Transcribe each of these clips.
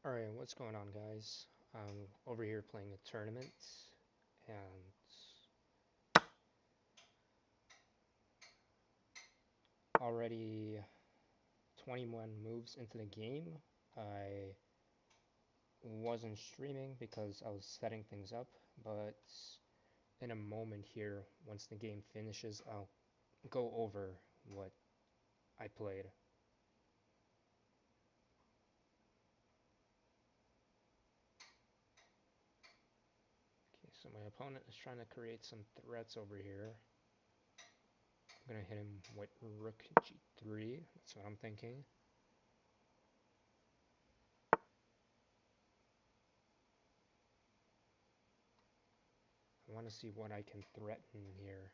Alright, what's going on, guys? I'm over here playing a tournament, and already 21 moves into the game. I wasn't streaming because I was setting things up, but in a moment here, once the game finishes, I'll go over what I played. Okay, so my opponent is trying to create some threats over here. I'm gonna hit him with Rook G3, that's what I'm thinking. I want to see what I can threaten here.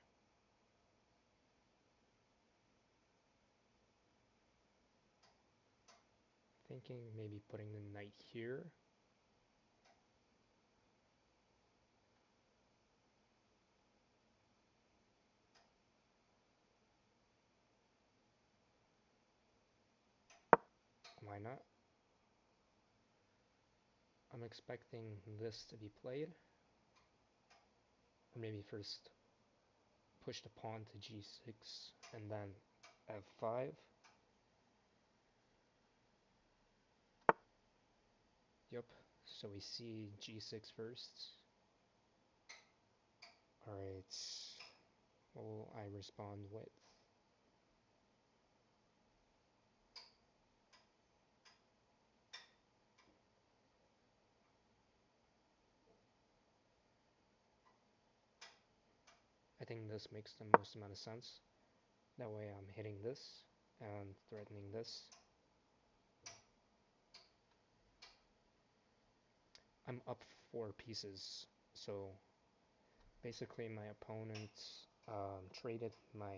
Thinking maybe putting the knight here. Why not? I'm expecting this to be played. Or maybe first push the pawn to g6 and then f5. Yep, so we see g6 first. Alright, what will I respond with? I think this makes the most amount of sense. That way I'm hitting this and threatening this. I'm up 4 pieces, so basically my opponent traded my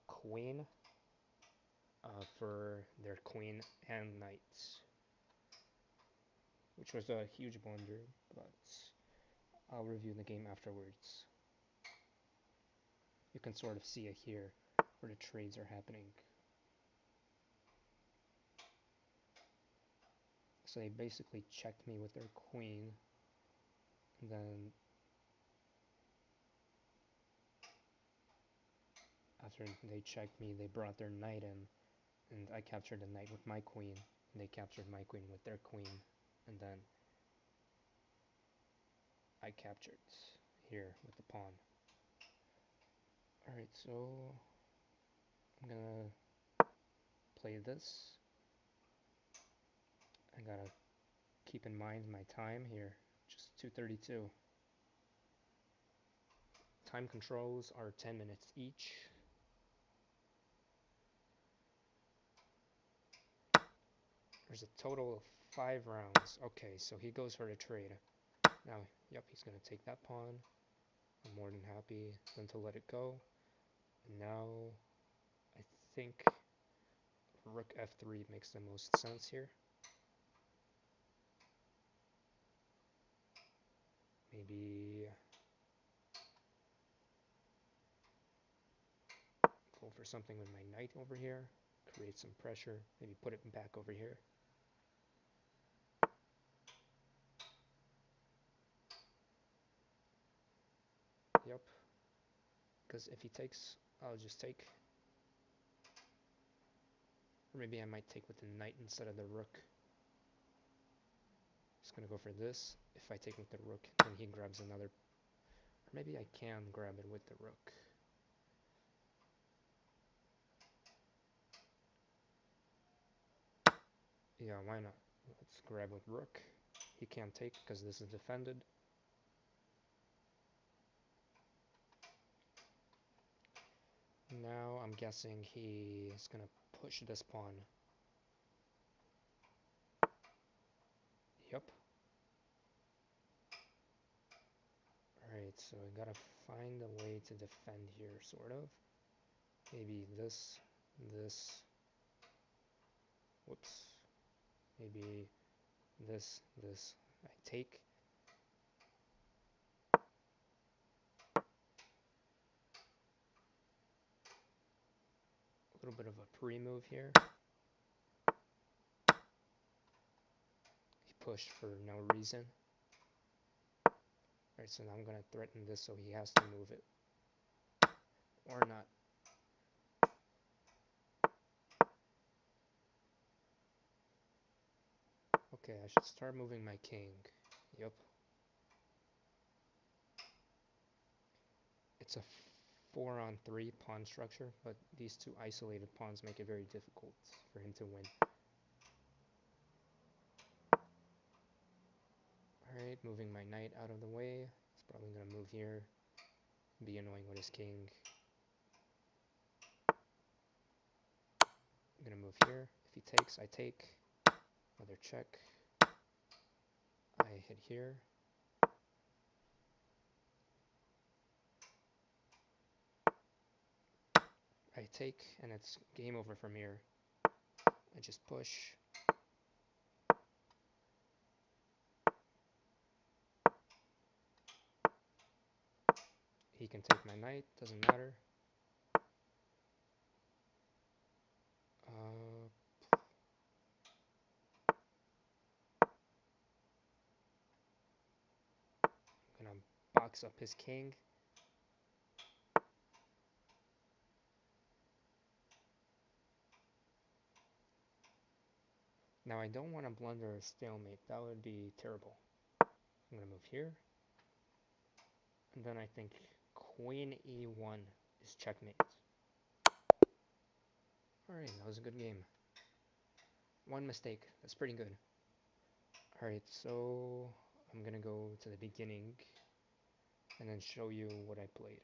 queen for their queen and knights, which was a huge blunder, but I'll review the game afterwards. You can sort of see it here where the trades are happening. So they basically checked me with their queen, and then after they checked me, they brought their knight in, and I captured the knight with my queen, and they captured my queen with their queen, and then I captured here with the pawn. Alright, so I'm gonna play this. I gotta keep in mind my time here, just 2:32. Time controls are 10 minutes each. There's a total of 5 rounds. Okay, so he goes for a trade. Now, yep, he's going to take that pawn. I'm more than happy then to let it go. And now, I think Rook F3 makes the most sense here. Maybe go for something with my knight over here. Create some pressure. Maybe put it back over here. Yep. Because if he takes, I'll just take. Or maybe I might take with the knight instead of the rook. Just gonna go for this. If I take with the rook, then he grabs another. Or maybe I can grab it with the rook. Yeah, why not? Let's grab with rook. He can't take because this is defended. Now I'm guessing he is gonna push this pawn. Yep. Alright, so I gotta find a way to defend here, sort of. Maybe this. Whoops. Maybe this. I take. A little bit of a pre-move here. push for no reason. Alright, so now I'm gonna threaten this so he has to move it. Or not. Okay, I should start moving my king. Yup. It's a 4-on-3 pawn structure, but these two isolated pawns make it very difficult for him to win. Alright, moving my knight out of the way. He's probably gonna move here, be annoying with his king. I'm gonna move here. If he takes, I take. Another check. I hit here. I take, and it's game over from here. I just push. He can take my knight, doesn't matter. I'm gonna box up his king. Now I don't want to blunder a stalemate, that would be terrible. I'm gonna move here. And then I think Queen E1 is checkmate. Alright, that was a good game. One mistake, that's pretty good. Alright, so I'm gonna go to the beginning and then show you what I played.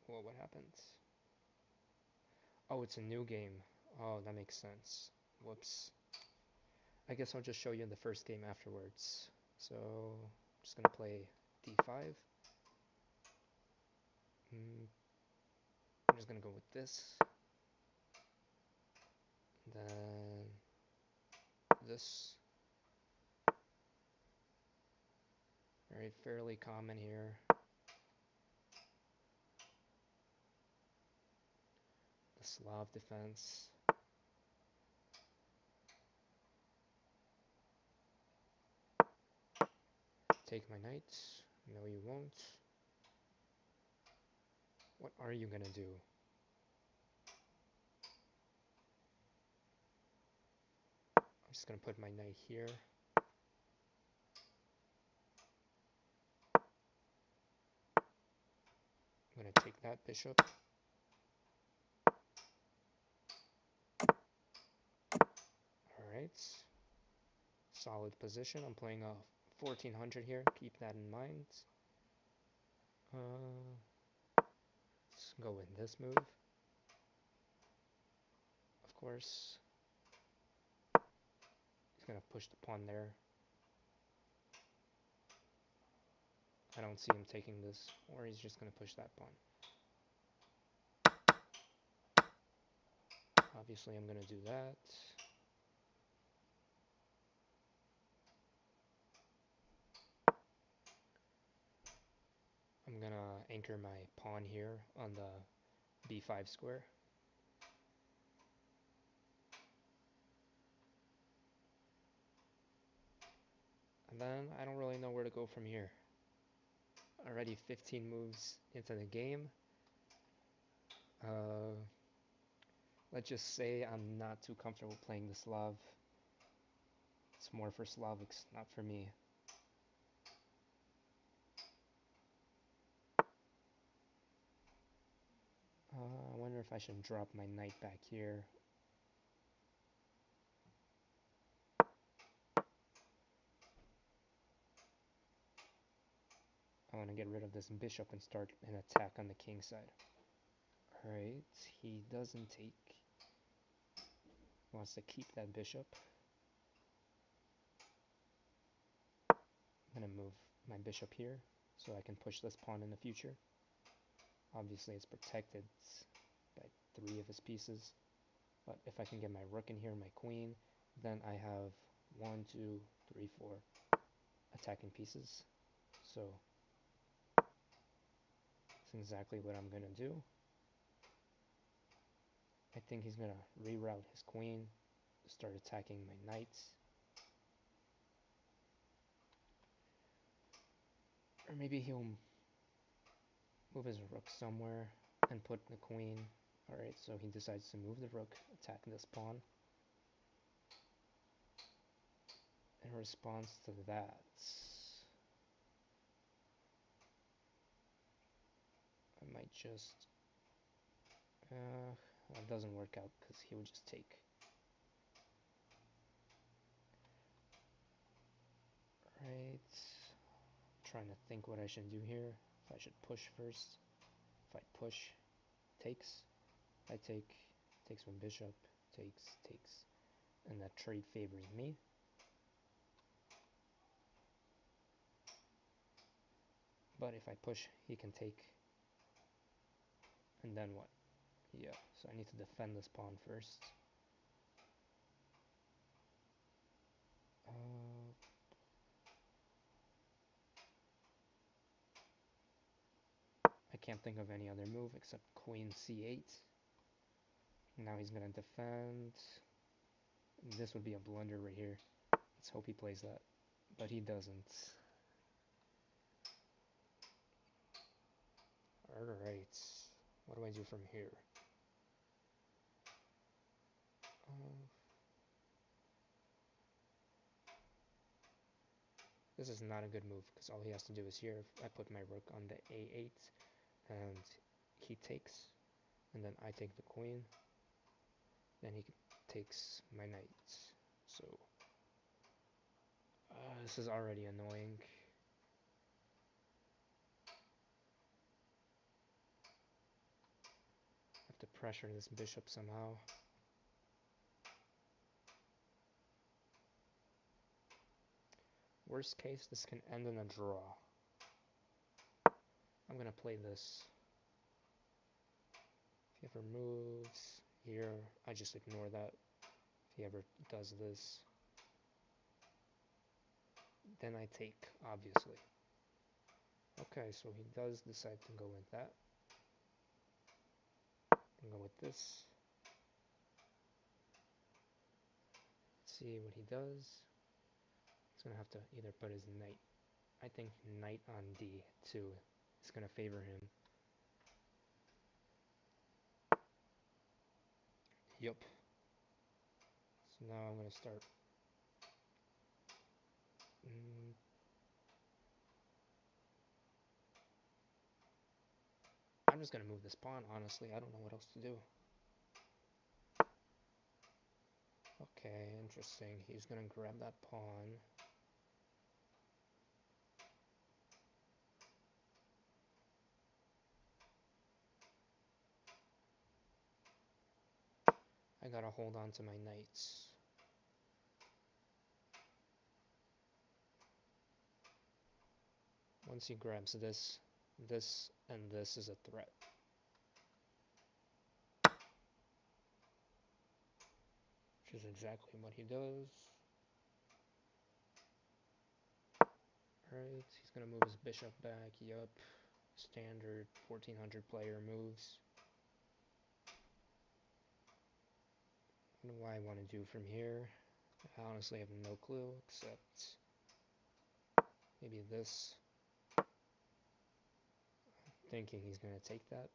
Well, what happens? Oh, it's a new game. Oh, that makes sense. Whoops. I guess I'll just show you the first game afterwards. So, I'm just gonna play d5. I'm just gonna go with this. Then this. Alright, fairly common here. The Slav defense. Take my knight. No, you won't. What are you gonna do? I'm just gonna put my knight here. I'm gonna take that bishop. Alright. Solid position. I'm playing a 1400 here. Keep that in mind. Let's go with this move. Of course. He's gonna push the pawn there. I don't see him taking this, or he's just gonna push that pawn. Obviously, I'm gonna do that. I'm gonna anchor my pawn here on the b5 square. And then I don't really know where to go from here. Already 15 moves into the game. Let's just say I'm not too comfortable playing the Slav. It's more for Slavics, not for me. I wonder if I should drop my knight back here. I want to get rid of this bishop and start an attack on the king side. Alright, he doesn't take. He wants to keep that bishop. I'm going to move my bishop here so I can push this pawn in the future. Obviously it's protected by 3 of his pieces. But if I can get my rook in here, my queen, then I have 1, 2, 3, 4 attacking pieces. So that's exactly what I'm going to do. I think he's gonna reroute his queen, start attacking my knights. Or maybe he'll move his rook somewhere and put the queen. Alright, so he decides to move the rook, attack this pawn. In response to that, I might just... that doesn't work out because he would just take. Right. Trying to think what I should do here. If I should push first. If I push, takes. I take, takes one bishop, takes, and that trade favors me. But if I push, he can take. And then what? Yeah, so I need to defend this pawn first. I can't think of any other move except queen c8. Now he's gonna defend. This would be a blunder right here. Let's hope he plays that. But he doesn't. Alright. What do I do from here? This is not a good move because all he has to do is here. I put my rook on the a8 and he takes, and then I take the queen, then he takes my knight. So this is already annoying. I have to pressure this bishop somehow. Worst case, this can end in a draw. I'm gonna play this. If he ever moves here, I just ignore that. If he ever does this, then I take, obviously. Okay, so he does decide to go with that. I'm gonna go with this. Let's see what he does. He's gonna have to either put his knight. I think knight on d2 is gonna favor him. Yup. So now I'm gonna start. I'm just gonna move this pawn, honestly. I don't know what else to do. Okay, interesting. He's gonna grab that pawn. I gotta hold on to my knights. Once he grabs this, and this is a threat. Which is exactly what he does. Alright, he's gonna move his bishop back. Yup. Standard 1400 player moves. What do I want to do from here? I honestly have no clue, except maybe this. Thinking he's going to take that.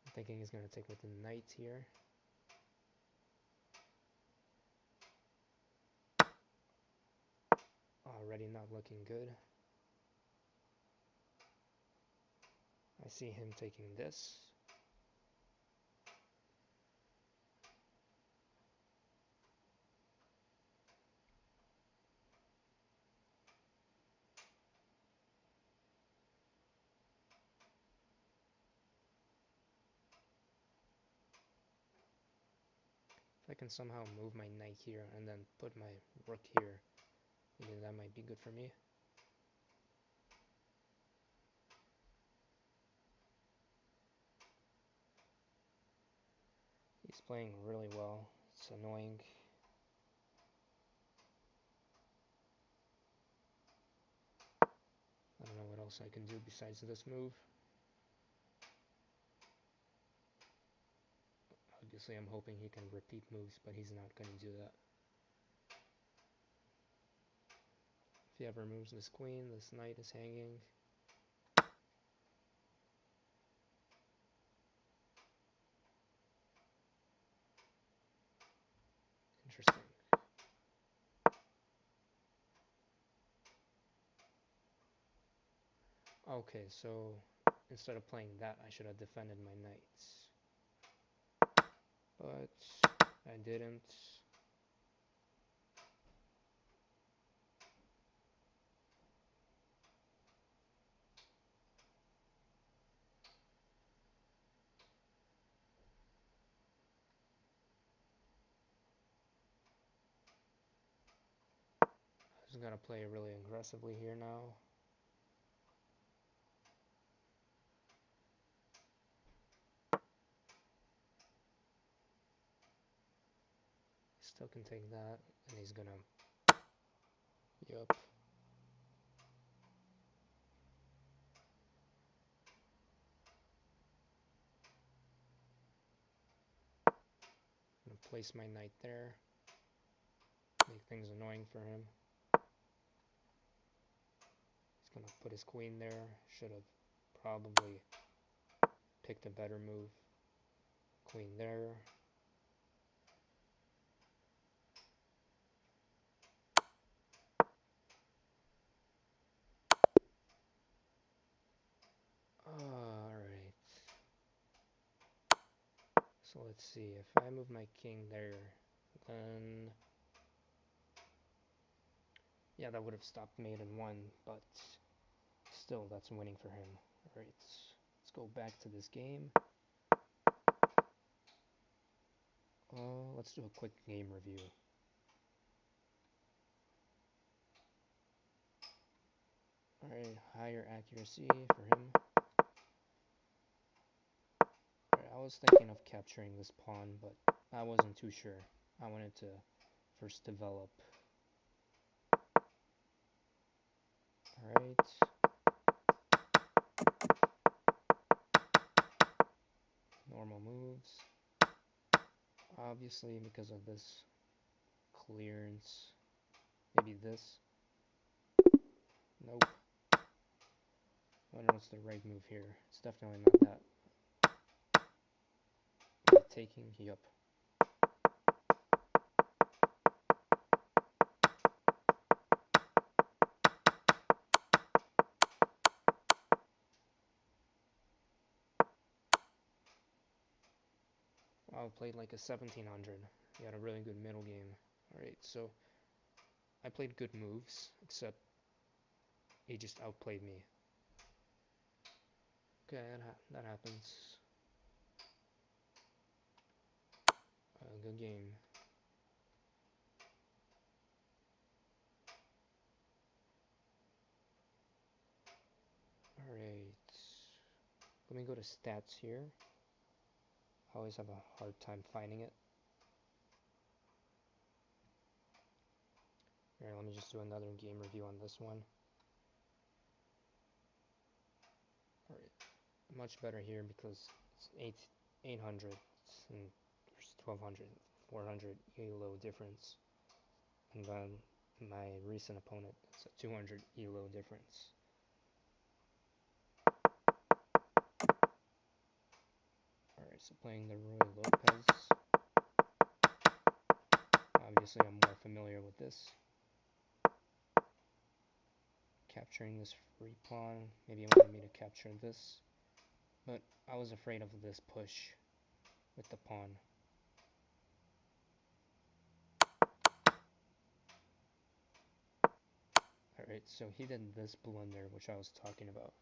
I'm thinking he's going to take with the knight here. Already not looking good. I see him taking this. If I can somehow move my knight here and then put my rook here, maybe that might be good for me. He's playing really well. It's annoying. I don't know what else I can do besides this move. Obviously, I'm hoping he can repeat moves, but he's not going to do that. If he ever moves this queen, this knight is hanging. Interesting. Okay, so instead of playing that, I should have defended my knights. But I didn't. I was gonna play really aggressively here now. Still can take that, and he's gonna. Yup. Gonna place my knight there. Make things annoying for him. He's gonna put his queen there. Should have probably picked a better move. Queen there. Alright. So let's see. If I move my king there, then yeah, that would have stopped mate in one, but still, that's winning for him. Alright, let's go back to this game. Let's do a quick game review. Alright, higher accuracy for him. Alright, I was thinking of capturing this pawn, but I wasn't too sure. I wanted to first develop. Alright. Normal moves. Obviously, because of this clearance, maybe this. Nope. I wonder what's the right move here. It's definitely not that. Taking, yup. Wow, I played like a 1700. He had a really good middle game. Alright, so I played good moves, except he just outplayed me. Okay, that happens. Good game. Alright. Let me go to stats here. I always have a hard time finding it. Alright, let me just do another game review on this one. Alright, much better here because it's 800 and 1200, 400 ELO difference. And then my recent opponent, it's a 200 ELO difference. Alright, so playing the Ruy Lopez. Obviously, I'm more familiar with this. Capturing this free pawn. Maybe he wanted me to capture this. But I was afraid of this push with the pawn. Alright, so he did this blunder, which I was talking about.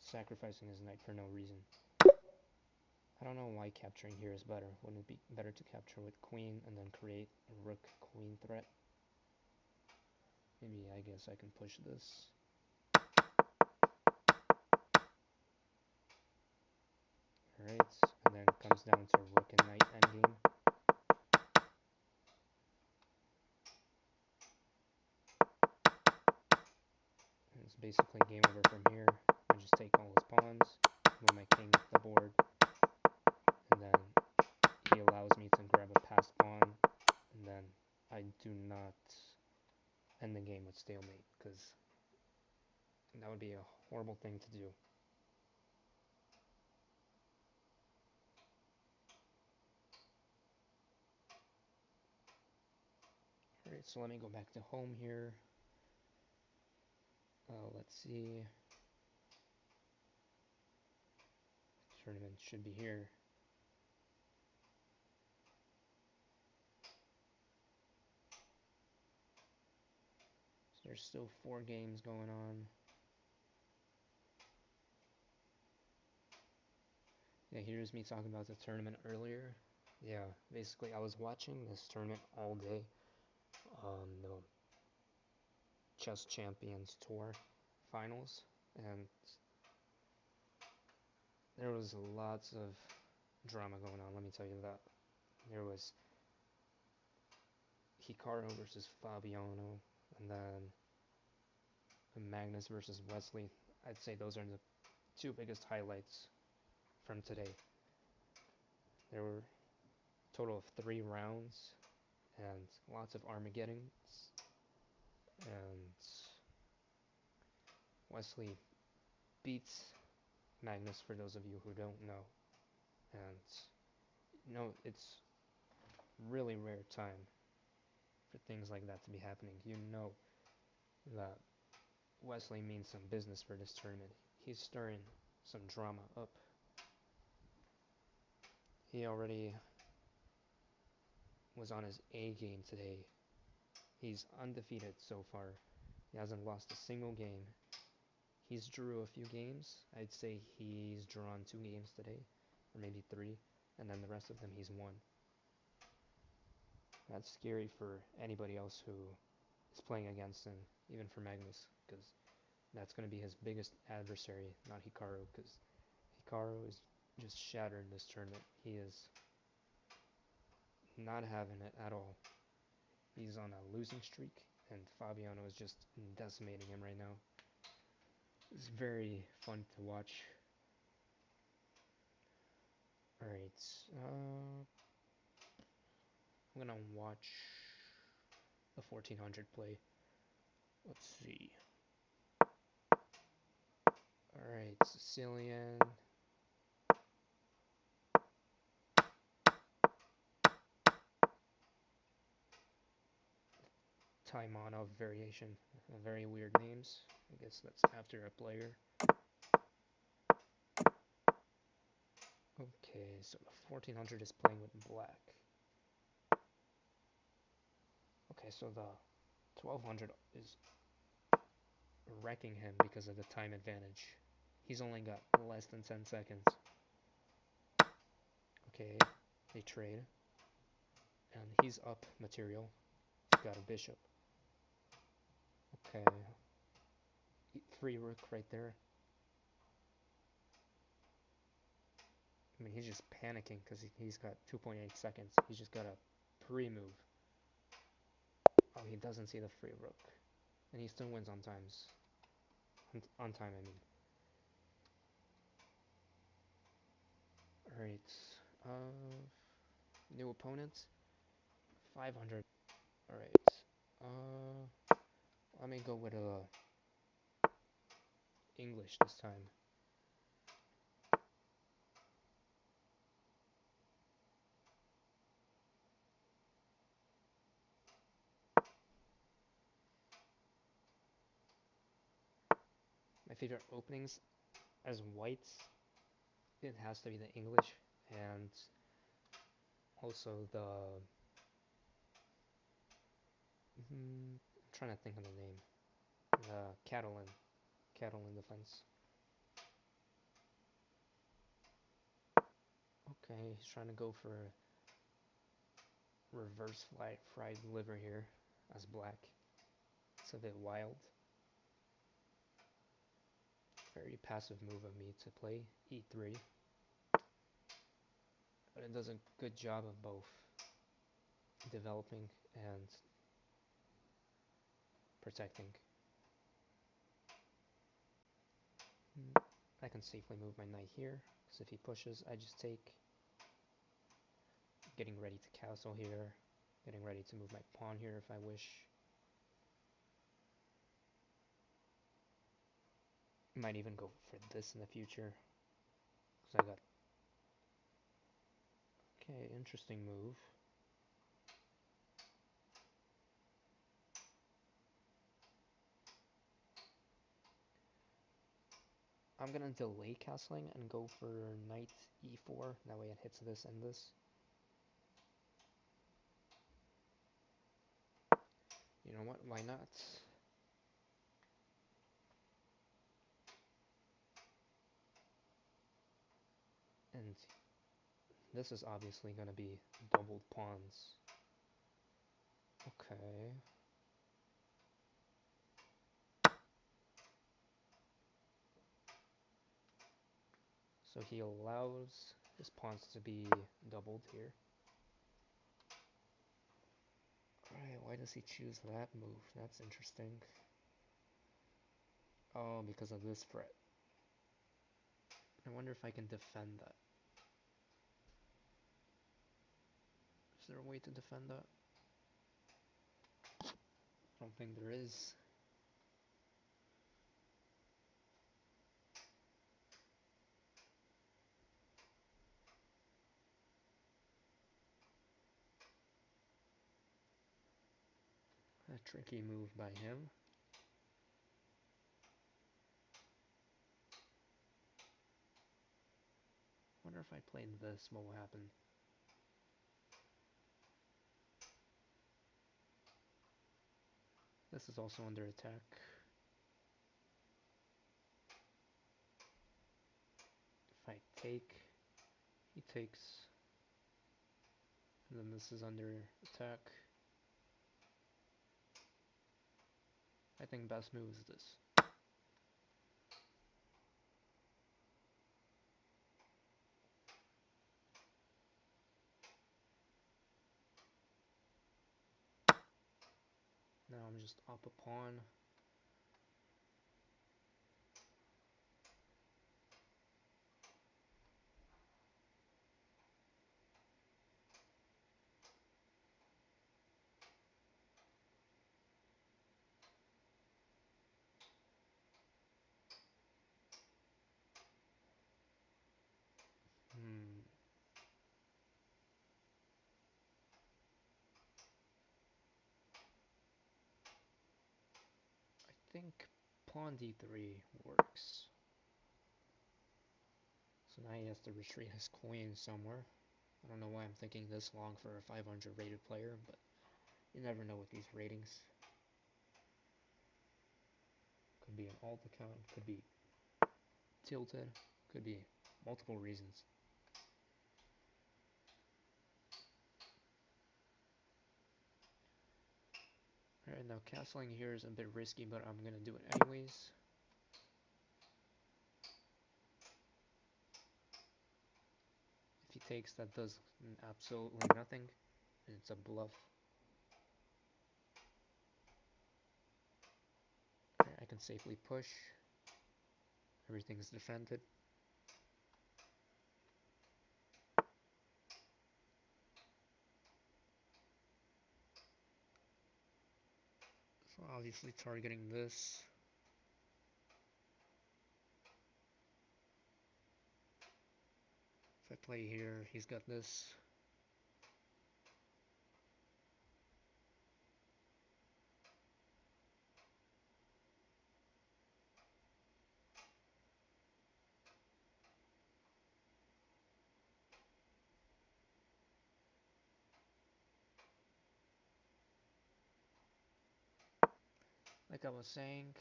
Sacrificing his knight for no reason. I don't know why capturing here is better. Wouldn't it be better to capture with queen and then create a rook-queen threat? Maybe I guess I can push this. Alright, and then it comes down to rook and knight endgame. it's basically game over from here. I just take all his pawns, move my king up the board, and then he allows me to grab a passed pawn, and then I do not end the game with stalemate, because that would be a horrible thing to do. Alright, so let me go back to home here. Let's see. Tournament should be here. So there's still 4 games going on. Yeah, here's me talking about the tournament earlier. Yeah, basically I was watching this tournament all day. The Chess Champions Tour finals, and there was lots of drama going on, let me tell you that. There was Hikaru versus Fabiano, and then Magnus versus Wesley. I'd say those are the 2 biggest highlights from today. There were a total of 3 rounds, and lots of Armageddons, and Wesley beats Magnus, for those of you who don't know. And it's really rare time for things like that to be happening. You know that Wesley means some business for this tournament. He's stirring some drama up. He already was on his A game today. He's undefeated so far. He hasn't lost a single game. He's drew a few games. I'd say he's drawn 2 games today, or maybe 3, and then the rest of them he's won. That's scary for anybody else who is playing against him, even for Magnus, because that's going to be his biggest adversary, not Hikaru, because Hikaru is just shattered this tournament. He is not having it at all. He's on a losing streak, and Fabiano is just decimating him right now. It's very fun to watch. Alright, I'm gonna watch the 1400 play. Let's see. Alright, Sicilian. Taimanov variation. Very weird names. I guess that's after a player. Okay, so the 1400 is playing with black. Okay, so the 1200 is wrecking him because of the time advantage. He's only got less than 10 seconds. Okay, they trade. And he's up material. He's got a bishop. Okay. 3 rook right there. I mean, he's just panicking because he's got 2.8 seconds. He's just got a pre-move. Oh, he doesn't see the free rook. And he still wins on times. On time, I mean. Alright. New opponent. 500. Alright. Let me go with English this time. My favorite openings as whites, it has to be the English, and also the I'm trying to think of the name. Catalan defense. Okay, he's trying to go for reverse fried liver here as black. It's a bit wild. Very passive move of me to play e3. But it does a good job of both developing and protecting. I can safely move my knight here, because if he pushes, I just take. Getting ready to castle here, getting ready to move my pawn here if I wish. Might even go for this in the future, because I got. Okay, interesting move. I'm gonna delay castling and go for knight e4, that way it hits this and this. You know what, why not? And this is obviously gonna be doubled pawns. Okay. So he allows his pawns to be doubled here. Alright, why does he choose that move? That's interesting. Oh, because of this threat. I wonder if I can defend that. Is there a way to defend that? I don't think there is. A tricky move by him. Wonder if I played this, what will happen? This is also under attack. If I take, he takes, and then this is under attack. I think best move is this. Now I'm just up a pawn. I think pawn d3 works. So now he has to retreat his queen somewhere. I don't know why I'm thinking this long for a 500 rated player, but you never know with these ratings. Could be an alt account, could be tilted, could be multiple reasons. Alright, now castling here is a bit risky, but I'm gonna do it anyways. If he takes, that does absolutely nothing, and it's a bluff. Okay, I can safely push. Everything's defended. So obviously targeting this. If I play here, he's got this. Like I was saying,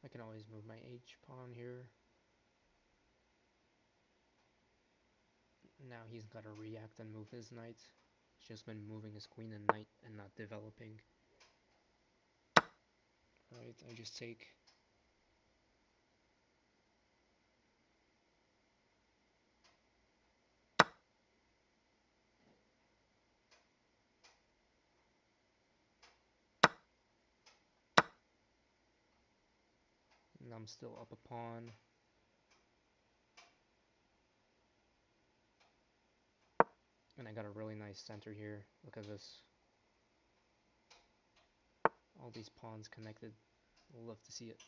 I can always move my H pawn here. Now he's got to react and move his knight. He's just been moving his queen and knight and not developing. Alright, I just take. And I'm still up a pawn. And I got a really nice center here. Look at this. All these pawns connected. Love to see it.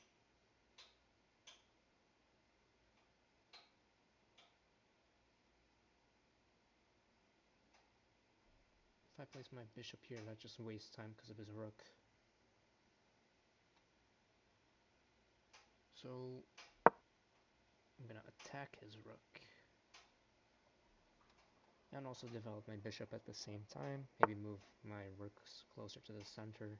If I place my bishop here, that just wastes time because of his rook. So I'm gonna attack his rook. And also develop my bishop at the same time. Maybe move my rooks closer to the center.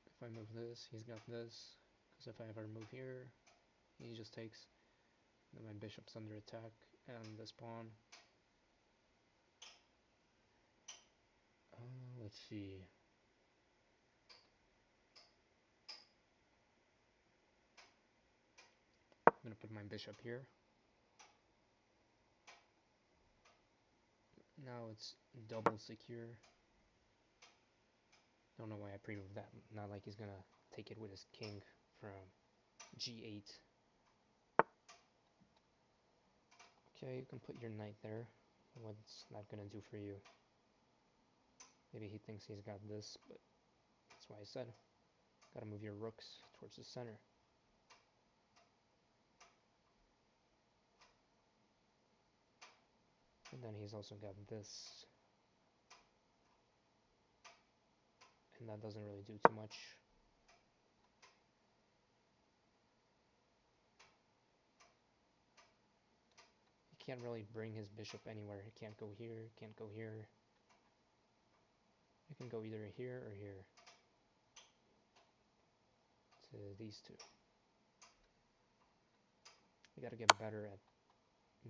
If I move this, he's got this. Because if I ever move here, he just takes. Then my bishop's under attack, and this pawn. Let's see. I'm gonna put my bishop here. Now it's double secure. Don't know why I pre-moved that. Not like he's gonna take it with his king from g8. Okay, you can put your knight there. What's that gonna do for you? Maybe he thinks he's got this, but that's why I said gotta move your rooks towards the center. And then he's also got this. And that doesn't really do too much. He can't really bring his bishop anywhere. He can't go here, can't go here. He can go either here or here. To these two. You gotta get better at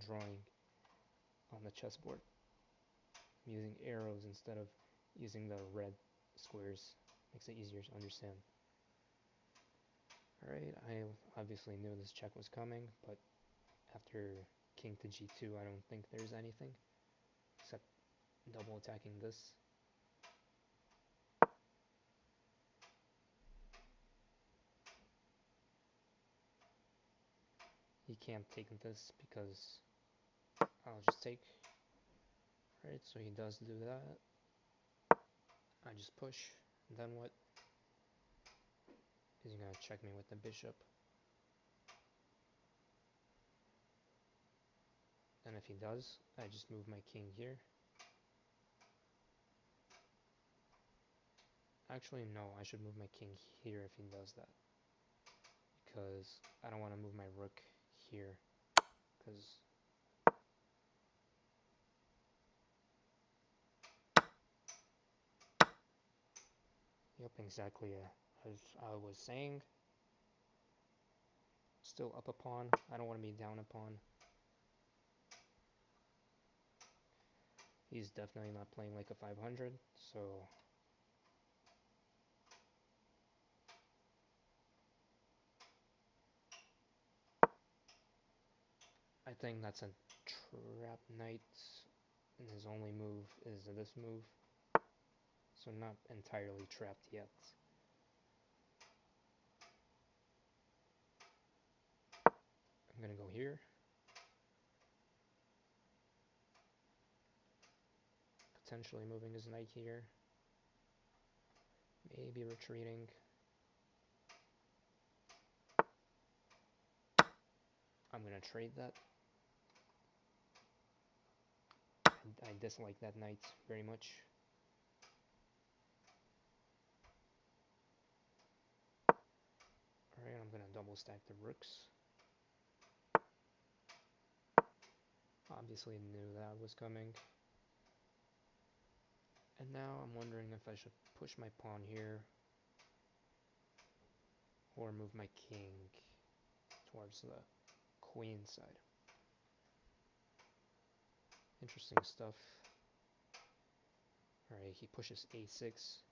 drawing on the chessboard. I'm using arrows instead of using the red squares. Makes it easier to understand. Alright, I obviously knew this check was coming, but after king to g2, I don't think there's anything except double attacking this. He can't take this because I'll just take. Alright, so he does do that. I just push. Then what? He's gonna check me with the bishop. And if he does, I just move my king here. Actually, no, I should move my king here if he does that. Because I don't want to move my rook here. Because yep, exactly as I was saying. Still up a pawn. I don't want to be down a pawn. He's definitely not playing like a 500, so I think that's a trap knight, and his only move is this move, so not entirely trapped yet. I'm gonna go here. Potentially moving his knight here. Maybe retreating. I'm gonna trade that. I dislike that knight very much. Alright, I'm gonna double stack the rooks. Obviously knew that was coming. And now I'm wondering if I should push my pawn here or move my king towards the queen side. Interesting stuff. Alright, he pushes a6.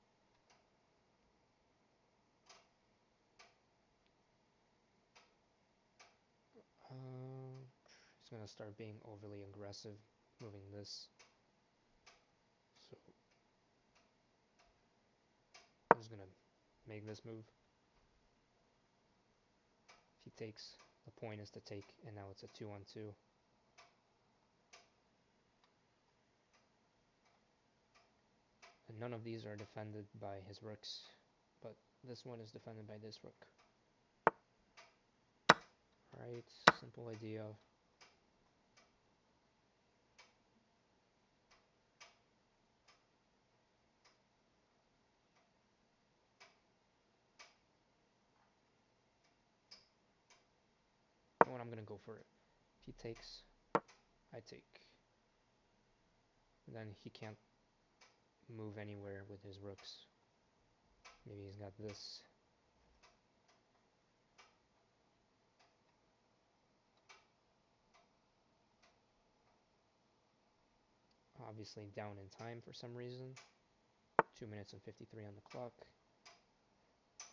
He's gonna start being overly aggressive, moving this. So make this move. If he takes, the point is to take, and now it's a 2-on-2. And none of these are defended by his rooks, but this one is defended by this rook. Right, simple idea. You know what, I'm gonna go for it. If he takes, I take. Then he can't move anywhere with his rooks. Maybe he's got this. Obviously down in time for some reason. 2 minutes and 53 on the clock.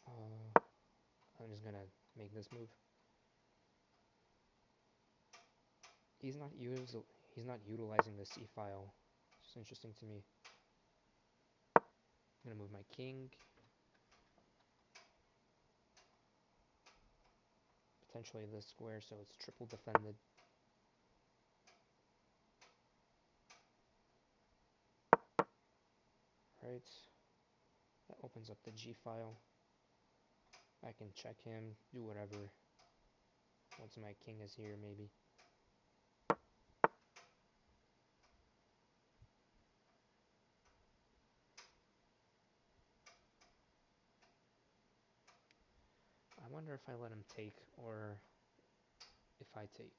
I'm just gonna make this move. He's not utilizing the c file. It's interesting to me. I'm gonna move my king. Potentially this square, so it's triple defended. Right. That opens up the g file. I can check him, do whatever. Once my king is here, maybe. I wonder if I let him take or if I take.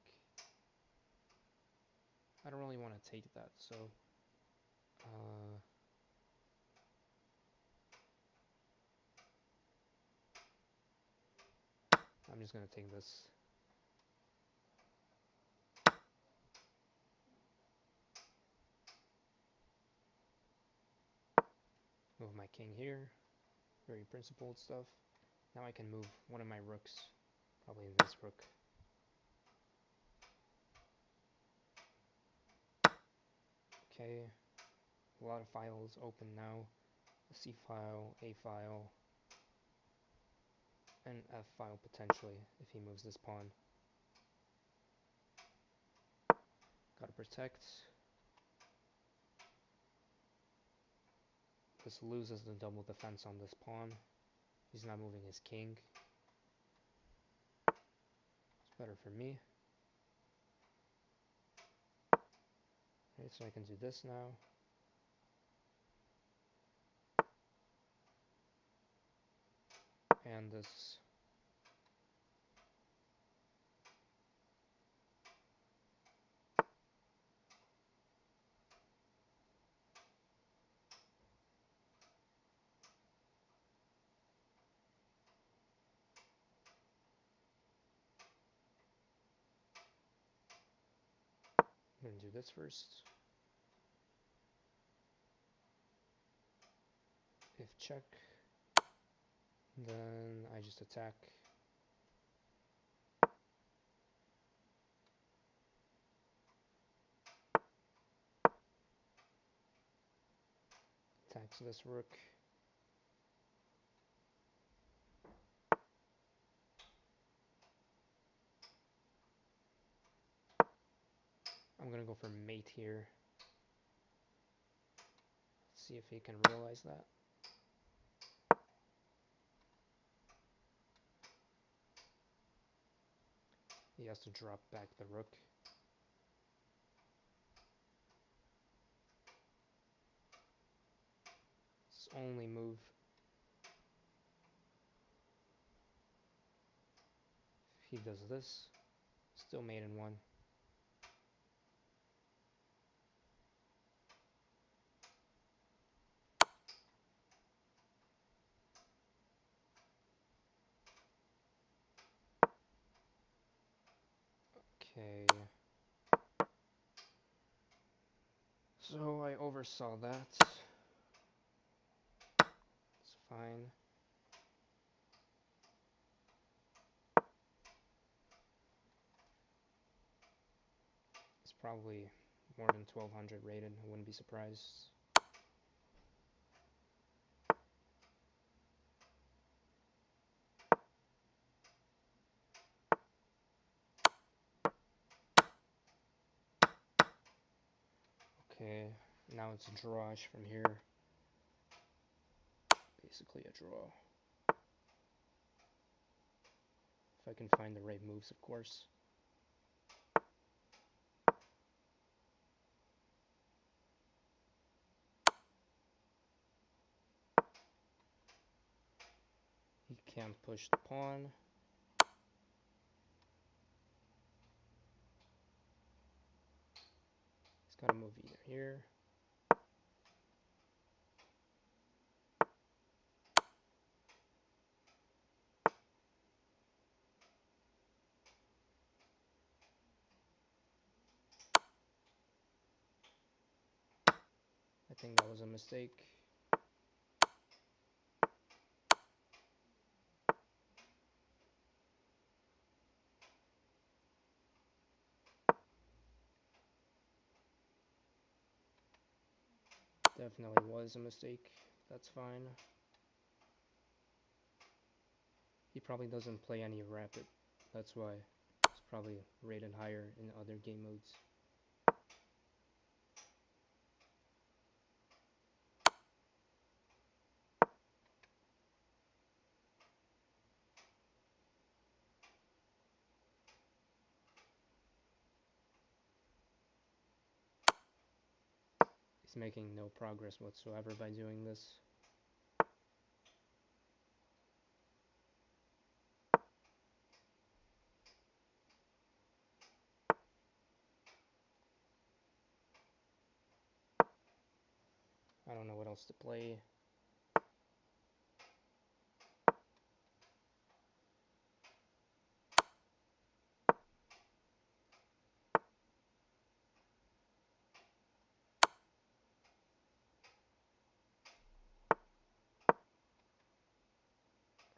I don't really want to take that, so I'm just gonna take this. Move my king here. Very principled stuff. Now I can move one of my rooks. Probably this rook. Okay. A lot of files open now. A C file, A file, and F file potentially if he moves this pawn. Gotta protect. This loses the double defense on this pawn. He's not moving his king. It's better for me. Right, so I can do this now. And this. I'm gonna do this first. If check, then I just attack. Attacks this rook. I'm gonna go for mate here. See if he can realize that. He has to drop back the rook. It's only move. If he does this, still mate in one. Okay. So I oversaw that. It's fine. It's probably more than 1200 rated. I wouldn't be surprised. Okay, now it's a drawish from here. Basically a draw. If I can find the right moves, of course. He can't push the pawn. He's got to move either here. I think that was a mistake. Definitely was a mistake. That's fine. He probably doesn't play any rapid. That's why it's probably rated higher in other game modes. He's making no progress whatsoever by doing this. I don't know what else to play.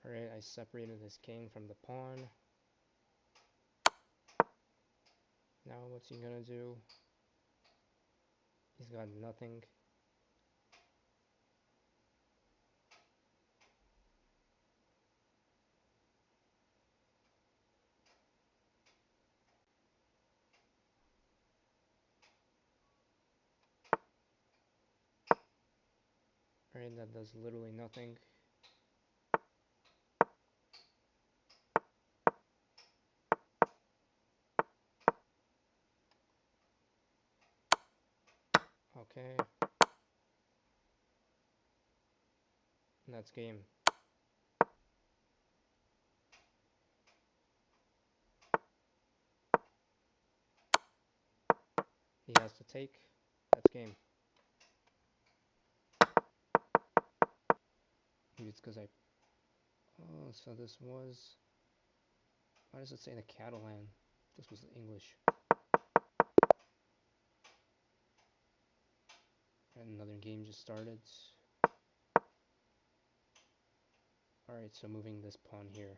Alright, I separated his king from the pawn. Now what's he gonna do? He's got nothing. Alright, that does literally nothing. Okay. And that's game. He has to take. That's game. Maybe it's because I... Oh, so this was... Why does it say the Catalan? This was the English. And another game just started. Alright, so moving this pawn here.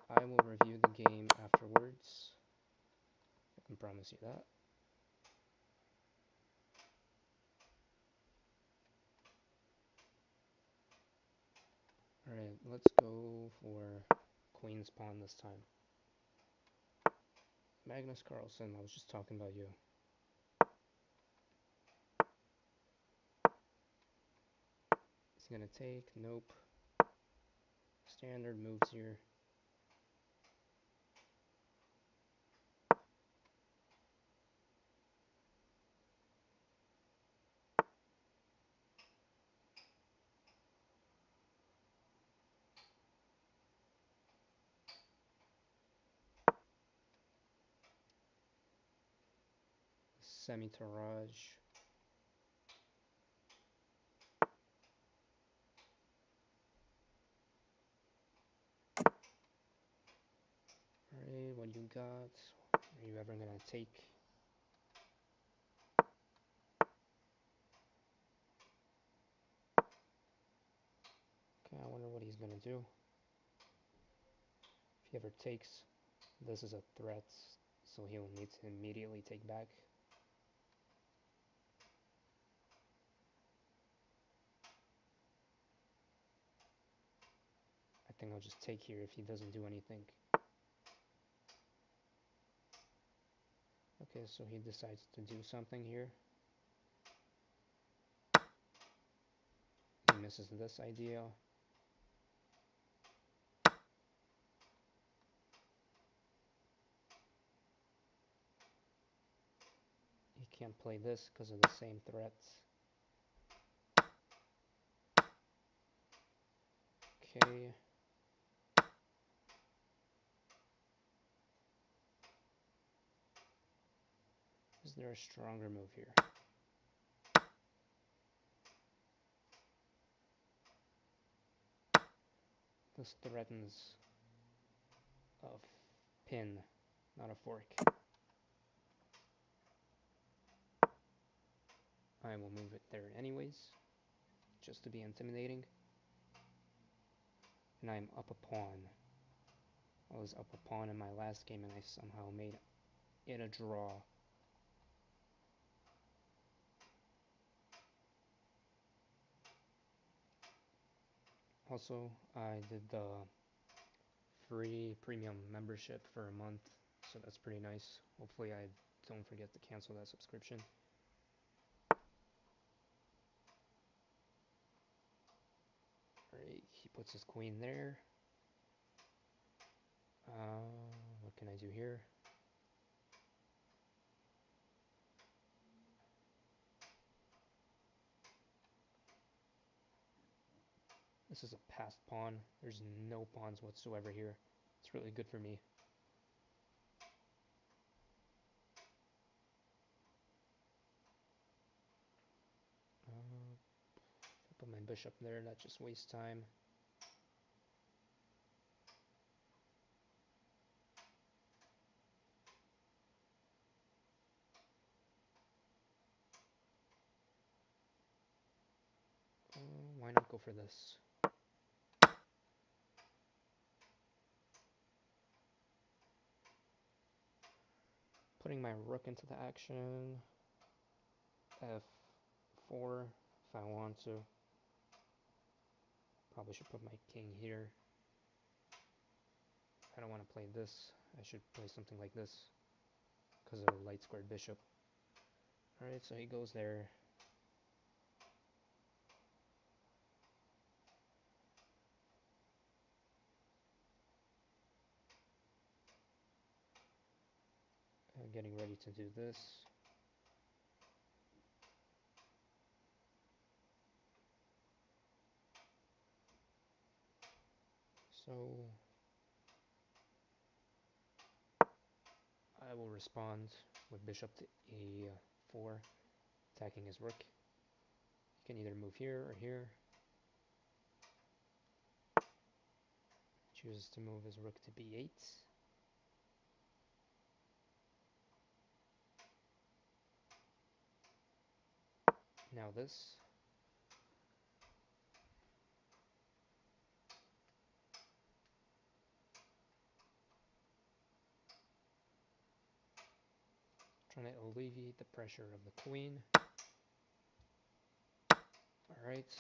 I will review the game afterwards. I can promise you that. Alright, let's go for Queen's Pawn this time. Magnus Carlsen, I was just talking about you. He's gonna take, nope. Standard moves here. Semi-Taraj. Alright, what you got? Are you ever gonna take? Okay, I wonder what he's gonna do. If he ever takes, this is a threat, so he'll need to immediately take back. I think I'll just take here if he doesn't do anything. Okay, so he decides to do something here. He misses this idea. He can't play this because of the same threats. Okay. Is there a stronger move here? This threatens a pin, not a fork. I will move it there anyways, just to be intimidating. And I'm up a pawn. I was up a pawn in my last game and I somehow made it a draw. Also, I did the free premium membership for a month, so that's pretty nice. Hopefully I don't forget to cancel that subscription. Alright, he puts his queen there. What can I do here? This is a passed pawn. There's no pawns whatsoever here. It's really good for me. If I put my bishop there, that just wastes time. Why not go for this? Putting my rook into the action. F4 if I want to. Probably should put my king here. I don't want to play this. I should play something like this because of a light squared bishop. Alright, so he goes there. Getting ready to do this. So I will respond with bishop to a4, attacking his rook. He can either move here or here. Chooses to move his rook to b8. Now this. Trying to alleviate the pressure of the queen. Alright.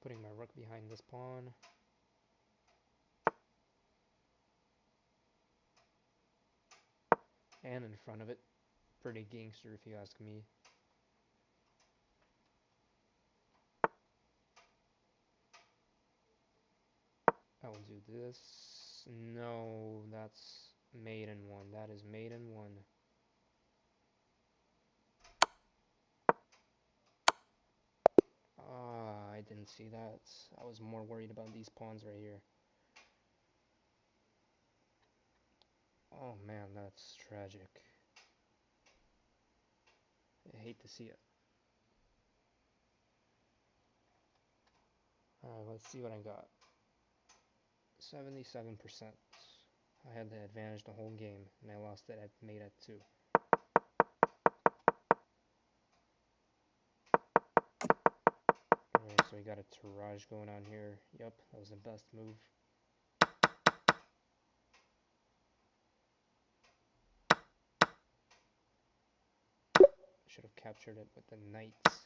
Putting my rook behind this pawn. And in front of it. Pretty gangster if you ask me. I will do this. No, that's mate in one. That is mate in one. Ah, I didn't see that. I was more worried about these pawns right here. Oh man, that's tragic. I hate to see it. Alright, let's see what I got. 77%. I had the advantage the whole game, and I lost it at mate at 2. Alright, so we got a Taraj going on here. Yep, that was the best move. Should have captured it with the knights.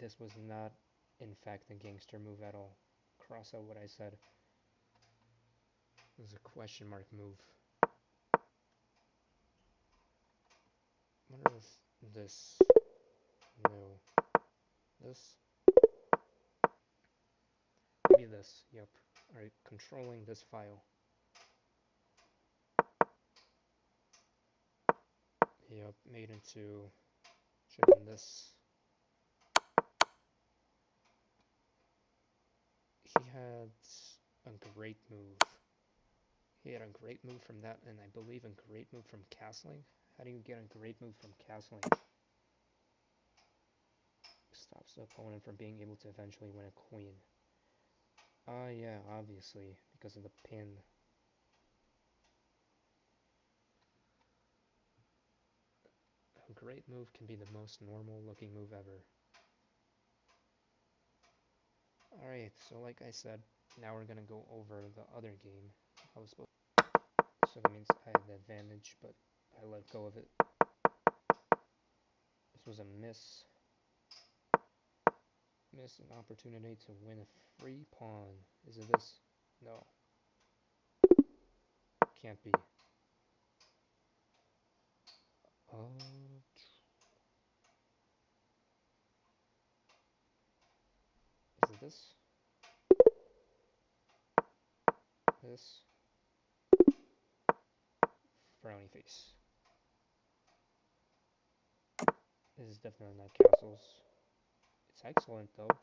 this was not, in fact, a gangster move at all. Cross out what I said. It was a question mark move. What is this? No. This? Maybe this. Yep. Alright, controlling this file. Yep, made into... should have been this. He had a great move. He had a great move from that, and I believe a great move from castling. How do you get a great move from castling? Stops the opponent from being able to eventually win a queen. Yeah, obviously, because of the pin. A great move can be the most normal looking move ever. Alright, so like I said, now we're gonna go over the other game. I was supposed so that means I had the advantage, but I let go of it. This was a miss. Missed an opportunity to win a free pawn. Is it this? No. Can't be. Is it this? This? Frowny face. This is definitely not castles. It's excellent though.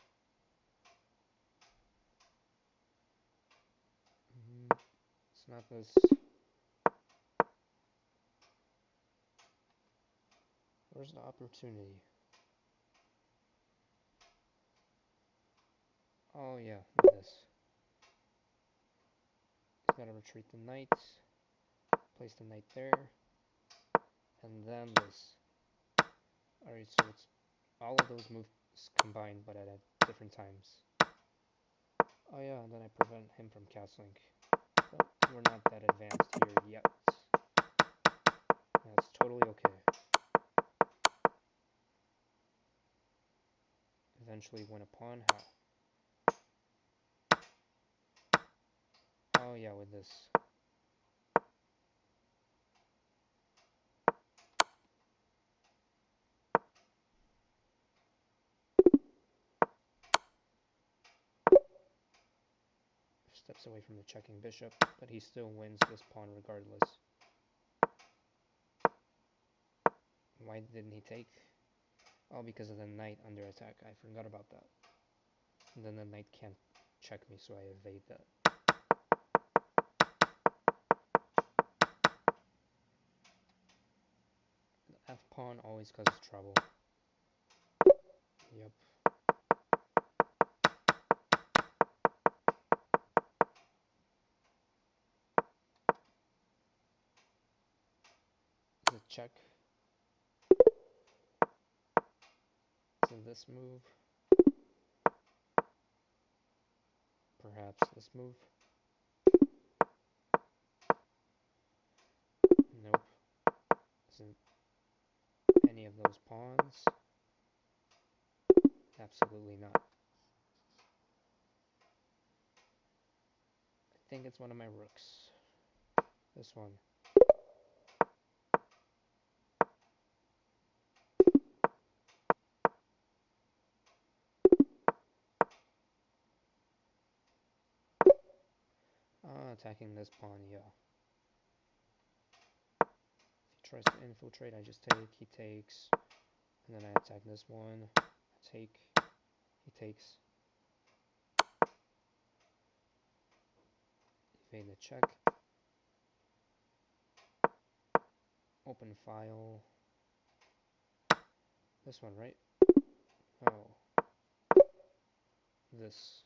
It's not this. Where's the opportunity? Oh yeah, this. He's gotta retreat the knight. Place the knight there. And then this. Alright, so it's all of those moves combined, but at different times. Oh yeah, and then I prevent him from castling. But we're not that advanced here yet. That's totally okay. Eventually win a pawn, how? Oh yeah, with this. Steps away from the checking bishop, but he still wins this pawn regardless. Why didn't he take? Oh, because of the knight under attack. I forgot about that. And then the knight can't check me, so I evade that. The f pawn always causes trouble. Yep. Is it check? So this move. Perhaps this move. Nope. Isn't any of those pawns. Absolutely not. I think it's one of my rooks. This one. Attacking this pawn, yeah. If he tries to infiltrate, I just take, he takes, and then I attack this one, I take, he takes. Evade the check. Open file. This one, right? Oh. This.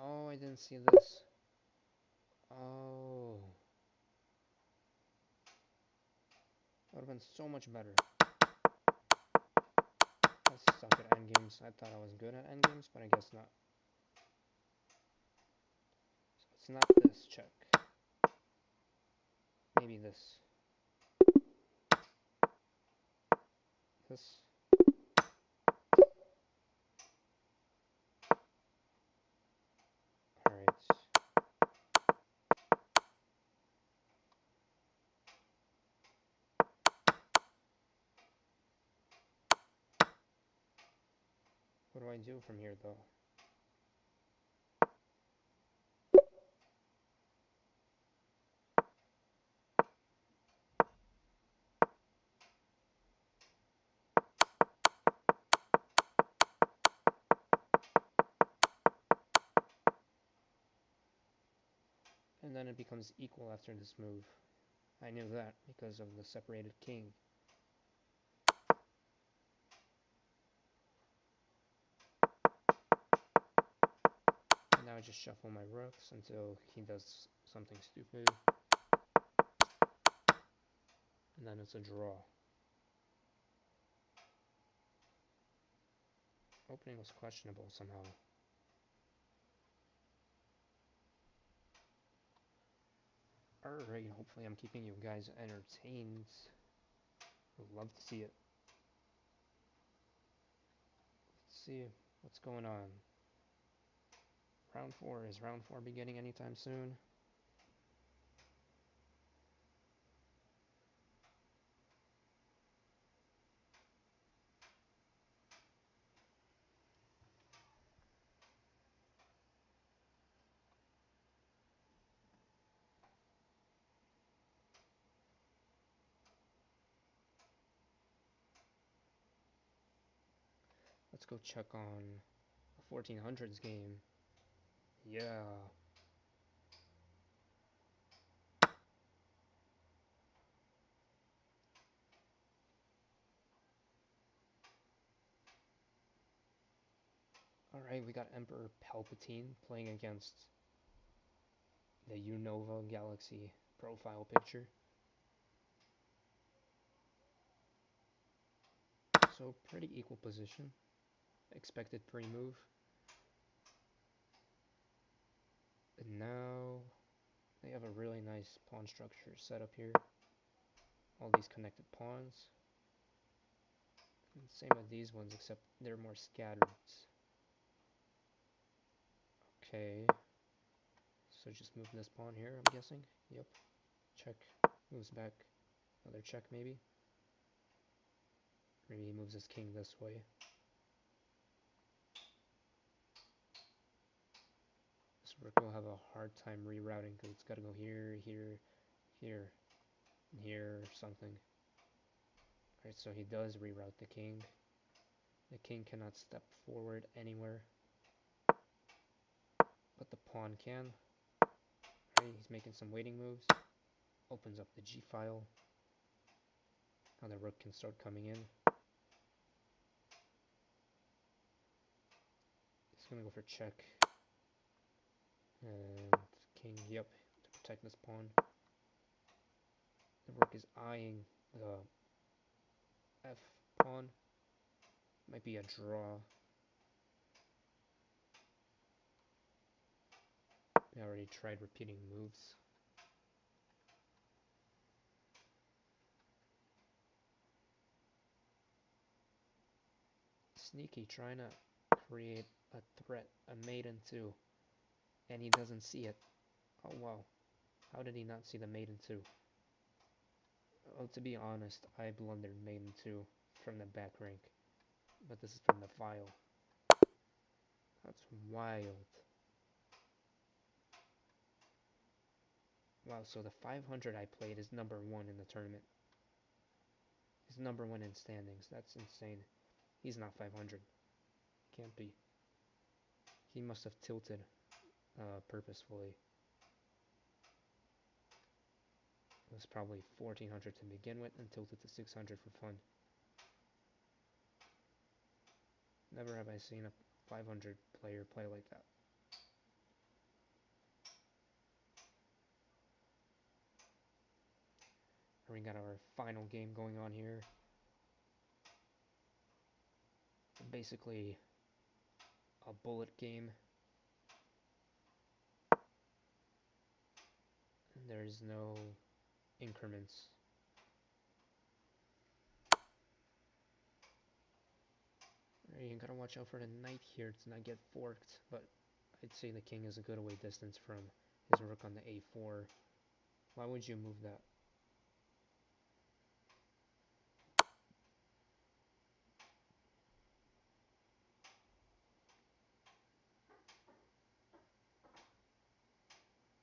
Oh, I didn't see this. Oh. That would have been so much better. I suck at endgames. I thought I was good at endgames, but I guess not. It's not this, check. Maybe this. This. Alright. What do I do from here, though? And then it becomes equal after this move. I knew that because of the separated king. And now I just shuffle my rooks until he does something stupid. And then it's a draw. Opening was questionable somehow. Alright, hopefully I'm keeping you guys entertained. Would love to see it. Let's see what's going on. Round 4. Is round 4 beginning anytime soon? Let's go check on a 1400s game. Yeah. Alright, we got Emperor Palpatine playing against the Unova Galaxy profile picture. So pretty equal position. Expected pre-move. And now they have a really nice pawn structure set up here. All these connected pawns. And same with these ones, except they're more scattered. Okay. So just move this pawn here, I'm guessing. Yep. Check. Moves back. Another check, maybe. Maybe he moves his king this way. This rook will have a hard time rerouting because it's got to go here, here, here, and here, or something. Alright, so he does reroute the king. The king cannot step forward anywhere, but the pawn can. Alright, he's making some waiting moves. Opens up the g-file. Now the rook can start coming in. He's gonna go for check. And king, yep, to protect this pawn. The rook is eyeing the f pawn. Might be a draw. I already tried repeating moves. Sneaky, trying to create a threat, a mate in two, and he doesn't see it. Oh wow, how did he not see the mate in two? Oh, to be honest, I blundered mate in two from the back rank, but this is from the file. That's wild. Wow, so the 500 I played is number 1 in the tournament. He's number 1 in standings. That's insane. He's not 500. Can't be. He must have tilted purposefully. It was probably 1400 to begin with and tilted to 600 for fun. Never have I seen a 500 player play like that. We got our final game going on here. Basically a bullet game. There's no increments. You gotta watch out for the knight here to not get forked, but I'd say the king is a good away distance from his rook on the a4. Why would you move that?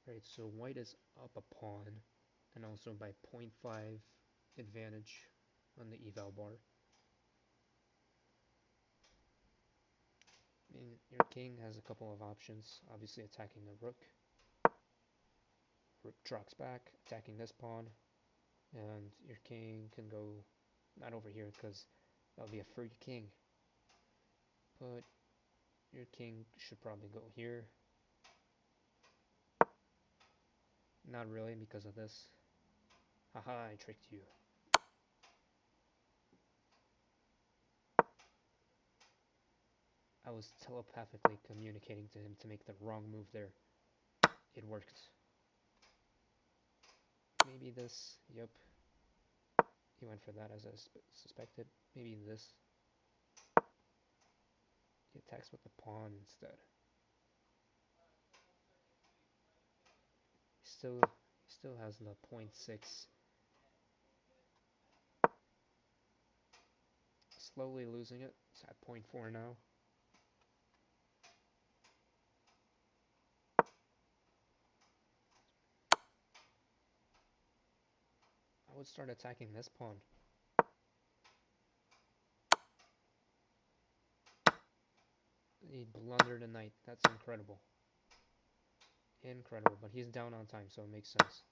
Right, so white is up a pawn, and also by 0.5 advantage on the eval bar. I mean, your king has a couple of options, obviously attacking the rook. Rook drops back, attacking this pawn, and your king can go not over here because that would be a free king. But your king should probably go here. Not really because of this. Haha, I tricked you. I was telepathically communicating to him to make the wrong move there. It worked. Maybe this, yep. He went for that as I suspected. Maybe this. He attacks with the pawn instead. He still has the 0.6. Slowly losing it. It's at 0.4 now. I would start attacking this pawn. He blundered a knight. That's incredible. Incredible, but he's down on time, so it makes sense.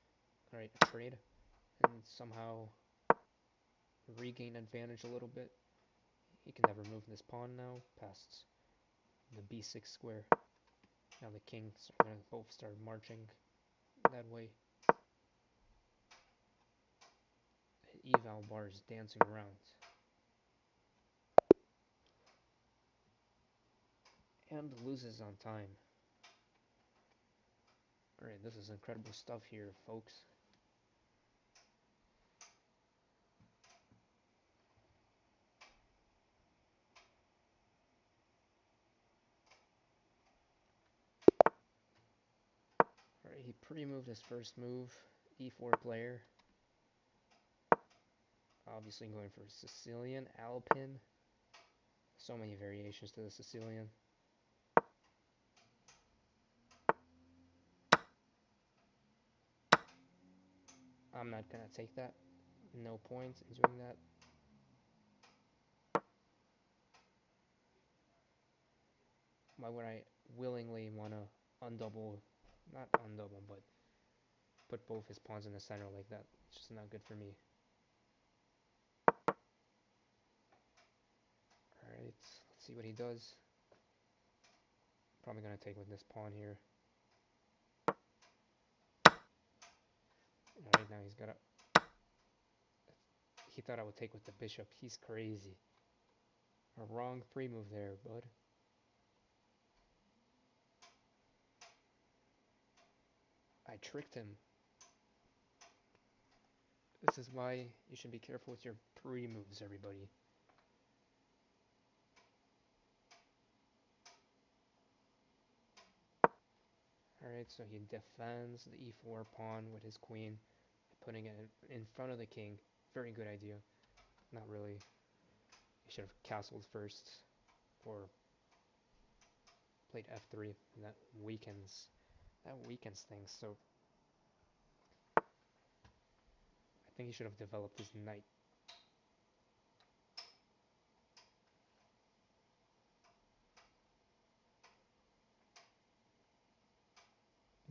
Alright, a trade. And somehow regain advantage a little bit. He can never move this pawn now, past the b6 square. Now the kings are going to both start marching that way. The eval bar is dancing around. And loses on time. Alright, this is incredible stuff here, folks. Alright, he pre-moved his first move, e4 player. Obviously going for Sicilian, Alpin. So many variations to the Sicilian. I'm not gonna take that. No point in doing that. Why would I willingly want to undouble, not undouble, but put both his pawns in the center like that? It's just not good for me. Alright, let's see what he does. Probably gonna take with this pawn here. Alright, now he's got a... He thought I would take with the bishop. He's crazy. A wrong pre-move there, bud. I tricked him. This is why you should be careful with your pre-moves, everybody. Alright, so he defends the e4 pawn with his queen, putting it in front of the king. Very good idea. Not really. He should have castled first, or played f3, and that weakens things. So I think he should have developed his knight.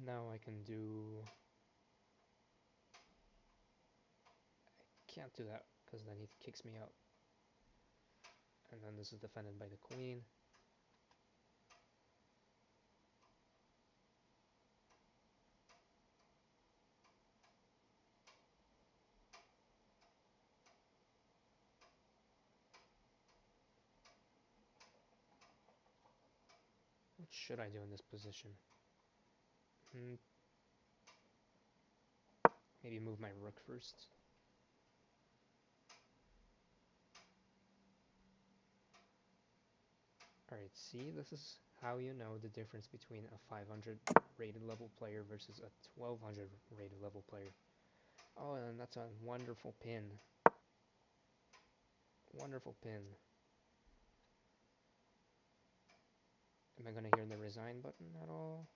Now I can do... I can't do that, because then he kicks me out. And then this is defended by the queen. What should I do in this position? Maybe move my rook first. Alright, see, this is how you know the difference between a 500 rated level player versus a 1200 rated level player. Oh, and that's a wonderful pin. Wonderful pin. Am I gonna hear the resign button at all?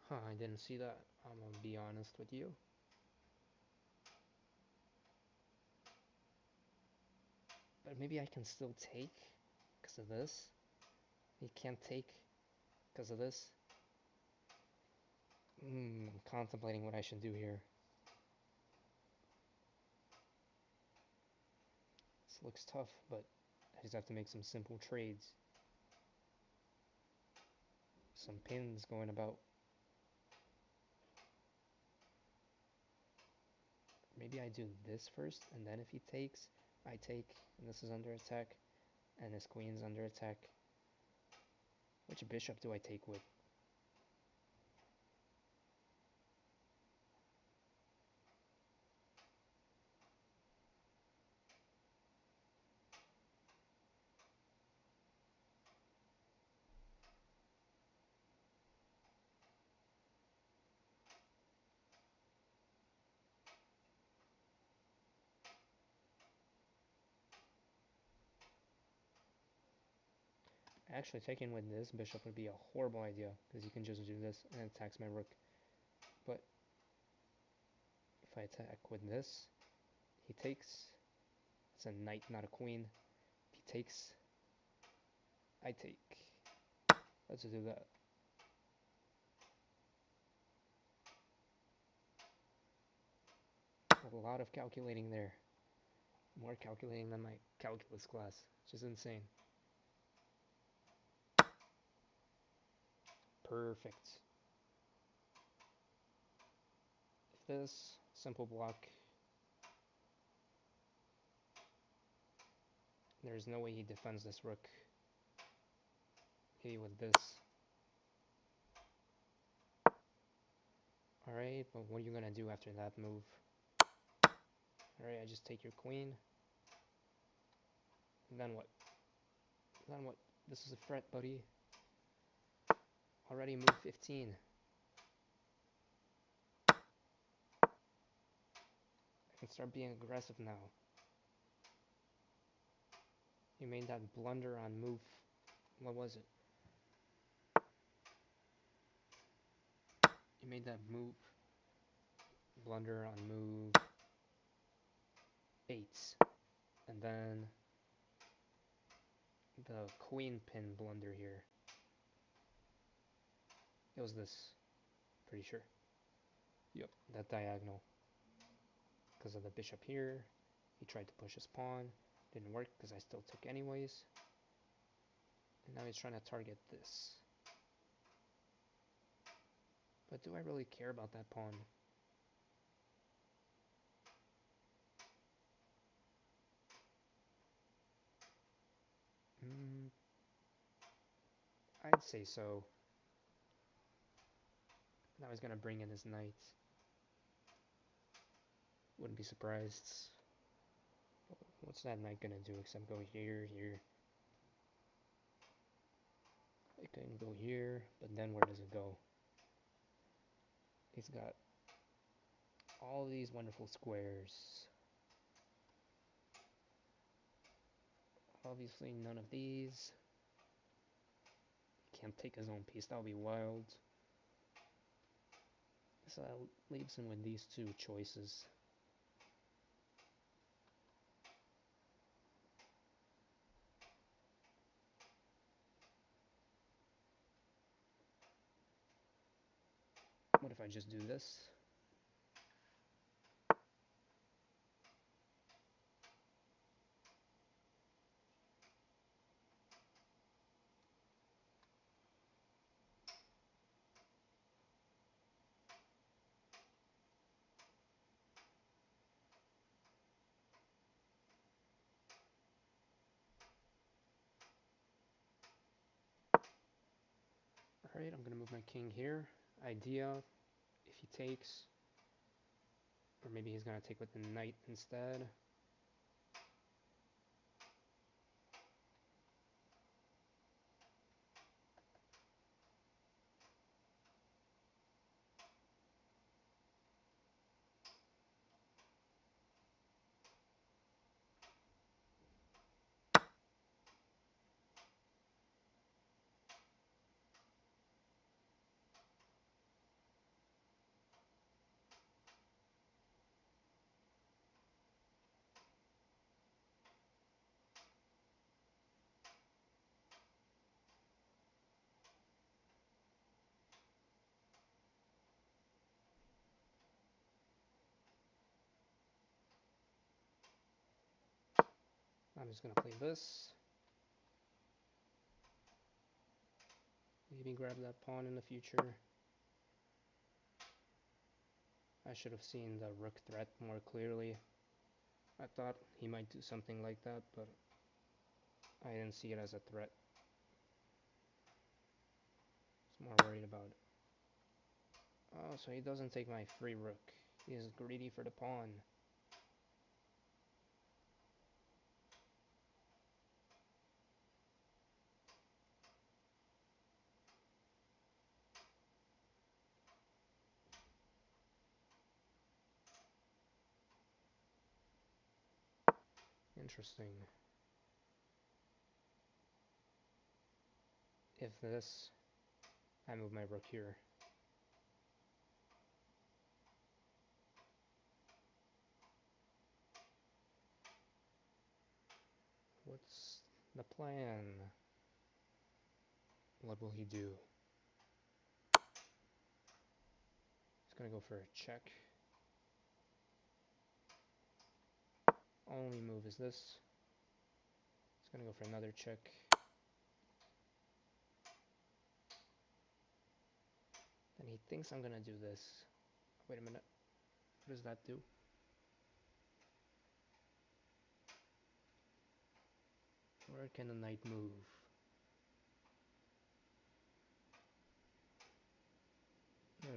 Huh, I didn't see that. I'm gonna be honest with you. But maybe I can still take because of this. He can't take because of this. I'm contemplating what I should do here. This looks tough, but I just have to make some simple trades. Some pins going about. Maybe I do this first, and then if he takes, I take, and this is under attack, and his queen's under attack. Which bishop do I take with? Actually, taking with this bishop would be a horrible idea, because you can just do this and it attacks my rook. But if I attack with this, he takes. It's a knight, not a queen. If he takes, I take. Let's do that. A lot of calculating there. More calculating than my calculus class, which is insane. Perfect. If this, simple block. There's no way he defends this rook. Maybe with this. Alright, but what are you gonna do after that move? Alright, I just take your queen. And then what? Then what? This is a threat, buddy. Already move 15. I can start being aggressive now. You made that blunder on move. What was it? You made that move. Blunder on move 8. And then the queen pin blunder here. It was this. Pretty sure. Yep, that diagonal. Because of the bishop here. He tried to push his pawn. Didn't work because I still took anyways. And now he's trying to target this. But do I really care about that pawn? I'd say so. Now he's gonna bring in his knight. Wouldn't be surprised. What's that knight gonna do except go here, here? It can go here, but then where does it go? He's got all these wonderful squares. Obviously none of these. He can't take his own piece, that would be wild. So that leaves him with these two choices. What if I just do this? Alright, I'm gonna move my king here. Idea, if he takes, or maybe he's gonna take with the knight instead. I'm just gonna play this. Maybe grab that pawn in the future. I should have seen the rook threat more clearly. I thought he might do something like that, but I didn't see it as a threat. I was more worried about it. Oh, so he doesn't take my free rook. He is greedy for the pawn. Interesting. If this, I move my rook here. What's the plan? What will he do? He's gonna go for a check. Only move is this. He's gonna go for another check. Then he thinks I'm gonna do this. Wait a minute. What does that do? Where can the knight move?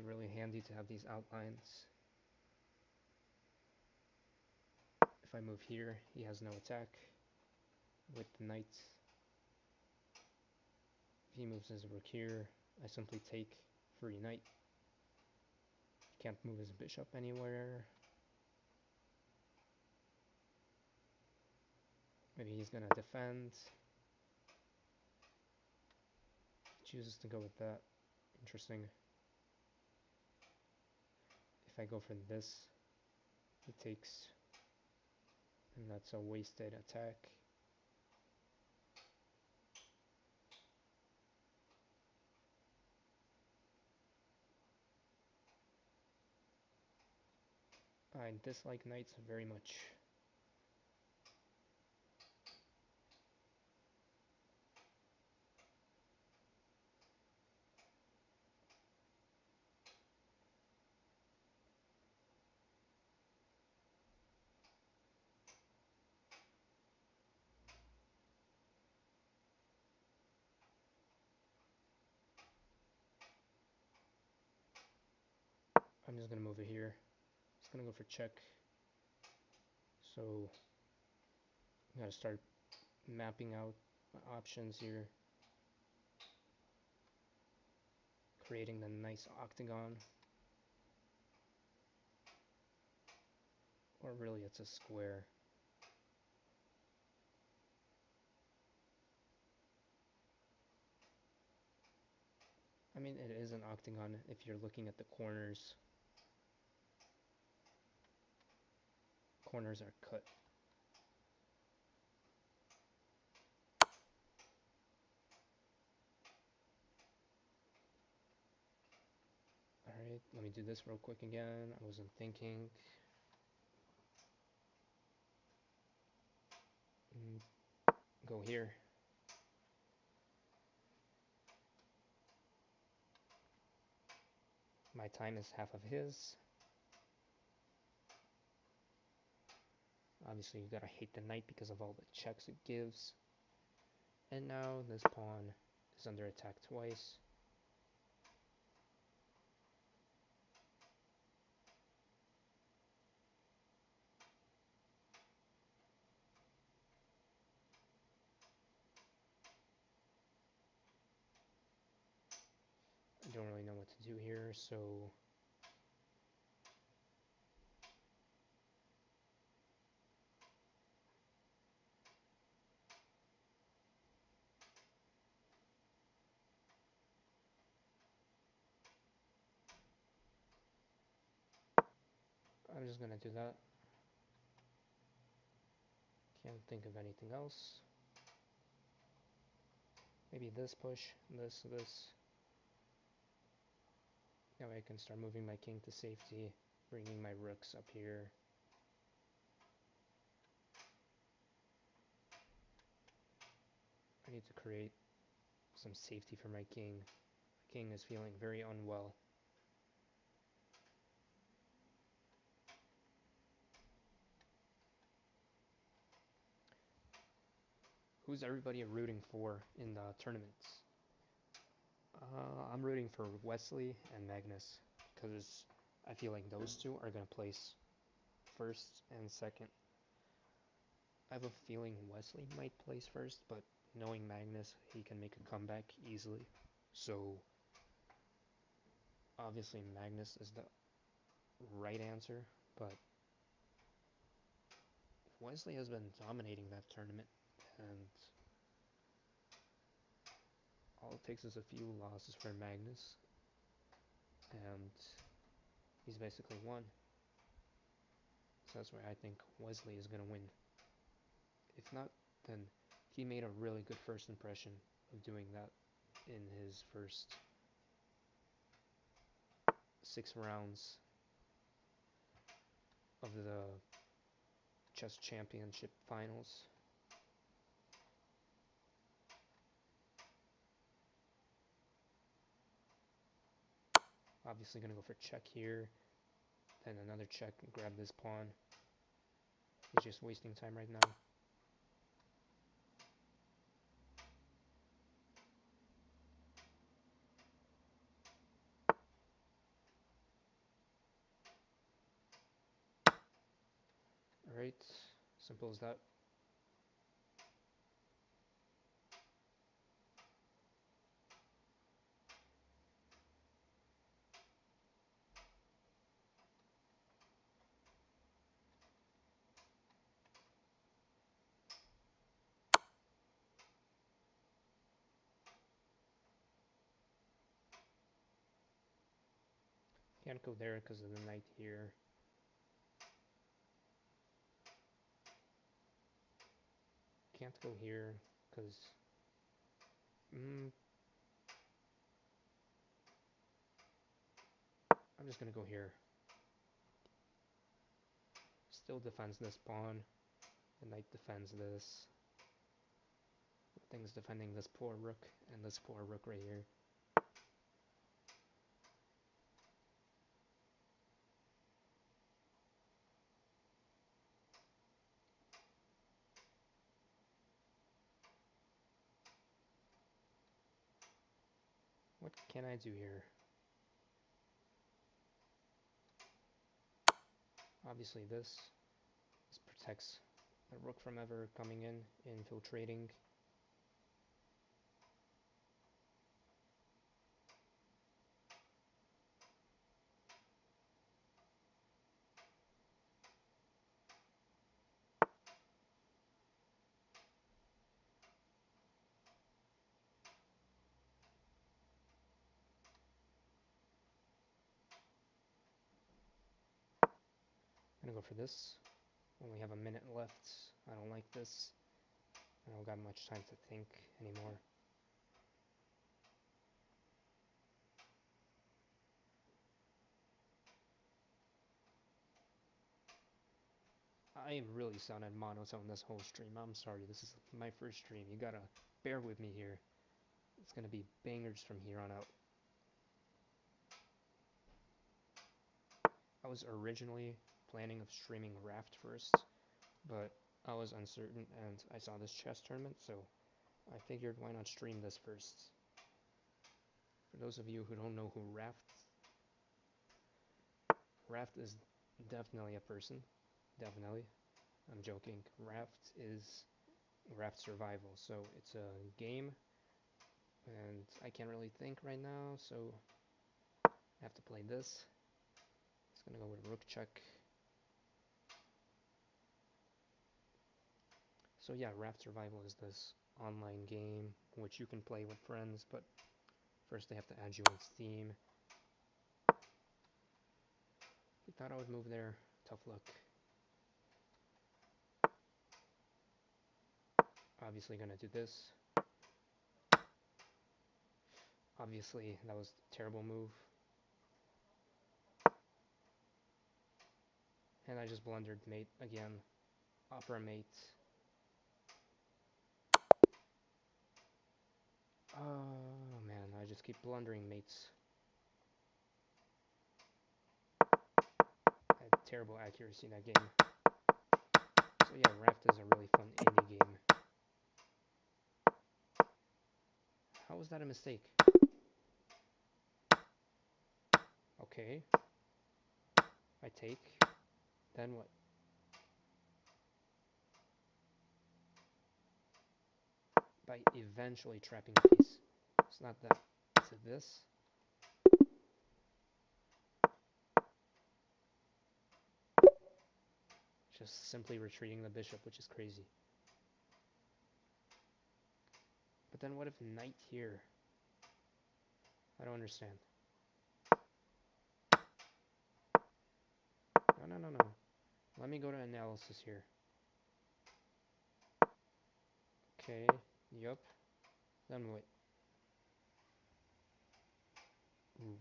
Really handy to have these outlines. If I move here, he has no attack with the knight. If he moves his rook here, I simply take free knight. He can't move his bishop anywhere. Maybe he's gonna defend. Chooses to go with that. Interesting. If I go for this, he takes, and that's a wasted attack. I dislike knights very much. I'm just gonna move it here. It's gonna go for check. So I gotta start mapping out my options here. Creating the nice octagon. Or really it's a square. I mean, it is an octagon if you're looking at the corners. Corners are cut. Alright, let me do this real quick again. I wasn't thinking. Go here. My time is half of his. Obviously you gotta hate the knight because of all the checks it gives. And now this pawn is under attack twice. don't really know what to do here, so I'm just gonna do that. Can't think of anything else. Maybe this push, this. That way I can start moving my king to safety, bringing my rooks up here. I need to create some safety for my king. My king is feeling very unwell. Who's everybody rooting for in the tournaments? I'm rooting for Wesley and Magnus because I feel like those two are going to place first and second. I have a feeling Wesley might place first, but knowing Magnus, he can make a comeback easily. So obviously Magnus is the right answer, but Wesley has been dominating that tournament, and all it takes is a few losses for Magnus, and he's basically won. So that's why I think Wesley is going to win. If not, then he made a really good first impression of doing that in his first 6 rounds of the chess championship finals. Obviously gonna go for check here, then another check and grab this pawn. He's just wasting time right now. Alright, simple as that. Can't go there because of the knight here. Can't go here because I'm just gonna go here. Still defends this pawn. The knight defends this. The thing's defending this poor rook and this poor rook right here. What can I do here? Obviously this protects the rook from ever coming in, infiltrating. I'm gonna go for this. Only have a minute left. I don't like this. I don't got much time to think anymore. I really sounded monotone this whole stream. I'm sorry, this is my first stream. You gotta bear with me here. It's gonna be bangers from here on out. I was originally planning of streaming Raft first, but I was uncertain and I saw this chess tournament, so I figured why not stream this first. For those of you who don't know who Raft is definitely a person. Definitely. I'm joking. Raft Survival. So it's a game, and I can't really think right now, so I have to play this. It's gonna go with rook check. So yeah, Raft Survival is this online game which you can play with friends, but first they have to add you on Steam. You thought I would move there? Tough luck. Obviously gonna do this. Obviously that was a terrible move. And I just blundered mate again. Opera mate. Oh man, I just keep blundering mates. I had terrible accuracy in that game. So yeah, Raft is a really fun indie game. How was that a mistake? Okay. I take. Then what? By eventually trapping the piece. It's not that. Is it this? Just simply retreating the bishop, which is crazy. But then what if knight here? I don't understand. No. Let me go to analysis here. Okay, yup. Then what?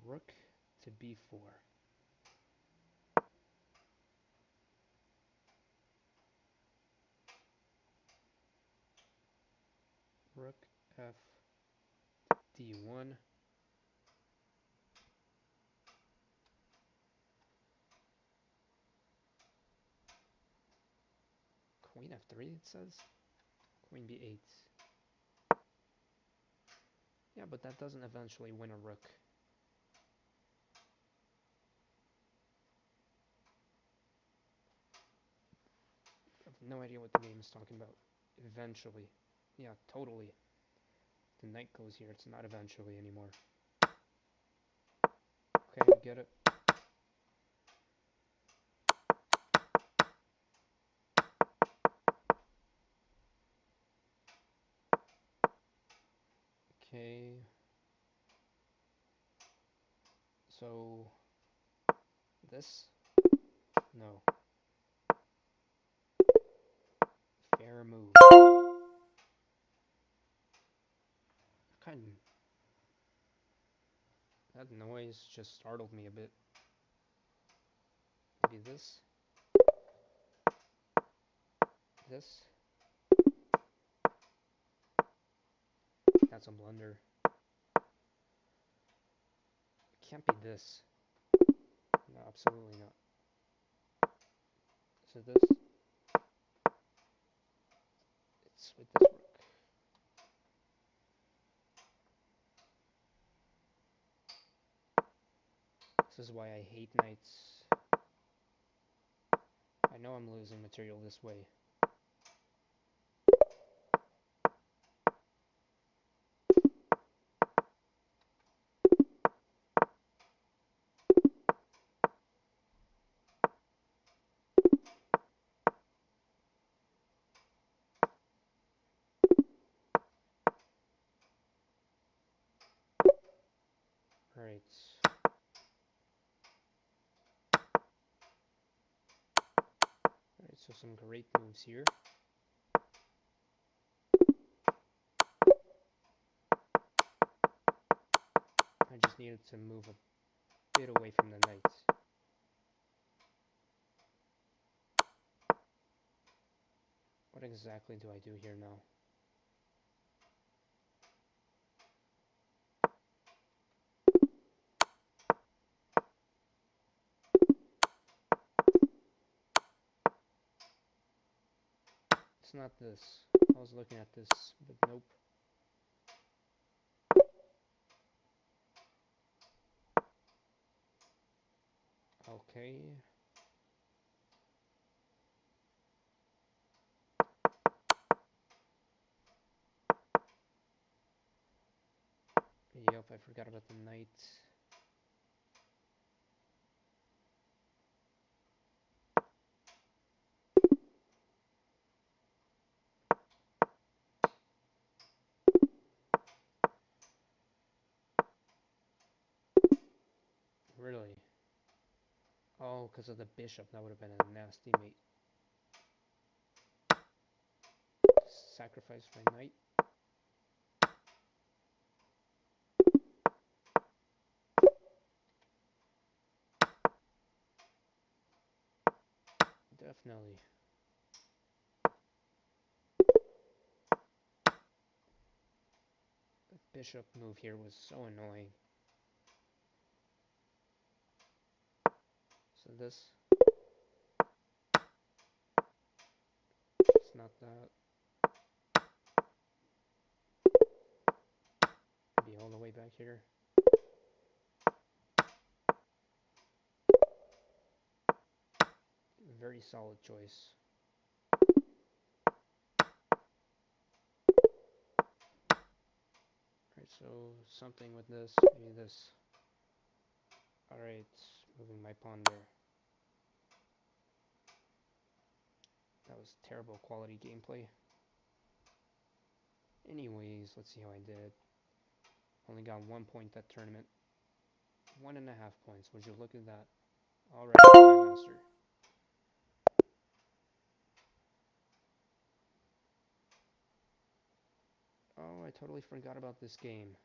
Rook to b4. Rook f d1. Queen f3 it says? Queen b8. Yeah, but that doesn't eventually win a rook. I have no idea what the game is talking about. Eventually. Yeah, totally. The knight goes here, it's not eventually anymore. Okay, we get it. Okay. So this? No. Fair move. Kind of, that noise just startled me a bit. Maybe this? This? That's a blunder. It can't be this. No, absolutely not. Is it this? It's with this rook. This is why I hate knights. I know I'm losing material this way. Alright. Alright, so some great moves here. I just needed to move a bit away from the knight. What exactly do I do here now? It's not this. I was looking at this, but nope. Okay. Yep, I forgot about the knight. Really? Oh, because of the bishop. That would have been a nasty mate. Sacrifice my knight. Definitely. The bishop move here was so annoying. So this... It's not that. Be all the way back here. Very solid choice. Right, so something with this, maybe this. Alright, moving my pawn there. That was terrible quality gameplay. Anyways, let's see how I did. Only got 1 point that tournament. 1.5 points. Would you look at that? Alright, Grandmaster. Oh, I totally forgot about this game.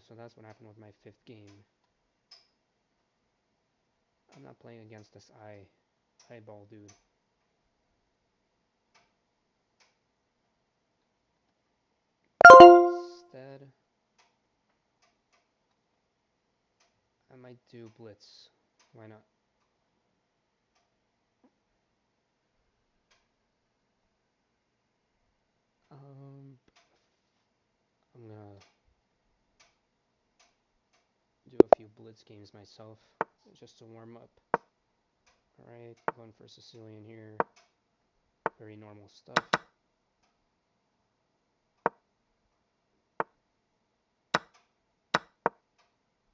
So that's what happened with my 5th game. I'm not playing against this eyeball dude. Instead, I might do blitz. Why not? I'm gonna do a few blitz games myself, just to warm up. Alright, going for Sicilian here. Very normal stuff.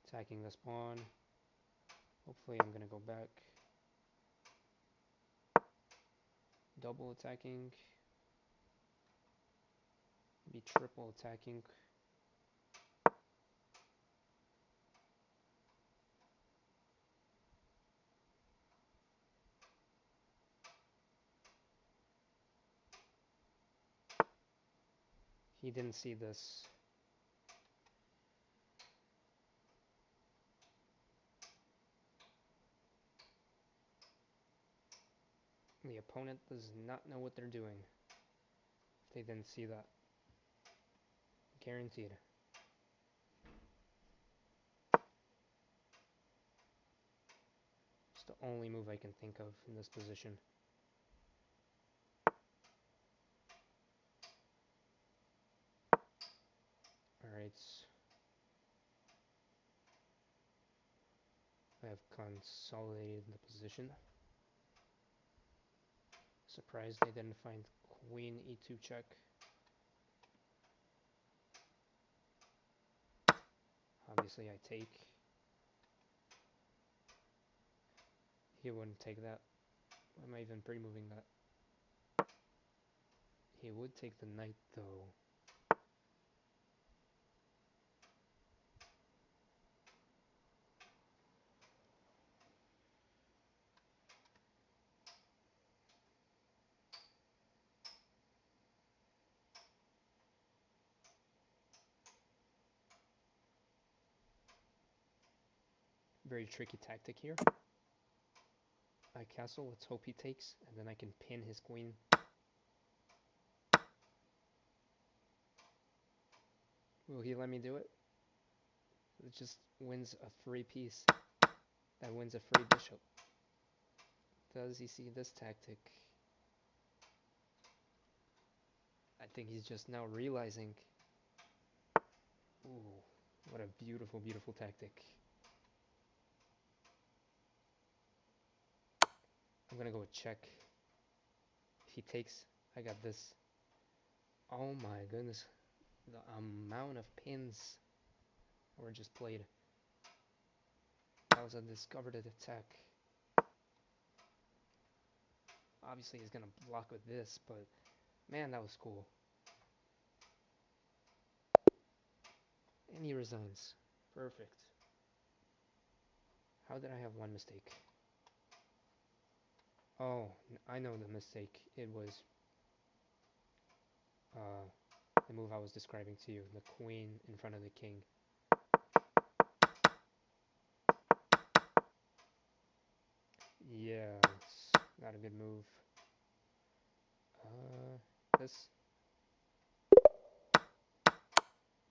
Attacking this pawn. Hopefully I'm gonna go back. Double attacking. Maybe triple attacking. He didn't see this. The opponent does not know what they're doing. If they didn't see that. Guaranteed. It's the only move I can think of in this position. Alright. I have consolidated the position. Surprised they didn't find queen e2 check. Obviously I take. He wouldn't take that. Why am I even pre-moving that? He would take the knight though. Very tricky tactic here. I castle, let's hope he takes, and then I can pin his queen. Will he let me do it? It just wins a free piece. That wins a free bishop. Does he see this tactic? I think he's just now realizing. Ooh, what a beautiful, beautiful tactic. I'm gonna go with check. If he takes, I got this. Oh my goodness. The amount of pins were just played. That was a discovered attack. Obviously he's gonna block with this, but man, that was cool. And he resigns. Perfect. How did I have one mistake? Oh, I know the mistake. It was uh, the move I was describing to you. The queen in front of the king. Yeah, it's not a good move. This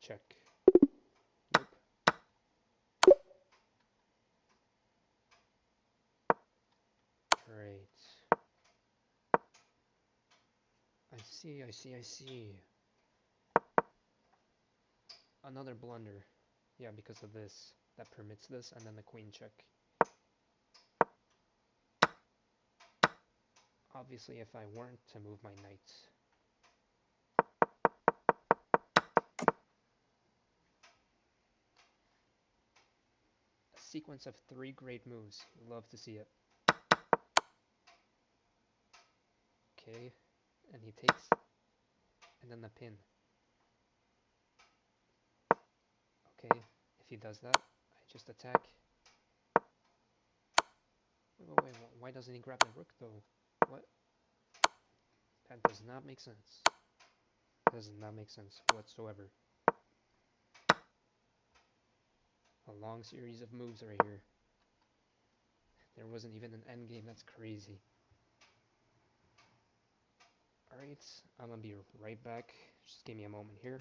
check. Nope. Great. I see. Another blunder. Yeah, because of this. That permits this, and then the queen check. Obviously, if I weren't to move my knight. A sequence of 3 great moves. Love to see it. Okay, and he takes, and then the pin. Okay, if he does that, I just attack. Wait, why doesn't he grab the rook though? What? That does not make sense. Does not make sense whatsoever. A long series of moves right here. There wasn't even an endgame, that's crazy. Alright, I'm gonna be right back. Just give me a moment here.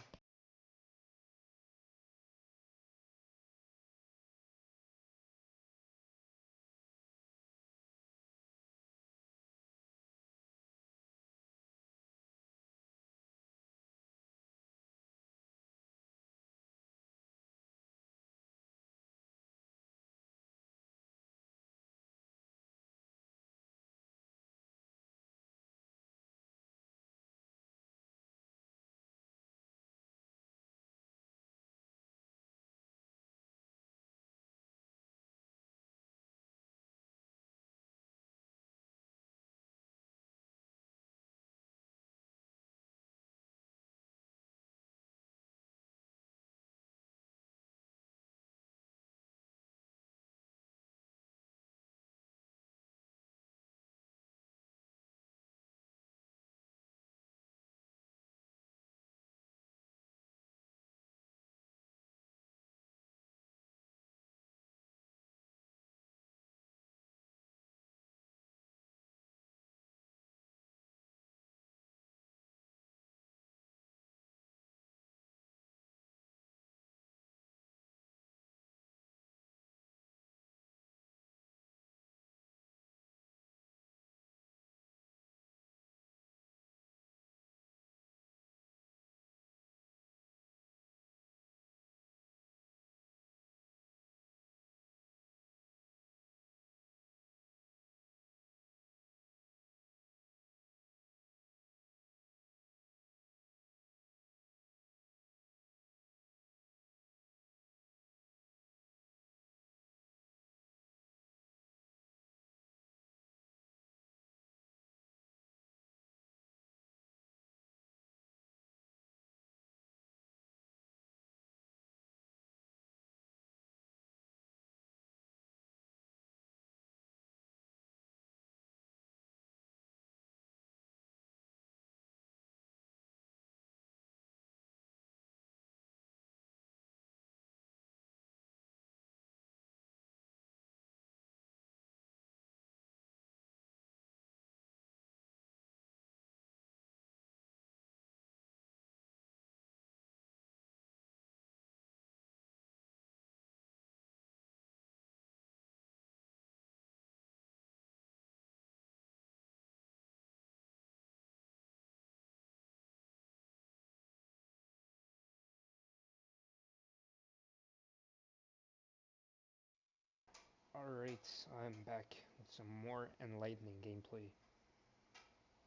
Alright, I'm back with some more enlightening gameplay.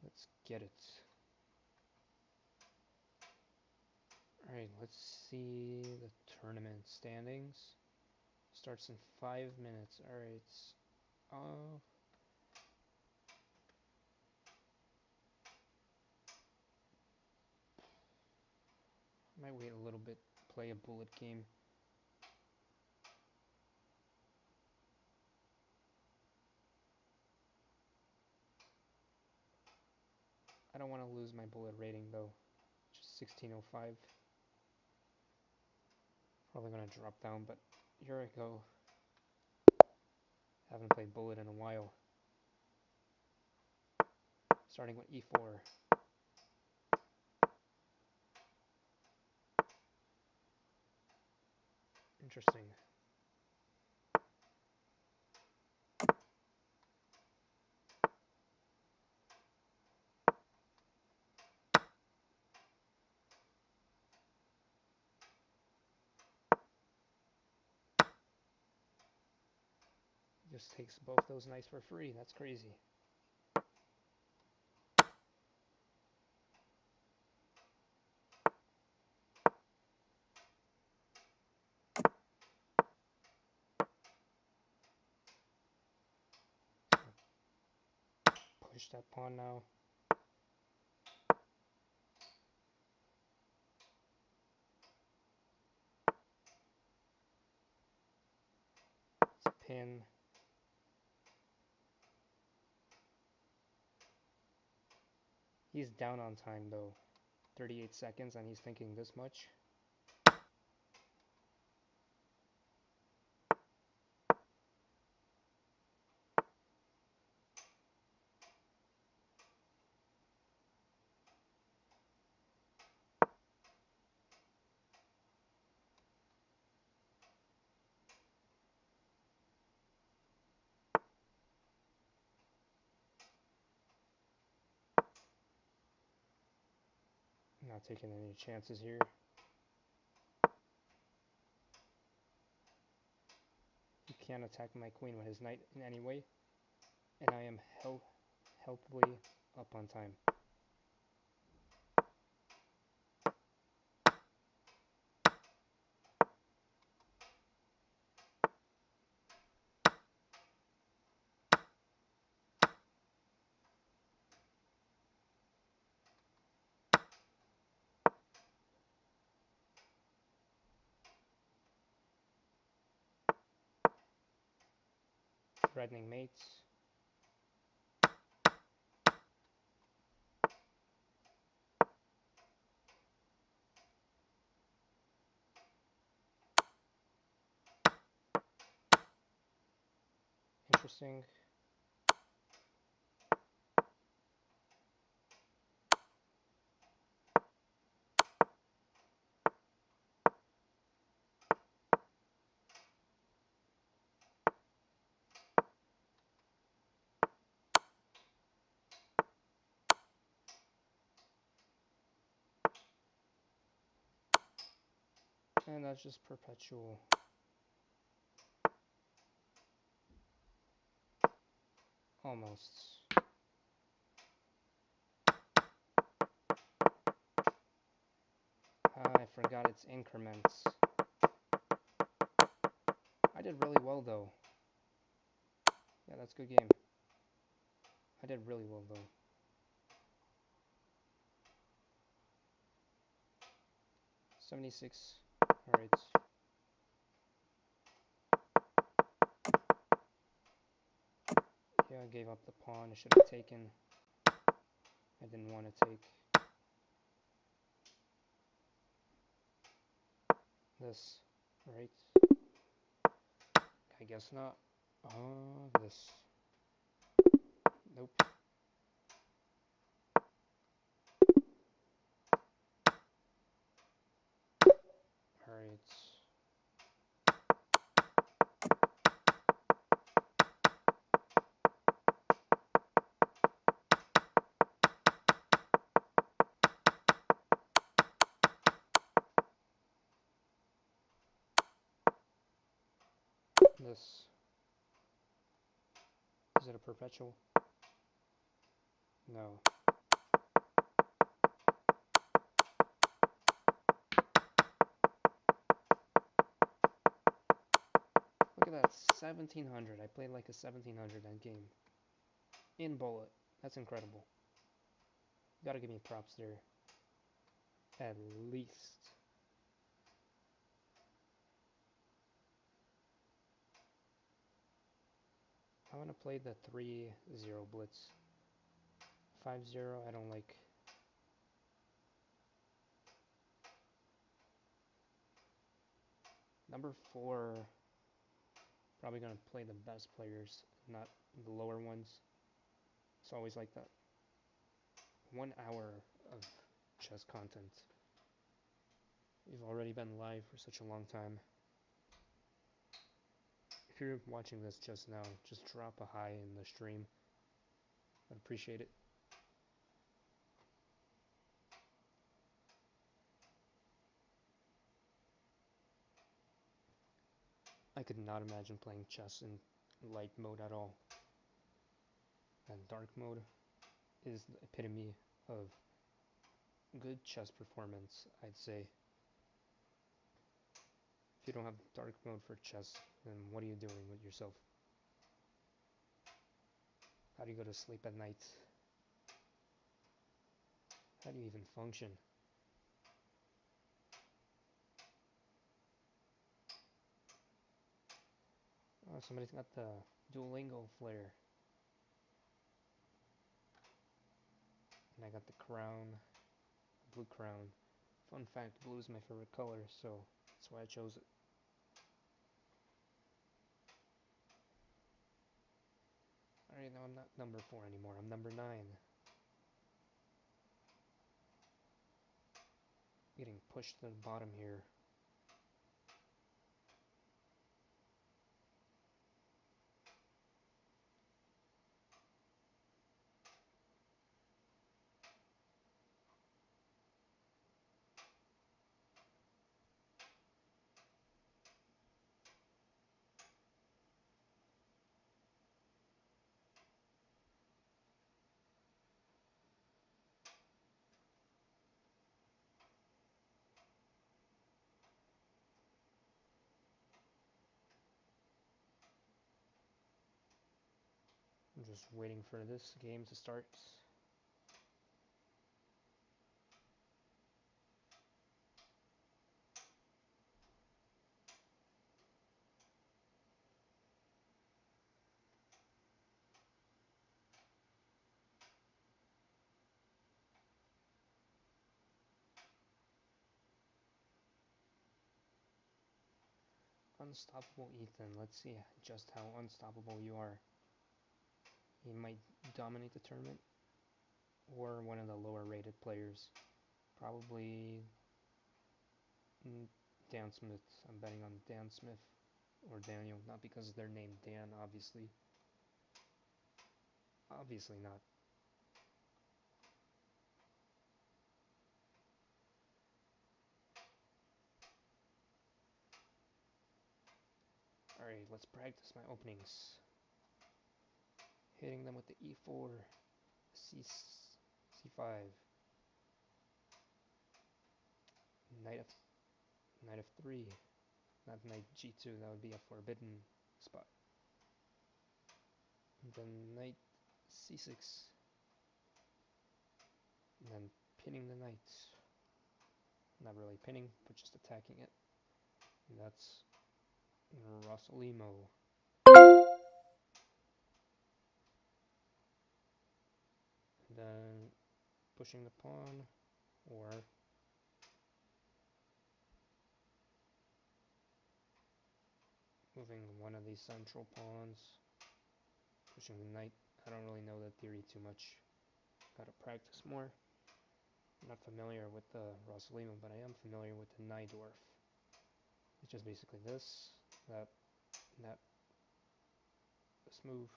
Let's get it. Alright, let's see the tournament standings. Starts in 5 minutes. Alright. Uh, might wait a little bit, play a bullet game. I don't want to lose my bullet rating though. Just 1605. Probably gonna drop down, but here I go. Haven't played bullet in a while. Starting with e4. Interesting. Just takes both those knights for free. That's crazy. Push that pawn now. It's a pin. He's down on time though. 38 seconds and he's thinking this much. Not taking any chances here. He can't attack my queen with his knight in any way. And I am helpfully up on time. Threatening mates. Interesting. And that's just perpetual. Almost. I forgot its increments. I did really well though. Yeah, that's a good game. I did really well though. $76. Alright. Yeah, I gave up the pawn. I should have taken. I didn't want to take this. Right. I guess not. This. Nope. Alright. This. Is it a perpetual? No. Look at that, 1700. I played like a 1700 end game. In bullet. That's incredible. You gotta give me props there. At least. I'm gonna play the 3-0 blitz 5-0, I don't like. Number 4, probably going to play the best players, not the lower ones. It's always like that. 1 hour of chess content. We've already been live for such a long time. If you're watching this just now, just drop a hi in the stream. I'd appreciate it. I could not imagine playing chess in light mode at all. And dark mode is the epitome of good chess performance, I'd say. If you don't have dark mode for chess, then what are you doing with yourself? How do you go to sleep at night? How do you even function? Oh, somebody's got the Duolingo flair. And I got the crown, blue crown. Fun fact, blue is my favorite color, so that's why I chose it. Alright, now I'm not number 4 anymore, I'm number 9. Getting pushed to the bottom here. I'm just waiting for this game to start. Unstoppable Ethan, let's see just how unstoppable you are. He might dominate the tournament, or one of the lower rated players. Probably Dan Smith. I'm betting on Dan Smith or Daniel, not because they're named Dan, obviously. Obviously not. Alright, let's practice my openings. Hitting them with the E4, C5, Knight of 3, not Knight G2, that would be a forbidden spot. And then Knight C6, and then pinning the knight. Not really pinning, but just attacking it. And that's Rossolimo. And then pushing the pawn, or moving one of these central pawns, pushing the knight. I don't really know that theory too much. Gotta practice more. I'm not familiar with the Rossolimo, but I am familiar with the Najdorf. It's just basically this, that, this move.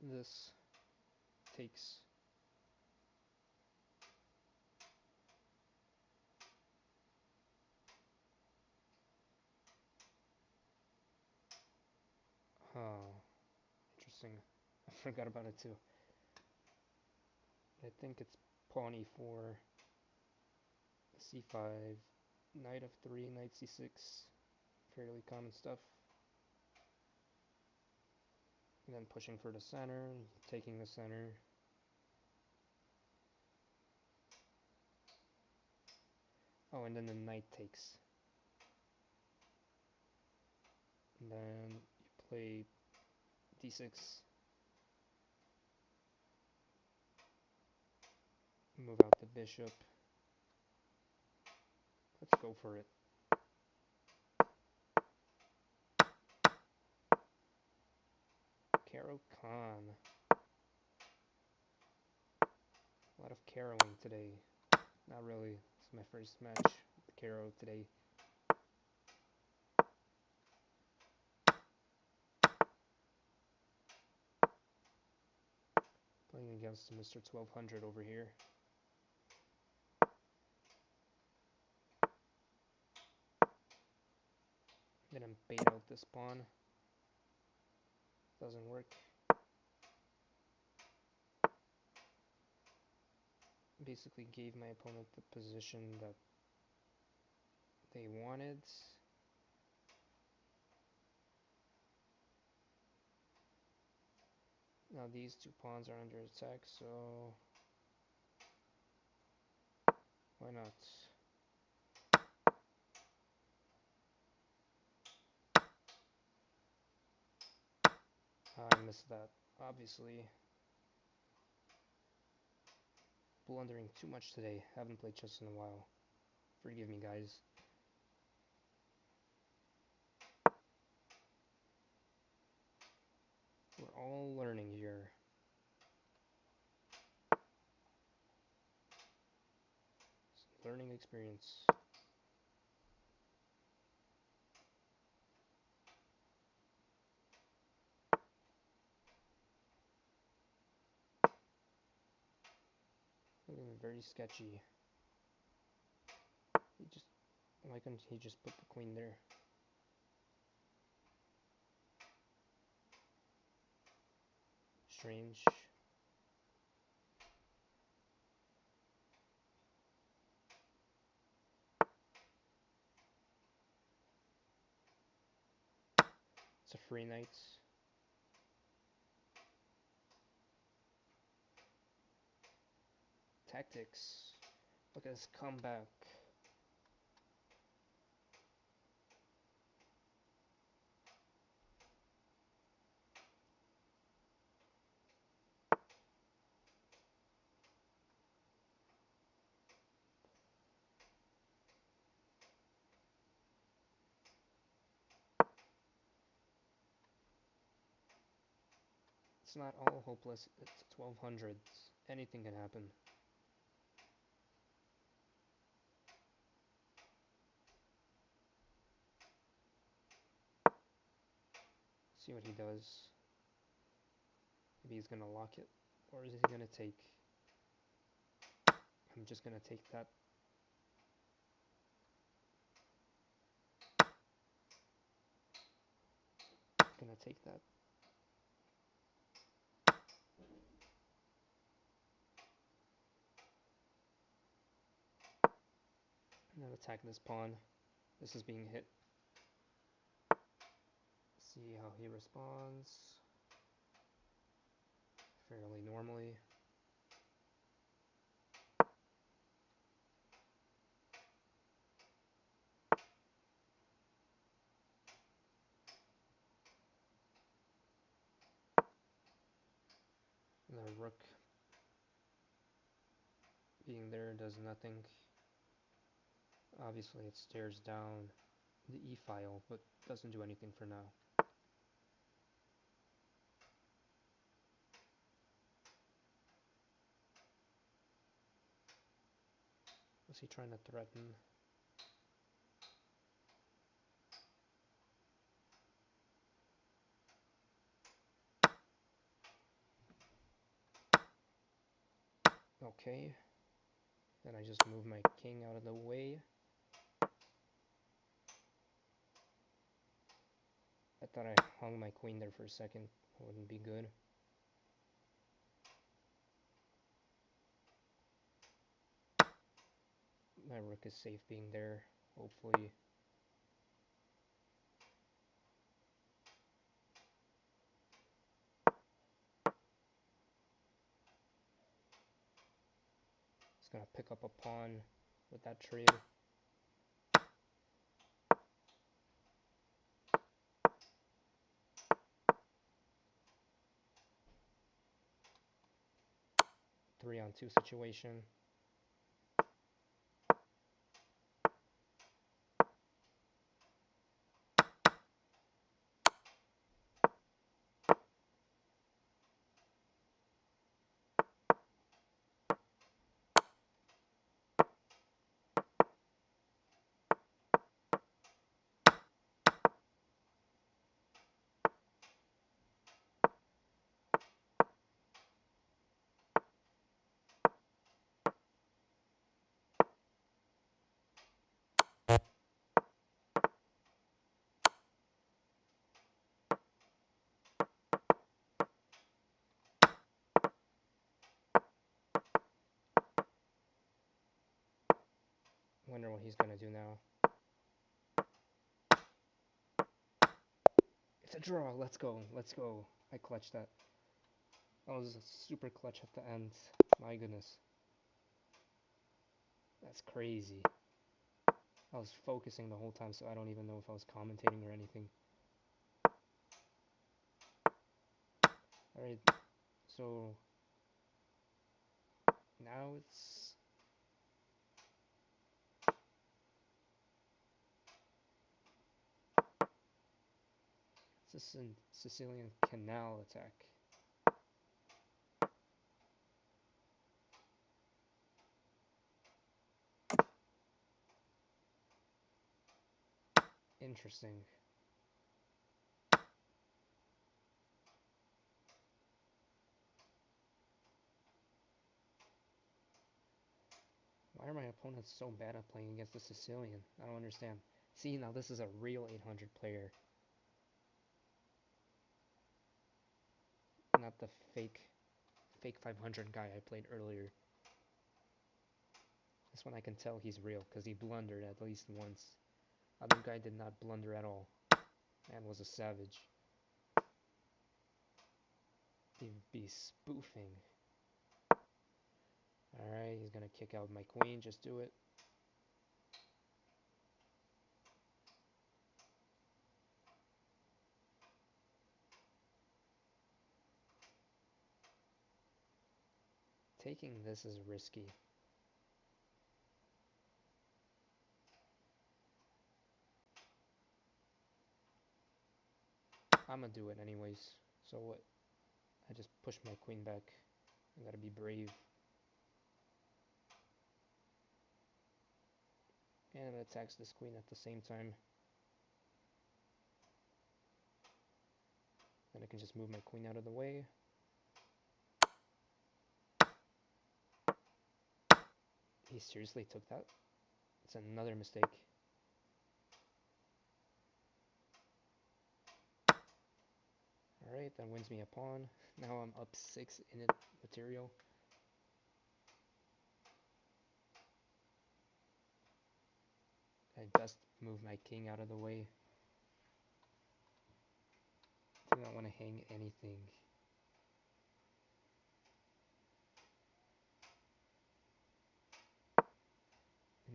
This takes. Oh, interesting. I forgot about it too. I think it's pawn e4, c5, knight f3, knight c6. Fairly common stuff. And then pushing for the center, taking the center. Oh, and then the knight takes. And then you play d6, move out the bishop. Let's go for it. Caro-Kann. A lot of caroling today. Not really. It's my first match with Caro today. Playing against Mr. 1200 over here. Didn't bait out this pawn. Doesn't work. Basically gave my opponent the position that they wanted. Now these two pawns are under attack, so why not? I missed that, obviously. Blundering too much today. Haven't played chess in a while. Forgive me, guys. We're all learning here. It's a learning experience. Looking very sketchy. Why couldn't he just put the queen there? Strange. It's a free knight. Tactics. Look at this comeback. It's not all hopeless. It's 1200. Anything can happen. See what he does. Maybe he's gonna lock it, or is he gonna take? I'm just gonna take that. Gonna take that. And then attack this pawn. This is being hit. See how he responds. Fairly normally. The rook being there does nothing. Obviously it stares down the e-file, but doesn't do anything for now. Was he trying to threaten? Okay. Then I just move my king out of the way. I thought I hung my queen there for a second. Wouldn't be good. My rook is safe being there, hopefully. It's gonna pick up a pawn with that trade. 3-on-2 situation. Wonder what he's gonna do now. It's a draw. Let's go. Let's go. I clutched that. That was a super clutch at the end. My goodness. That's crazy. I was focusing the whole time, so I don't even know if I was commentating or anything. Alright, so now it's a Sicilian canal attack. Interesting. Why are my opponents so bad at playing against the Sicilian? I don't understand. See, now this is a real 800 player. Not the fake 500 guy I played earlier. This one I can tell he's real, because he blundered at least once. Other guy did not blunder at all. Man was a savage. He'd be spoofing. Alright, he's gonna kick out my queen, just do it. Taking this is risky. I'm gonna do it anyways. So what? I just push my queen back. I gotta be brave. And it attacks this queen at the same time. Then I can just move my queen out of the way. He seriously took that? It's another mistake. Alright, that wins me a pawn. Now I'm up 6 in it material. I just moved my king out of the way. Do not want to hang anything.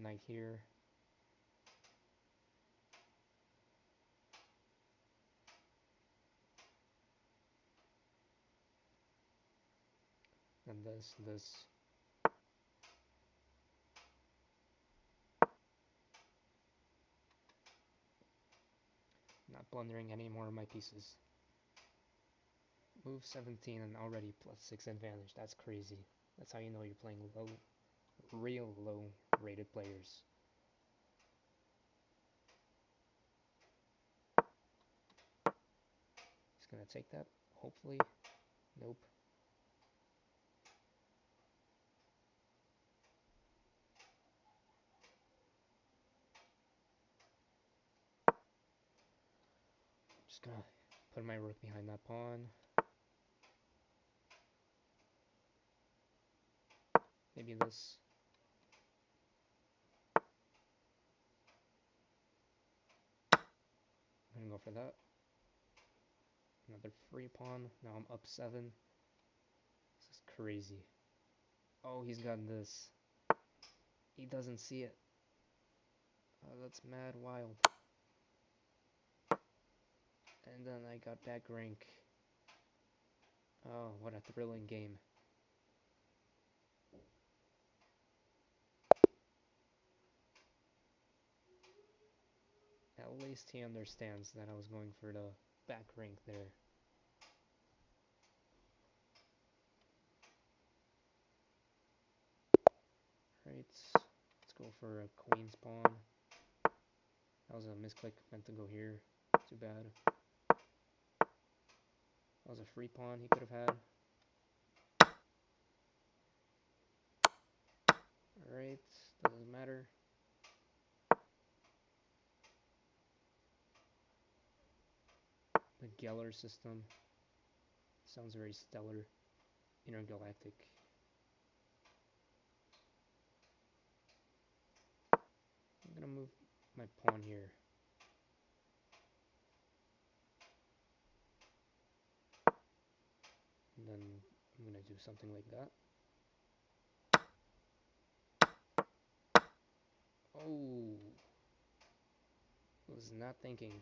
Knight here. And this. Not blundering any more of my pieces. Move 17 and already +6 advantage. That's crazy. That's how you know you're playing low, real low rated players. Just gonna take that, hopefully. Nope. Just gonna put my rook behind that pawn. Maybe this. I'm gonna go for that. Another free pawn. Now I'm up 7. This is crazy. Oh, he's got this. He doesn't see it. Oh, that's mad wild. And then I got back rank. Oh, what a thrilling game. At least he understands that I was going for the back rank there. Right, let's go for a queen's pawn. That was a misclick, meant to go here. Too bad. That was a free pawn he could have had. Alright, doesn't matter. The Geller system sounds very stellar, intergalactic. I'm gonna move my pawn here. And then I'm gonna do something like that. Oh, was not thinking.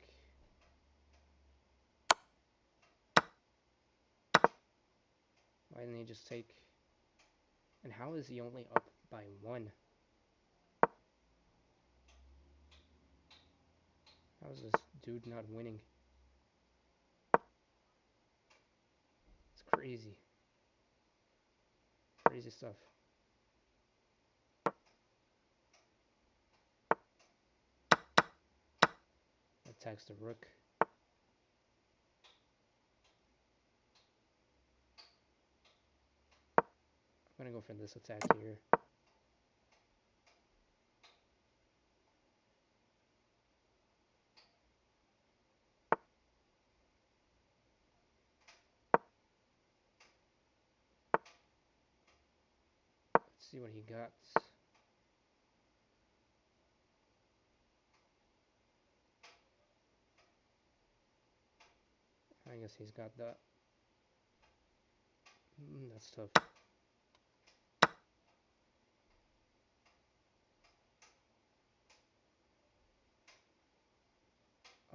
Why didn't he just take? And how is he only up by 1? How is this dude not winning? It's crazy. Crazy stuff. Attacks the rook. I'm gonna go for this attack here. Let's see what he got. I guess he's got that. That's tough.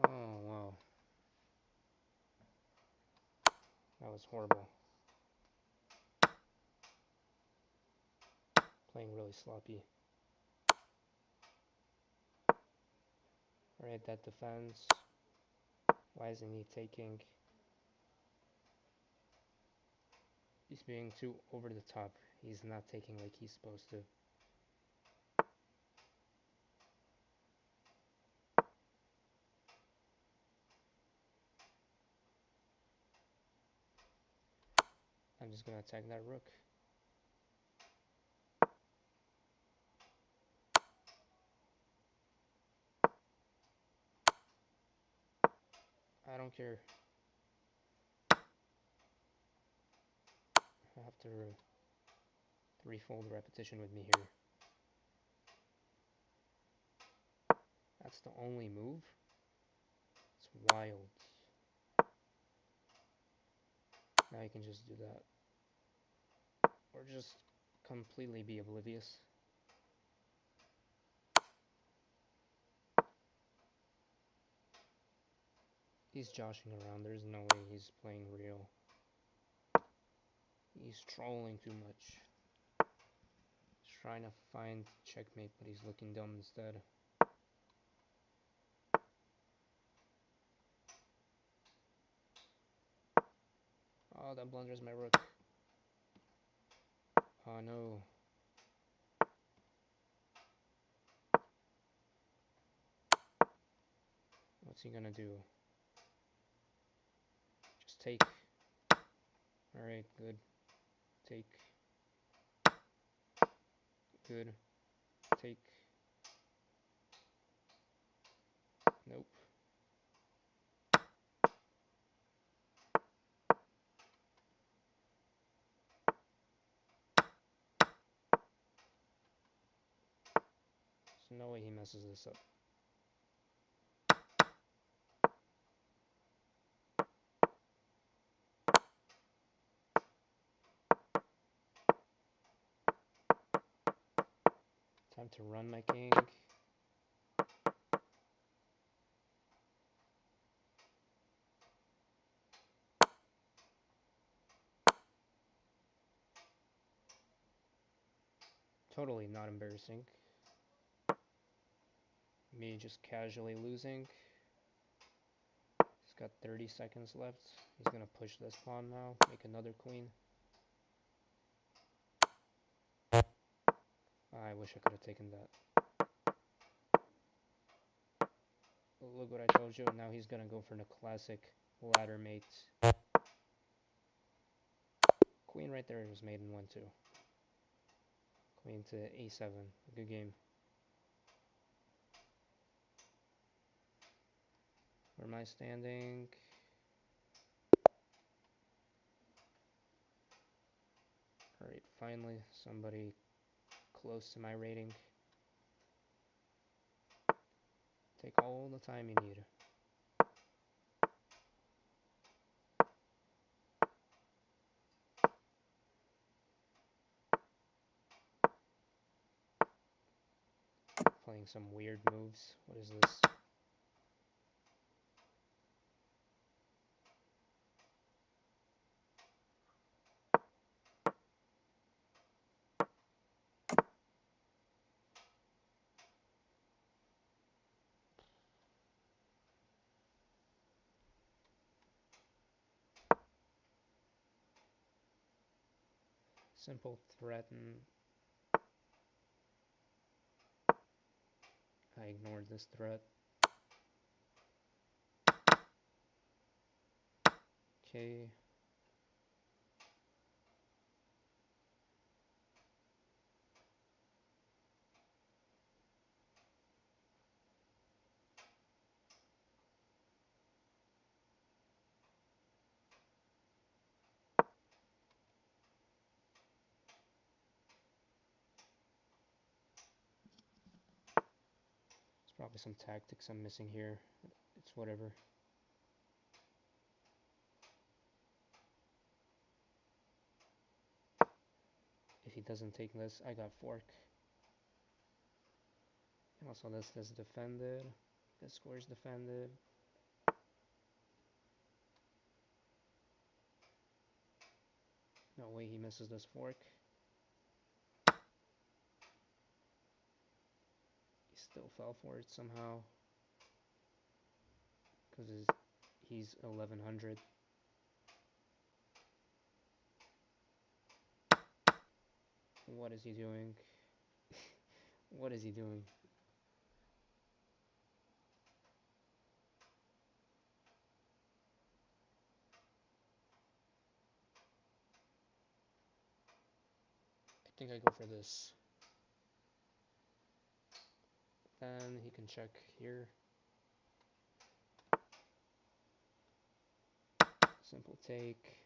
Oh, wow. That was horrible. Playing really sloppy. Alright, that defends. Why isn't he taking? He's being too over the top. He's not taking like he's supposed to. I'm just gonna attack that rook. I don't care. I have to threefold repetition with me here. That's the only move? It's wild. Now you can just do that. Or just completely be oblivious. He's joshing around. There's no way he's playing real. He's trolling too much. He's trying to find checkmate, but he's looking dumb instead. Oh, that blunders my rook. Oh no. What's he gonna do? Just take. Alright, good. Take. Good. Take. Nope. There's no way he messes this up. Time to run my king. Totally not embarrassing. Me just casually losing. Got 30 seconds left. He's gonna push this pawn now, make another queen. I wish I could have taken that. Look what I told you. Now he's gonna go for the classic ladder mate. Queen right there was made in 1-2. Queen to a7. Good game. Where am I standing? Alright, finally somebody close to my rating. Take all the time you need. Playing some weird moves. What is this? Simple threaten. I ignored this threat. Okay. There's probably some tactics I'm missing here. It's whatever. If he doesn't take this, I got fork. And also this is defended. This square is defended. No way he misses this fork. He still fell for it somehow. Because he's 1100. What is he doing? What is he doing? I think I go for this. Then he can check here. Simple take.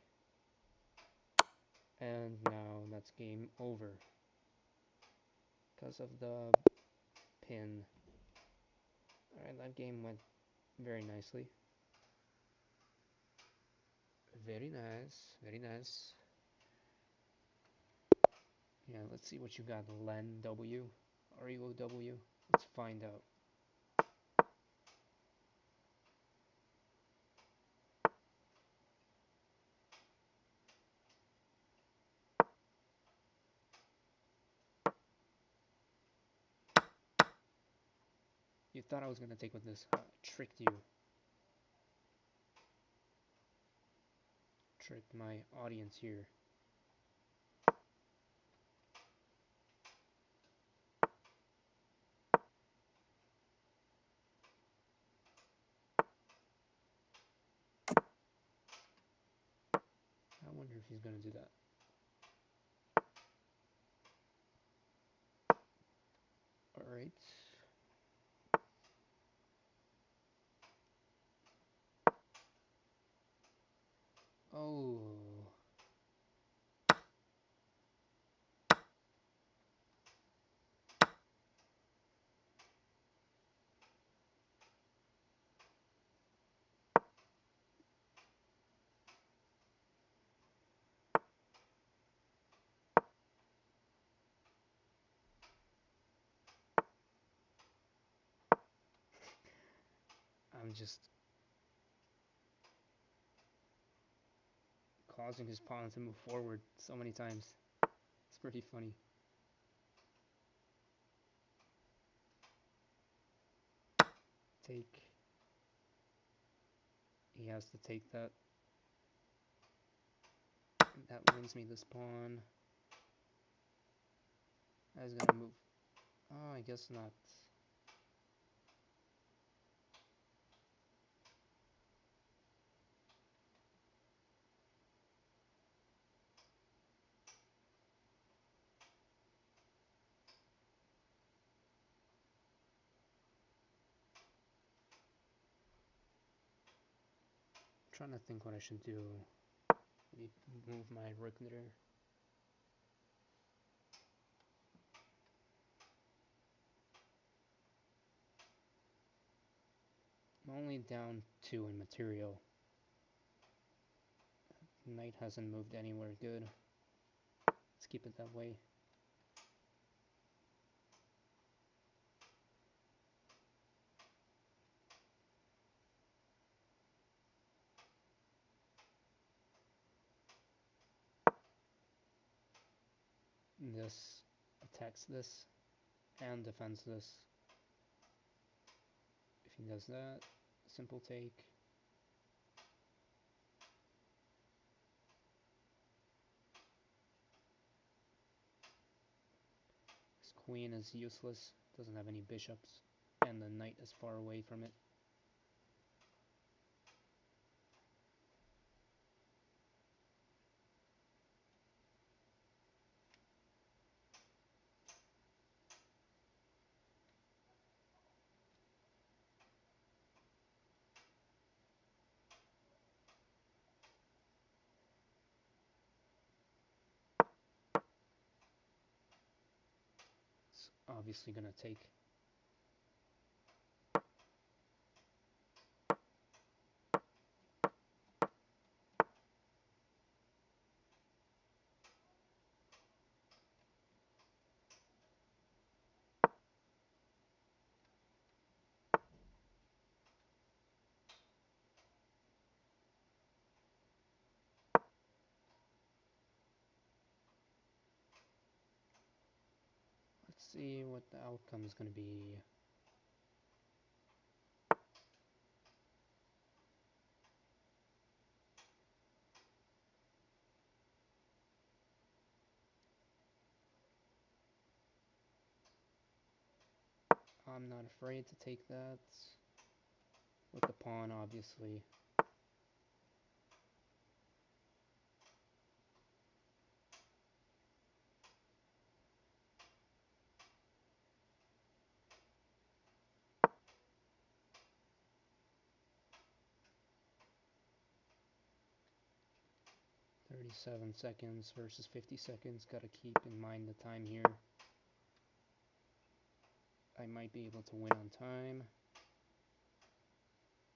And now that's game over. Because of the pin. Alright, that game went very nicely. Very nice, very nice. Yeah, let's see what you got. Len W. REOW. Let's find out. You thought I was gonna take with this. Tricked you. Tricked my audience here. I wonder if he's gonna do that. Alright. Oh. I'm just causing his pawn to move forward so many times. It's pretty funny. Take He has to take that. That wins me this pawn. I was gonna move. Oh, I guess not. I'm trying to think what I should do. Maybe move my rook there. I'm only down 2 in material. Knight hasn't moved anywhere good. Let's keep it that way. This attacks this and defends this. If he does that, simple take. His queen is useless, doesn't have any bishops, and the knight is far away from it. It's obviously gonna take. Let's see what the outcome is gonna be. I'm not afraid to take that. With the pawn, obviously. "37 seconds versus 50 seconds. Gotta keep in mind the time here. I might be able to win on time.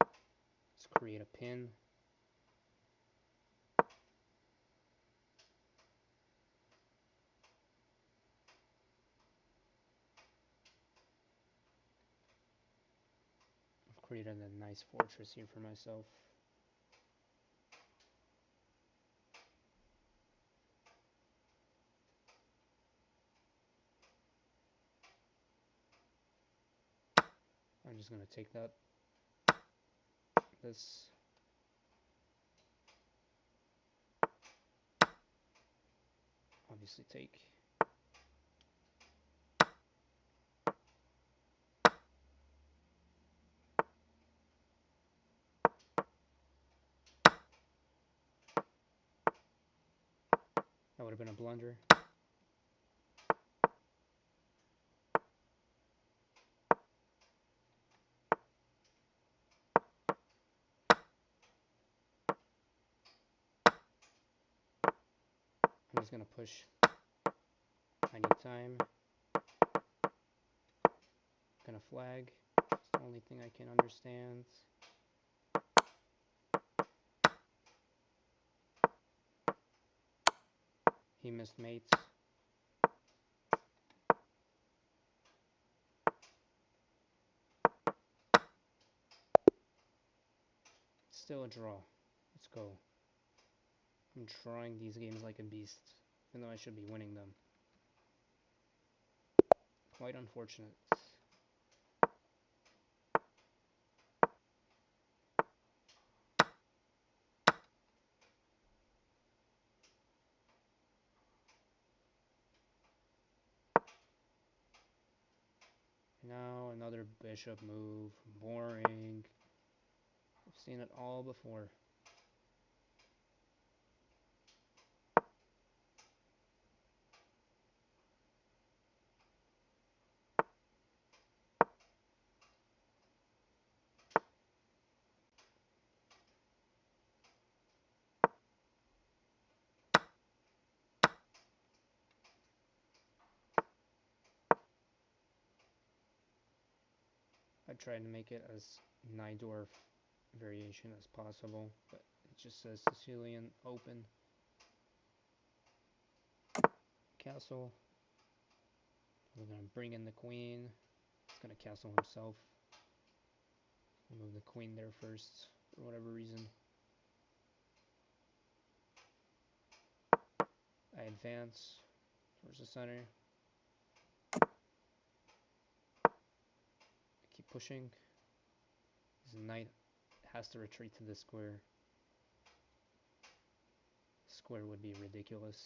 Let's create a pin. I've created a nice fortress here for myself. I'm just gonna take that. This. Obviously take. That would have been a blunder. I'm just gonna push. I need time. Gonna flag. It's the only thing I can understand. He missed mates. Still a draw. Let's go. I'm drawing these games like a beast, even though I should be winning them. Quite unfortunate. Now another bishop move. Boring. I've seen it all before. I tried to make it as Najdorf variation as possible, but it just says Sicilian open. Castle. We're gonna bring in the queen. It's gonna castle himself. We'll move the queen there first for whatever reason. I advance towards the center. I keep pushing. His knight has to retreat to the square. Square would be ridiculous.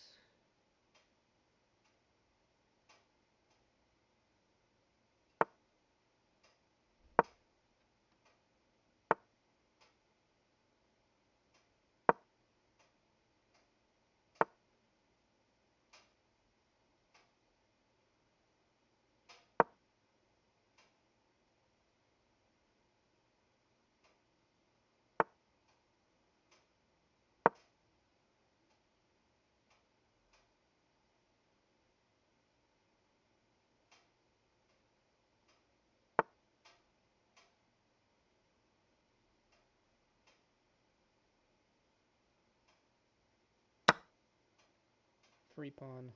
Free pawn.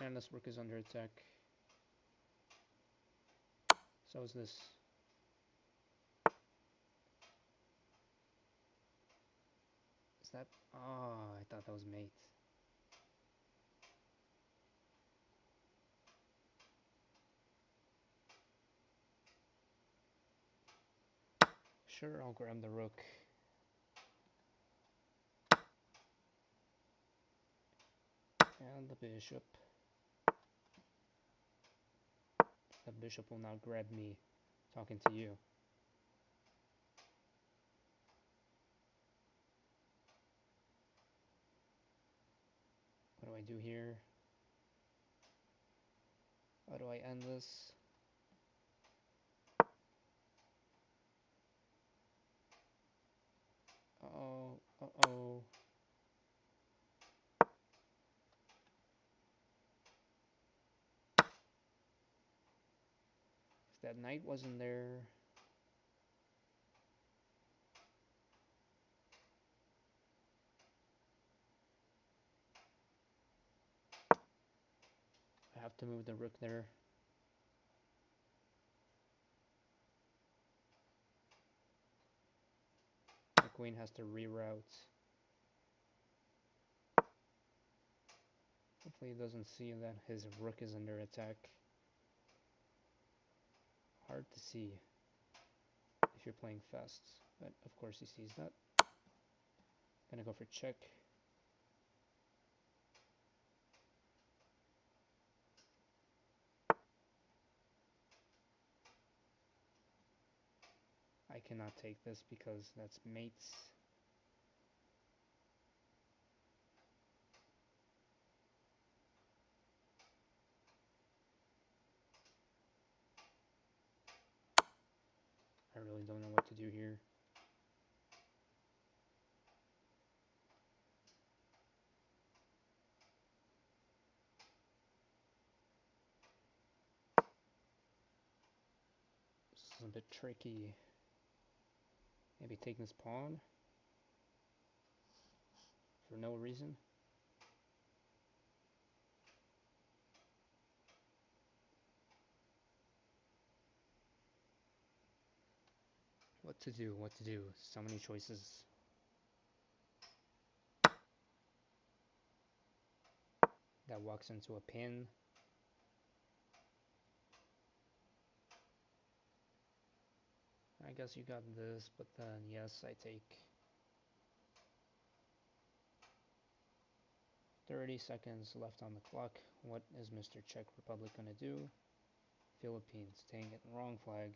And this rook is under attack. So is this. Is that? Oh, I thought that was mate. Sure, I'll grab the rook. And the bishop. The bishop will now grab me, talking to you. What do I do here? How do I end this? Uh-oh, uh-oh. If that knight wasn't there... I have to move the rook there. The queen has to reroute. Hopefully he doesn't see that his rook is under attack. Hard to see if you're playing fast, but of course he sees that. Gonna go for check. I cannot take this because that's mates. I really don't know what to do here. This is a bit tricky. Maybe take this pawn for no reason. What to do, what to do. So many choices. That walks into a pin. I guess you got this, but then yes, I take 30 seconds left on the clock. What is Mr. Czech Republic gonna do? Philippines. Dang it, wrong flag.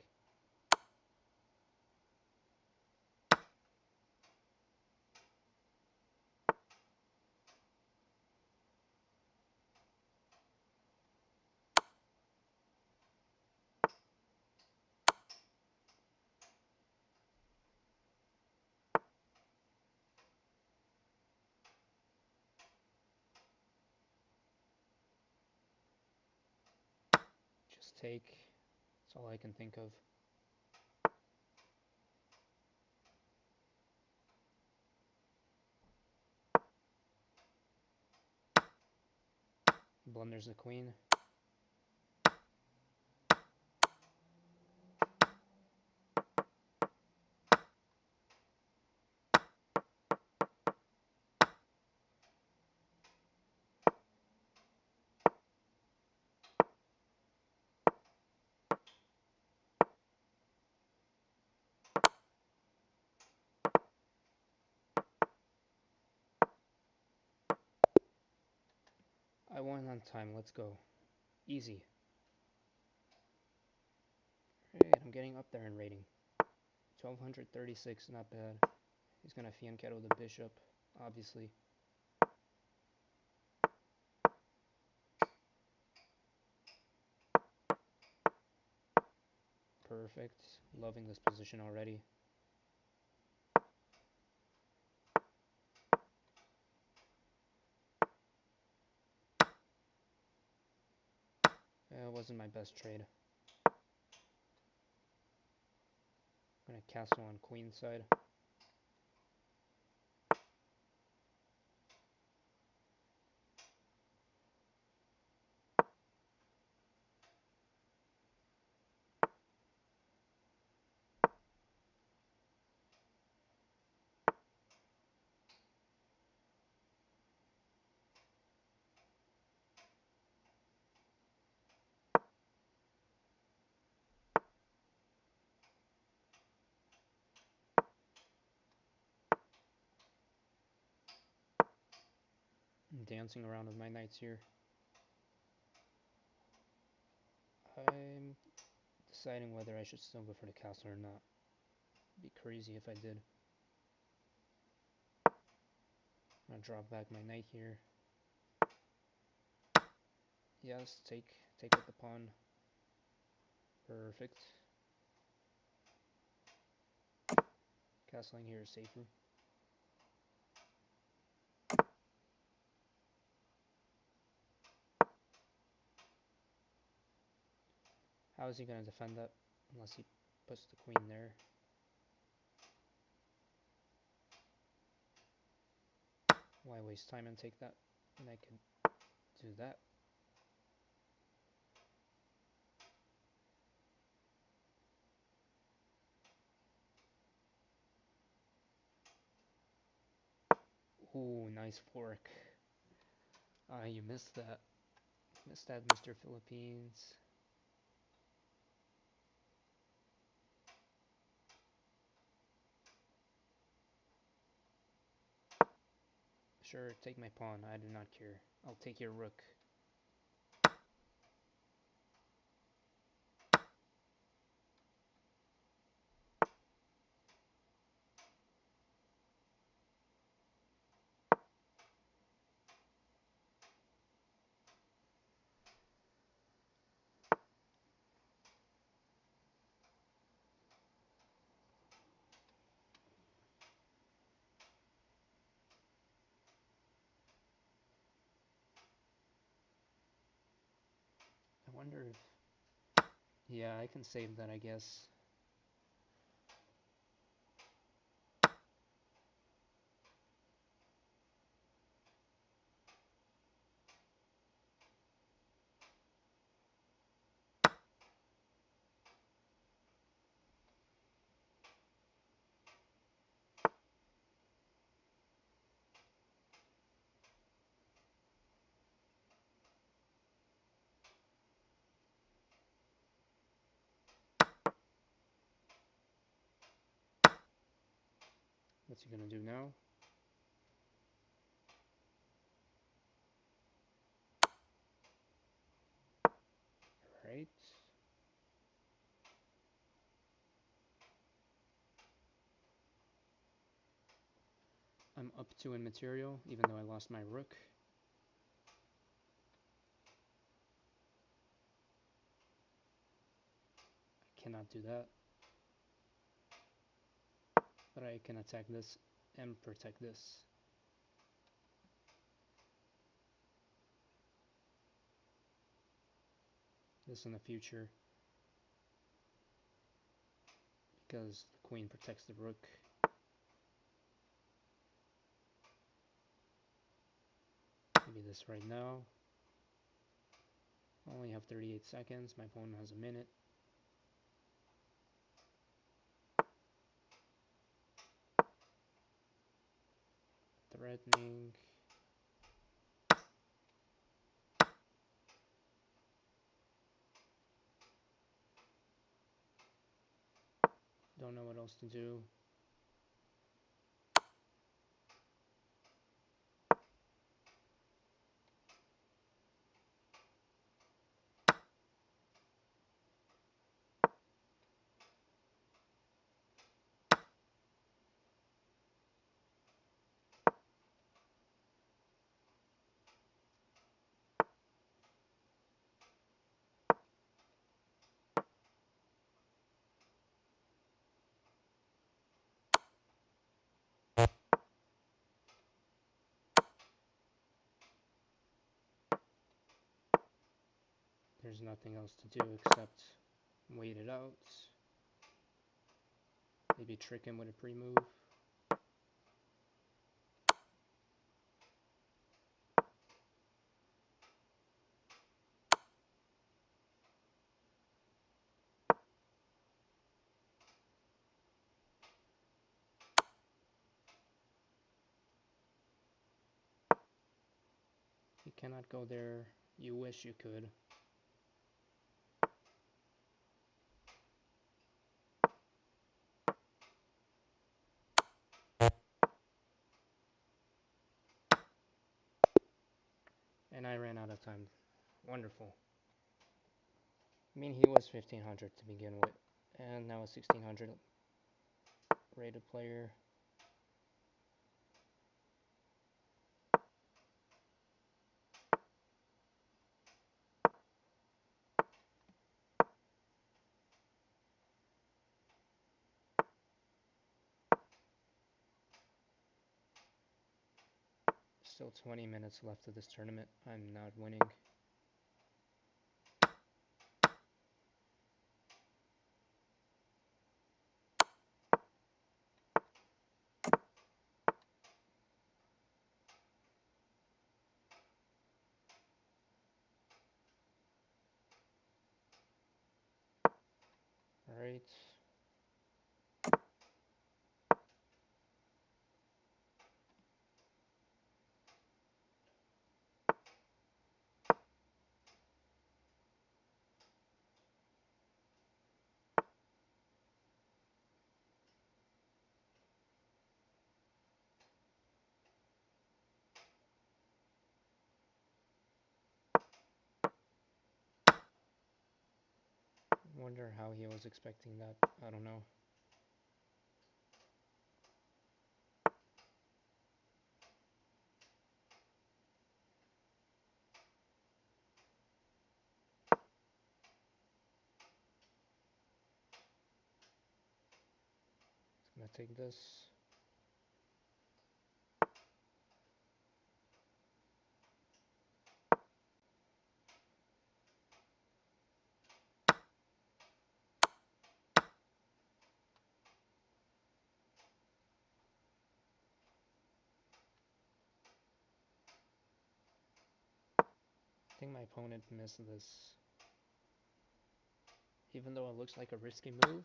Just take. That's all I can think of. Blunders the queen. I won on time. Let's go. Easy. Alright, I'm getting up there in rating. 1236, not bad. He's gonna fianchetto the bishop, obviously. Perfect. Loving this position already. It wasn't my best trade. I'm gonna castle on queen side. I'm dancing around with my knights here. I'm deciding whether I should still go for the castle or not. It'd be crazy if I did. I'm gonna drop back my knight here. Yes, take with the pawn. Perfect. Castling here is safer. How is he gonna defend that? Unless he puts the queen there. Why waste time and take that? And I could do that. Ooh, nice fork. You missed that. Missed that, Mr. Philippines. Sure, take my pawn. I do not care. I'll take your rook. I wonder if... Yeah, I can save that, I guess. What's he gonna do now? Right. I'm up 2 in material, even though I lost my rook. I cannot do that. But I can attack this and protect this. This in the future. Because the queen protects the rook. Maybe this right now. I only have 38 seconds. My opponent has a minute. Threatening. Don't know what else to do. There's nothing else to do except wait it out. Maybe trick him with a pre-move. You cannot go there. You wish you could. And I ran out of time. Wonderful. I mean, he was 1500 to begin with, and now a 1600 rated player. Still 20 minutes left of this tournament. I'm not winning. Alright. Wonder how he was expecting that. I don't know. It's gonna take this. I think my opponent missed this. Even though it looks like a risky move.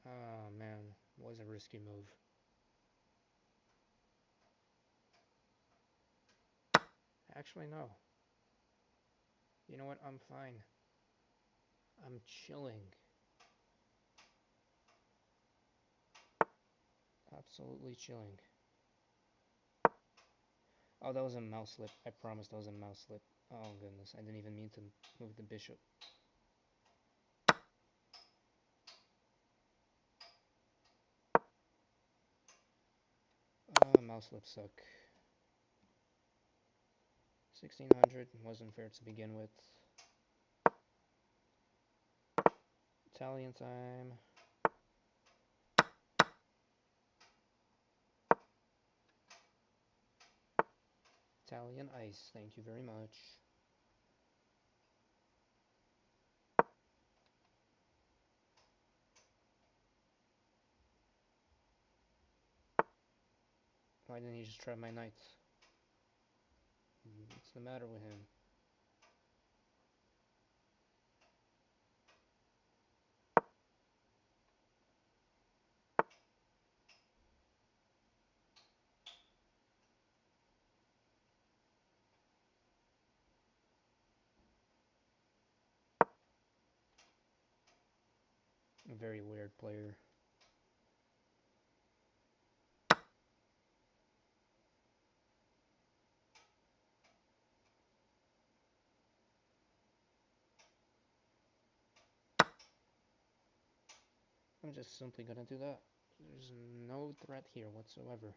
Oh man, it was a risky move. Actually, no. You know what? I'm fine. I'm chilling. Absolutely chilling. Oh, that was a mouse slip. I promise that was a mouse slip. Oh goodness, I didn't even mean to move the bishop. mouse flips suck. 1600 wasn't fair to begin with. Italian time. Italian ice, thank you very much. Why didn't he just try my knight? What's the matter with him? A very weird player. I'm just simply gonna do that. There's no threat here whatsoever.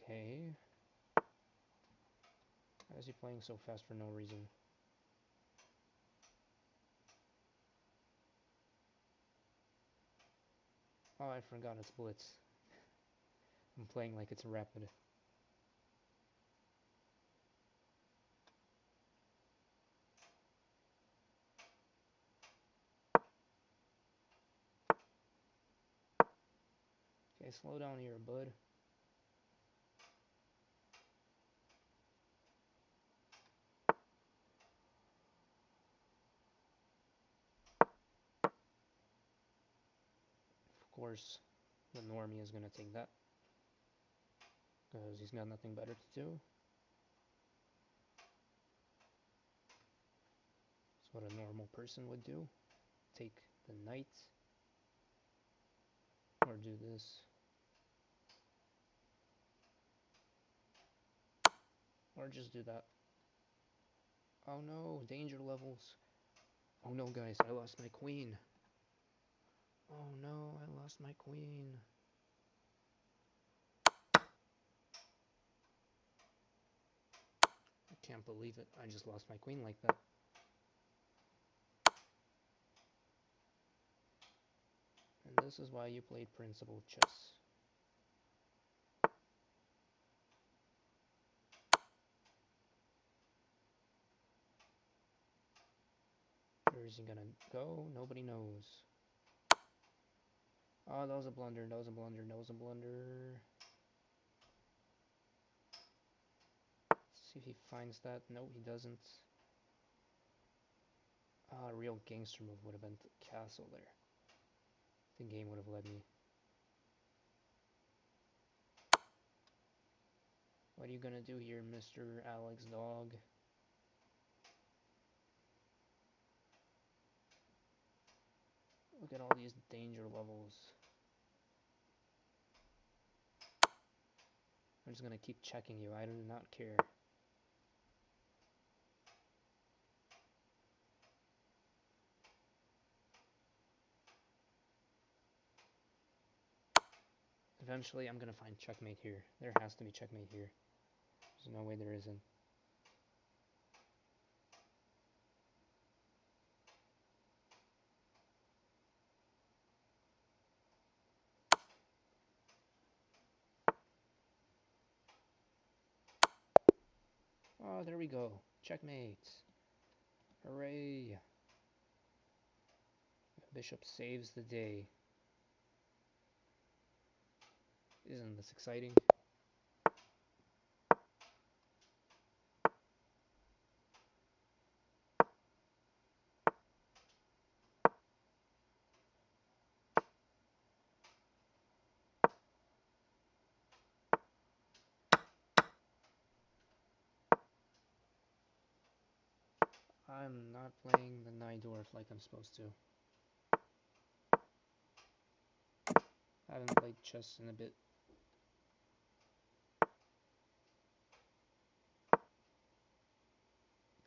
Okay. Why is he playing so fast for no reason? Oh, I forgot it's blitz. I'm playing like it's rapid. Okay, slow down here, bud. Of course, the normie is gonna take that. Because he's got nothing better to do. That's what a normal person would do. Take the knight. Or do this. Or just do that. Oh no, danger levels. Oh no, guys, I lost my queen. Oh no, I lost my queen. I can't believe it. I just lost my queen like that. And this is why you played principled chess. Where is he gonna go? Nobody knows. Oh, that was a blunder, that was a blunder, that was a blunder. Let's see if he finds that. No, he doesn't. Ah, a real gangster move would have been the castle there. The game would have led me. What are you gonna do here, Mr. Alex Dog? Look at all these danger levels. I'm just gonna keep checking you. I do not care. Eventually, I'm gonna find checkmate here. There has to be checkmate here. There's no way there isn't. Oh, there we go. Checkmate. Hooray. Bishop saves the day. Isn't this exciting? I'm not playing the Najdorf like I'm supposed to. I haven't played chess in a bit.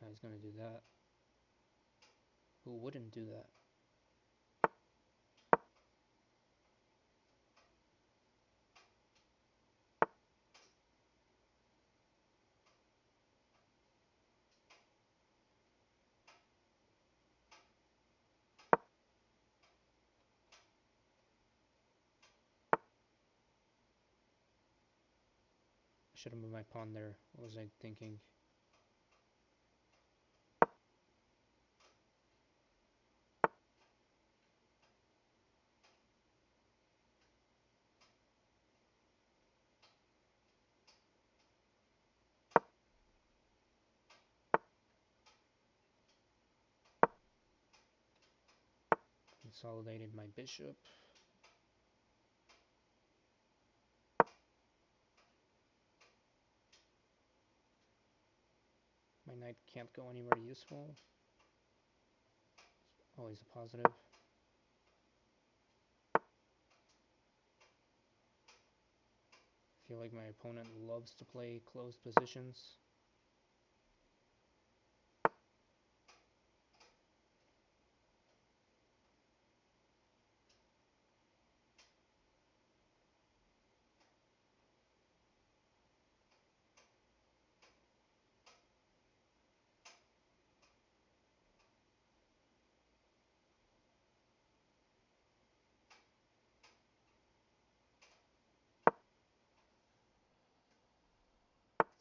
He's gonna do that. Who wouldn't do that? I should have moved my pawn there. What was I thinking? Consolidated my bishop. My knight can't go anywhere useful. Always a positive. I feel like my opponent loves to play closed positions.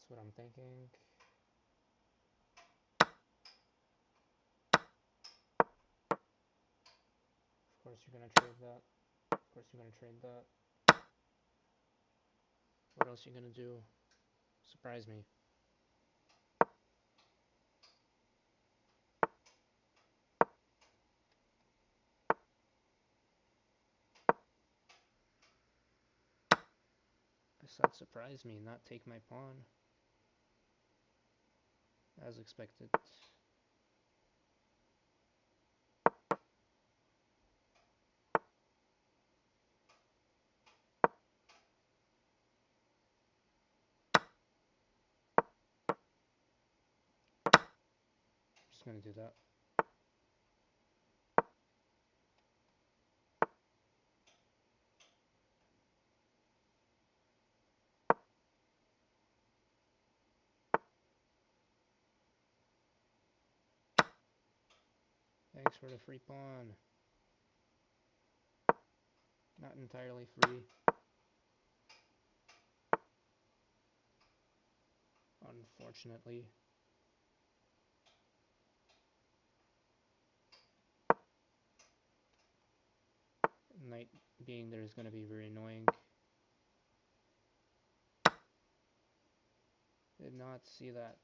That's what I'm thinking. Of course you're gonna trade that. Of course you're gonna trade that. What else are you gonna do? Surprise me. I said surprise me, not take my pawn. As expected. Just gonna do that. Thanks for the free pawn. Not entirely free. Unfortunately. Knight being there is going to be very annoying. Did not see that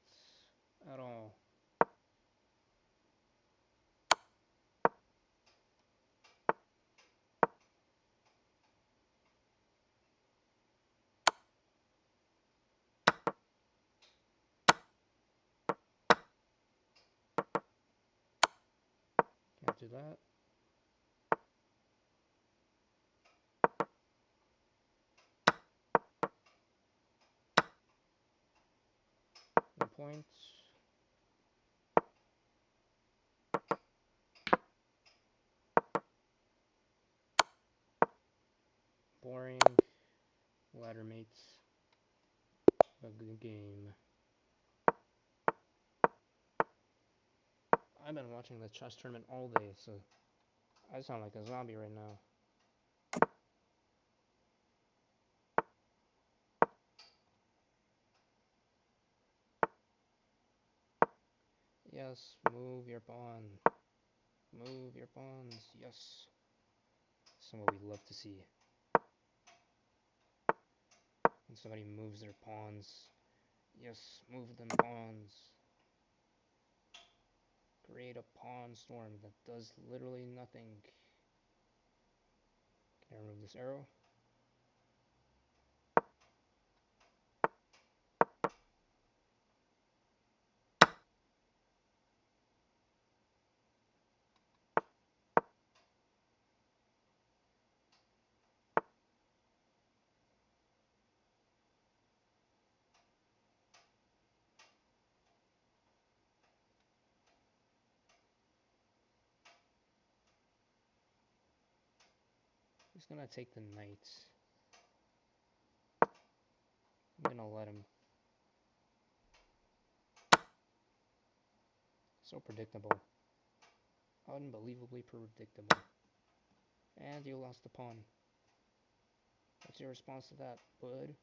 at all. Can't do that. One point. Boring. Ladder mates. A good game. I've been watching the chess tournament all day, so I sound like a zombie right now. Yes, move your pawn. Move your pawns. Yes. Some what we love to see. When somebody moves their pawns. Yes, move them pawns. Create a pawn storm that does literally nothing. Can I remove this arrow? He's gonna take the knight. I'm gonna let him. So predictable. Unbelievably predictable. And you lost the pawn. What's your response to that, bud?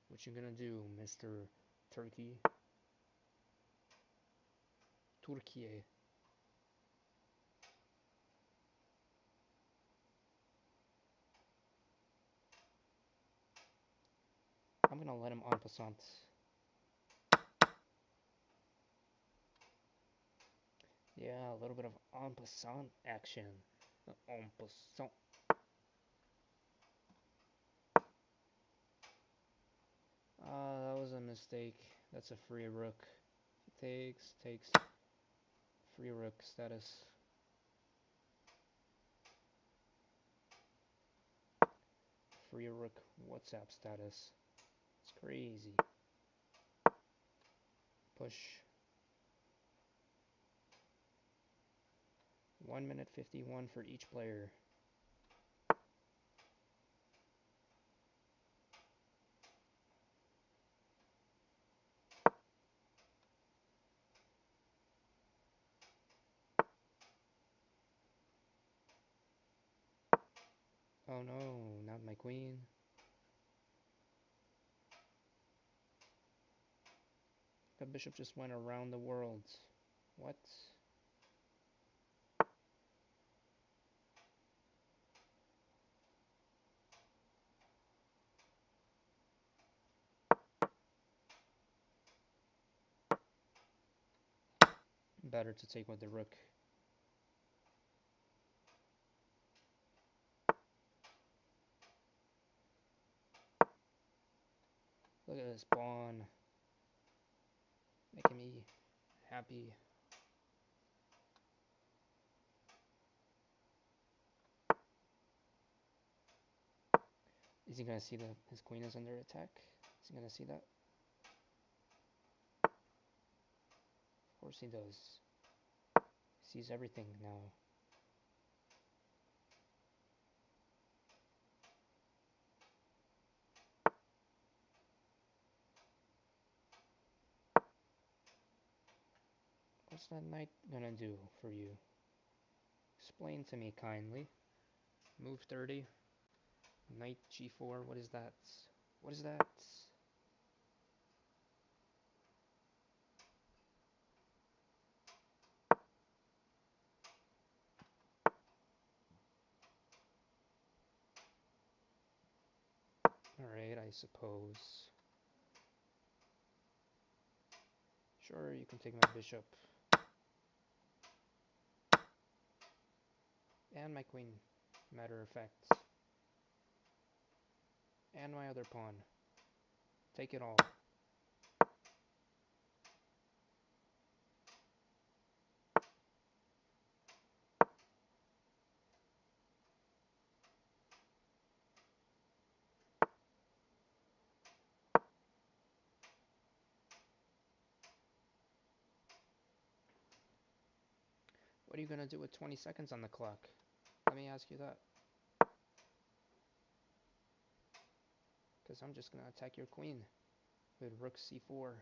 What you gonna do, Mr. Turkey? Turkiye. I'm gonna let him en passant. Yeah, a little bit of en passant action. En passant. That was a mistake. That's a free rook. Takes free rook status. Free rook WhatsApp status. It's crazy. Push. 1 minute 51 for each player. Oh no, not my queen. The bishop just went around the world. What? Better to take with the rook. Look at this pawn. Making me happy. Is he gonna see that his queen is under attack? Is he gonna see that? Of course he does. He sees everything now. What's that knight gonna do for you? Explain to me kindly. Move 30. Knight g4. What is that? What is that? Alright, I suppose. Sure, you can take my bishop. And my queen, matter of fact. And my other pawn. Take it all. What are you gonna do with 20 seconds on the clock? Let me ask you that. Because I'm just gonna attack your queen with rook c4.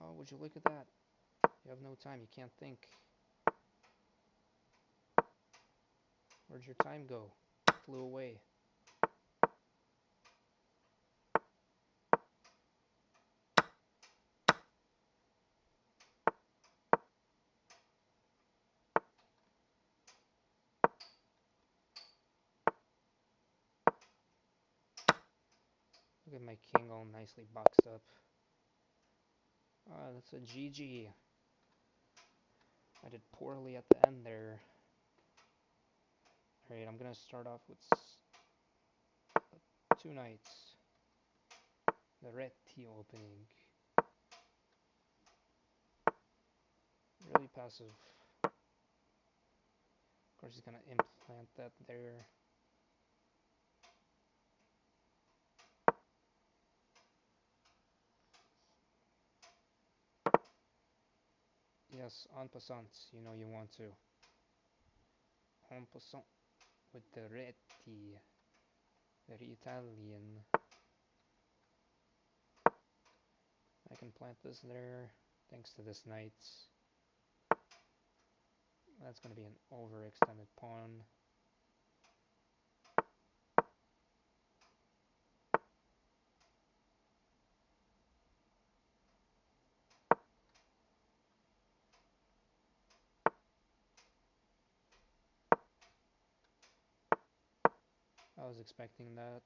Oh, would you look at that? You have no time, you can't think. Where'd your time go? It flew away. Look at my king all nicely boxed up. Ah, that's a GG. I did poorly at the end there. Alright, I'm gonna start off with 2 knights. The Reti opening. Really passive. Of course he's gonna implant that there. Yes, en passant, you know you want to. En passant. with the Reti, very Italian. I can plant this there, thanks to this knight. That's going to be an overextended pawn. I was expecting that.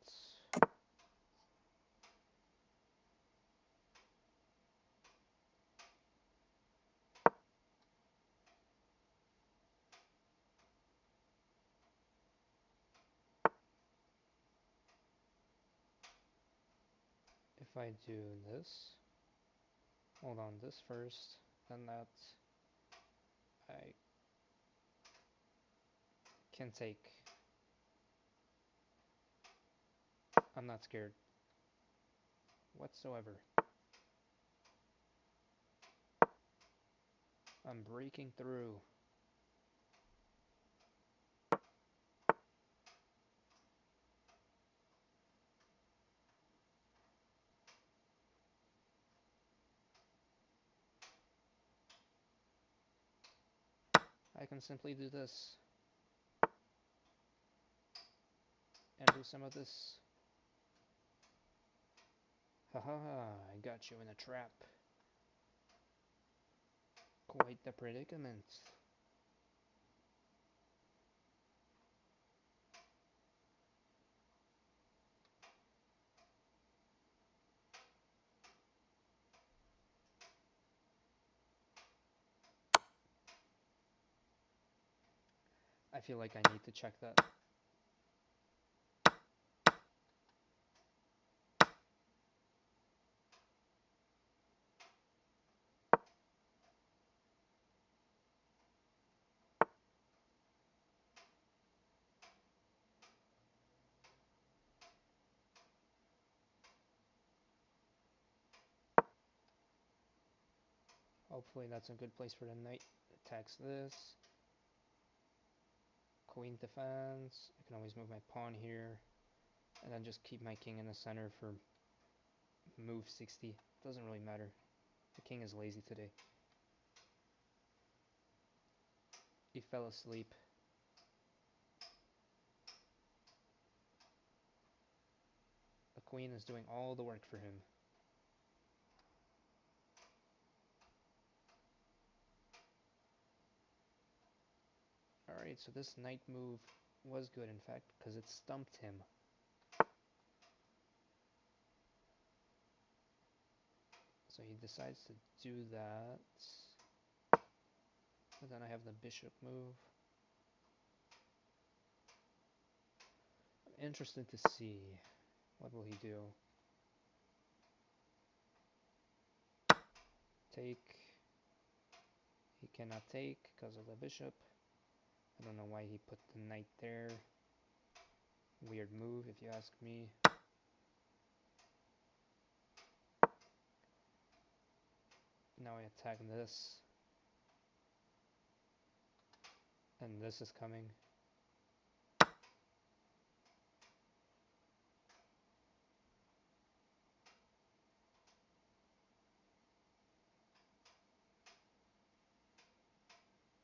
If I do this, hold on, this first, then that, I can take. I'm not scared whatsoever. I'm breaking through. I can simply do this and do some of this. Haha, I got you in a trap. Quite the predicament. I feel like I need to check that. Hopefully that's a good place for the knight. Attacks this. Queen defense. I can always move my pawn here. And then just keep my king in the center for move 60. Doesn't really matter. The king is lazy today. He fell asleep. The queen is doing all the work for him. Alright, so this knight move was good in fact, because it stumped him. So he decides to do that. But then I have the bishop move. I'm interested to see, what will he do? Take. He cannot take because of the bishop. I don't know why he put the knight there. Weird move if you ask me. Now I attack this. And this is coming.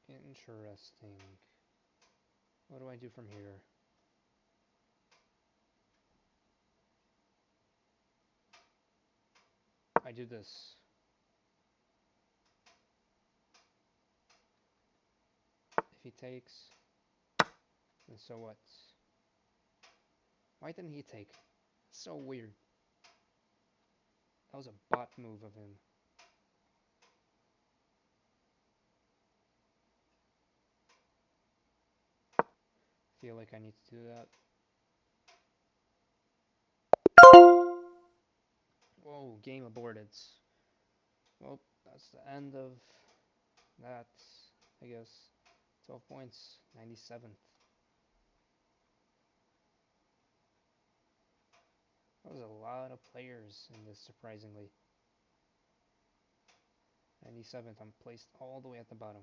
Interesting. What do I do from here? I do this. If he takes, then so what? Why didn't he take? So weird. That was a bot move of him. Feel like I need to do that. Whoa, game aborted. Well, that's the end of that, I guess. 12 points, 97th. That was a lot of players in this, surprisingly. 97th, I'm placed all the way at the bottom.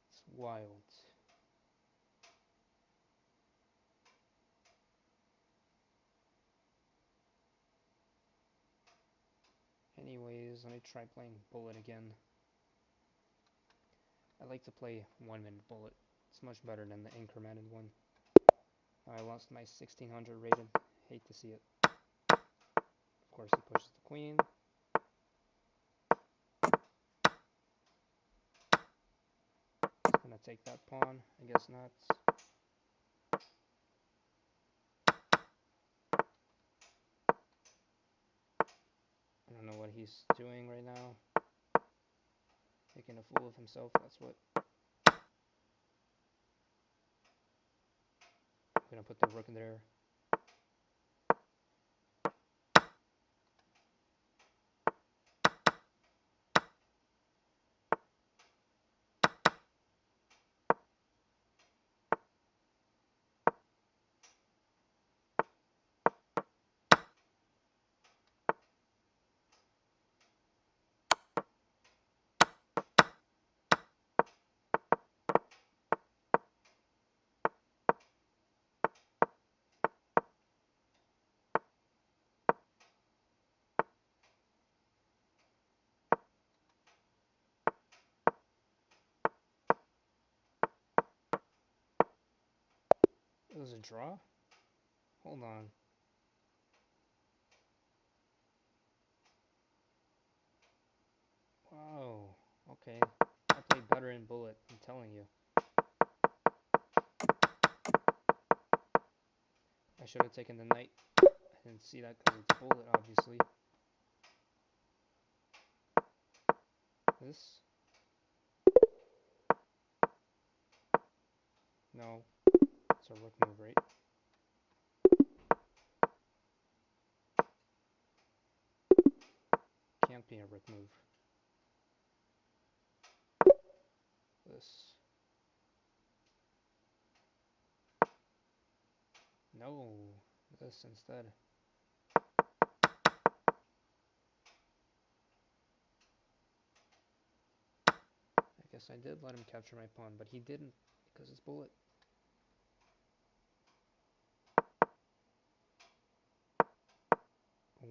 It's wild. Anyways, let me try playing Bullet again. I like to play 1-minute Bullet. It's much better than the incremented one. I lost my 1600 rated. Hate to see it. Of course, he pushes the queen. He's gonna take that pawn. I guess not. I don't know what he's doing right now. Making a fool of himself, that's what. I'm gonna put the rook in there. It was a draw? Hold on. Wow. Okay. I played better in Bullet, I'm telling you. I should have taken the knight. I didn't see that because it's Bullet, obviously. This? No. It's a rook move, right? Can't be a rook move. This. No. This instead. I guess I did let him capture my pawn, but he didn't because it's Bullet.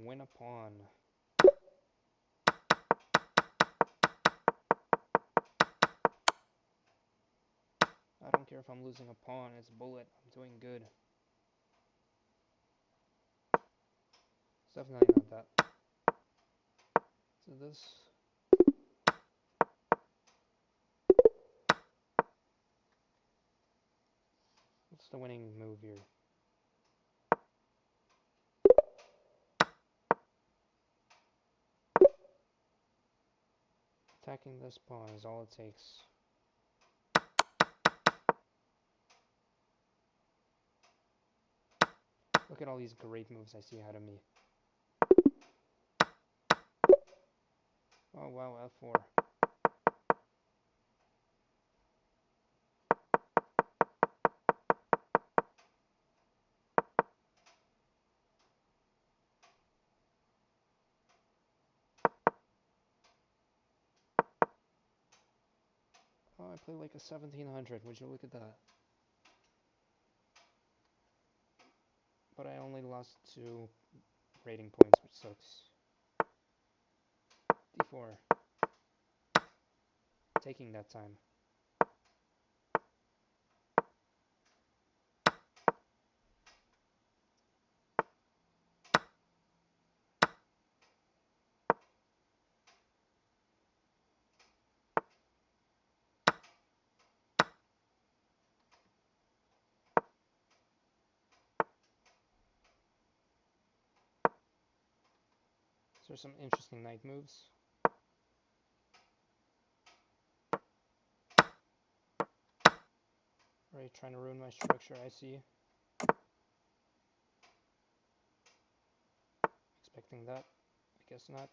Win a pawn. I don't care if I'm losing a pawn, it's Bullet. I'm doing good. It's definitely not that. So this. What's the winning move here? Attacking this pawn is all it takes. Look at all these great moves I see ahead of me. Oh wow, f4. Oh, I played like a 1700. Would you look at that? But I only lost 2 rating points, which sucks. d4. Taking that time. So there's some interesting knight moves. Alright, trying to ruin my structure, I see. Expecting that. I guess not.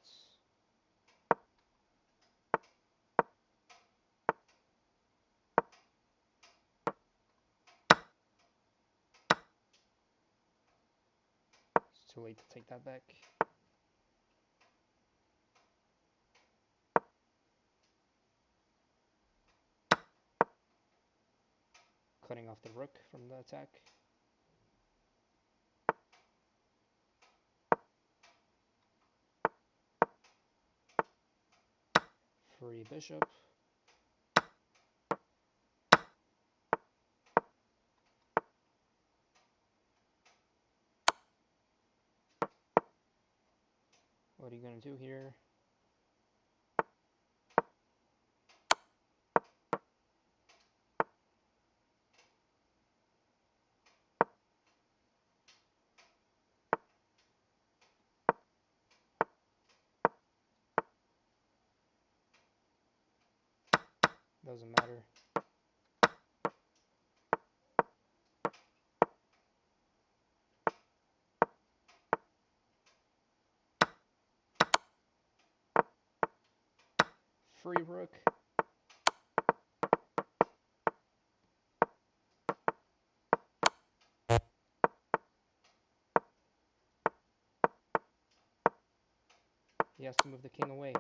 It's too late to take that back. Cutting off the rook from the attack. free bishop. What are you gonna do here? Doesn't matter. Free rook. He has to move the king away.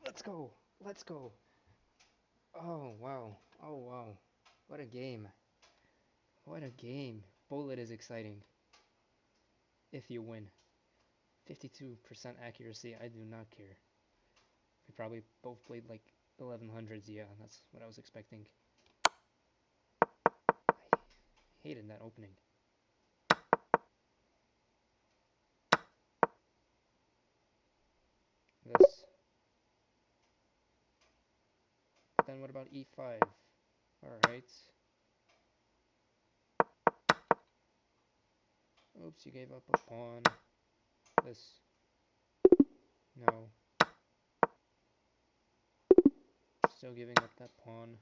Let's go. Let's go. Oh, wow. Oh, wow. What a game. What a game. Bullet is exciting. If you win. 52% accuracy, I do not care. We probably both played like 1100s, yeah, that's what I was expecting. I hated that opening. This. But then what about e5? Alright. Oops, you gave up a pawn. This. No. Still giving up that pawn.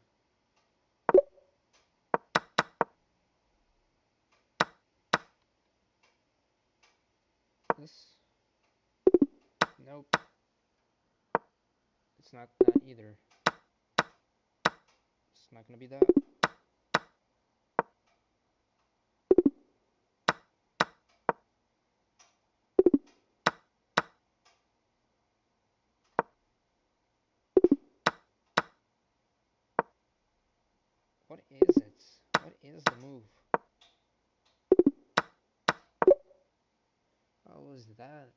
This. Nope. It's not that either. It's not gonna be that. What is it? What is the move? What was that?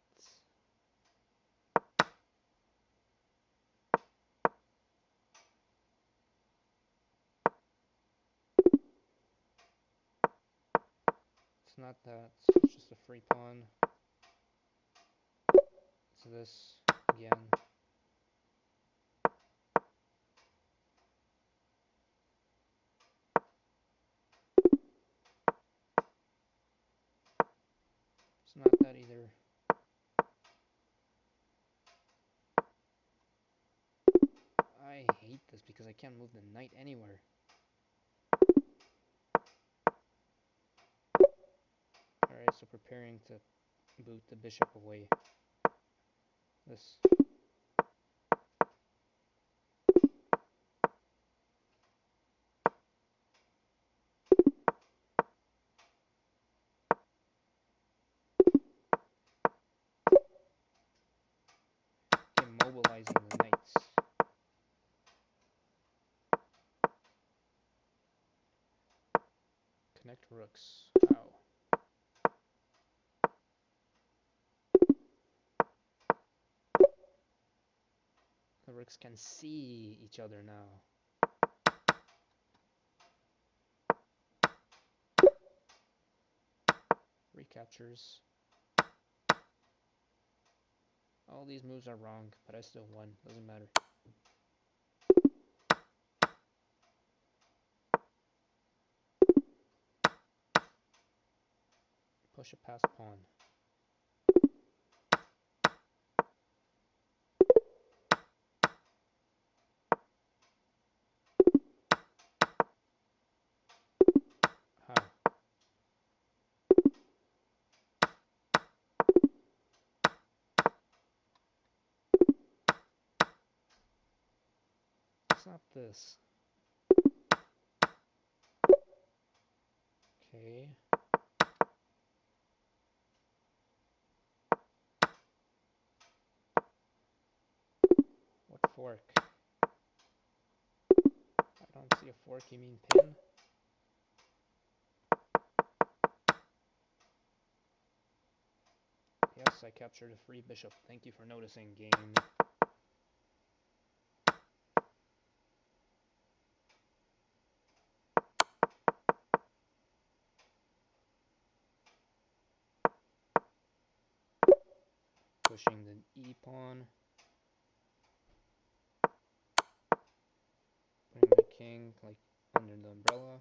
It's not that. It's just a free pawn. It's this again. It's not that either. I hate this because I can't move the knight anywhere. Alright, so preparing to boot the bishop away. This. Immobilizing the knights. Connect rooks. How? The rooks can see each other now. Recaptures. All these moves are wrong, but I still won. Doesn't matter. Push a past pawn. How? It's not this. Okay. What fork? I don't see a fork, you mean pin? Yes, I captured a free bishop. Thank you for noticing, game. pushing the e pawn, putting my king like under the umbrella.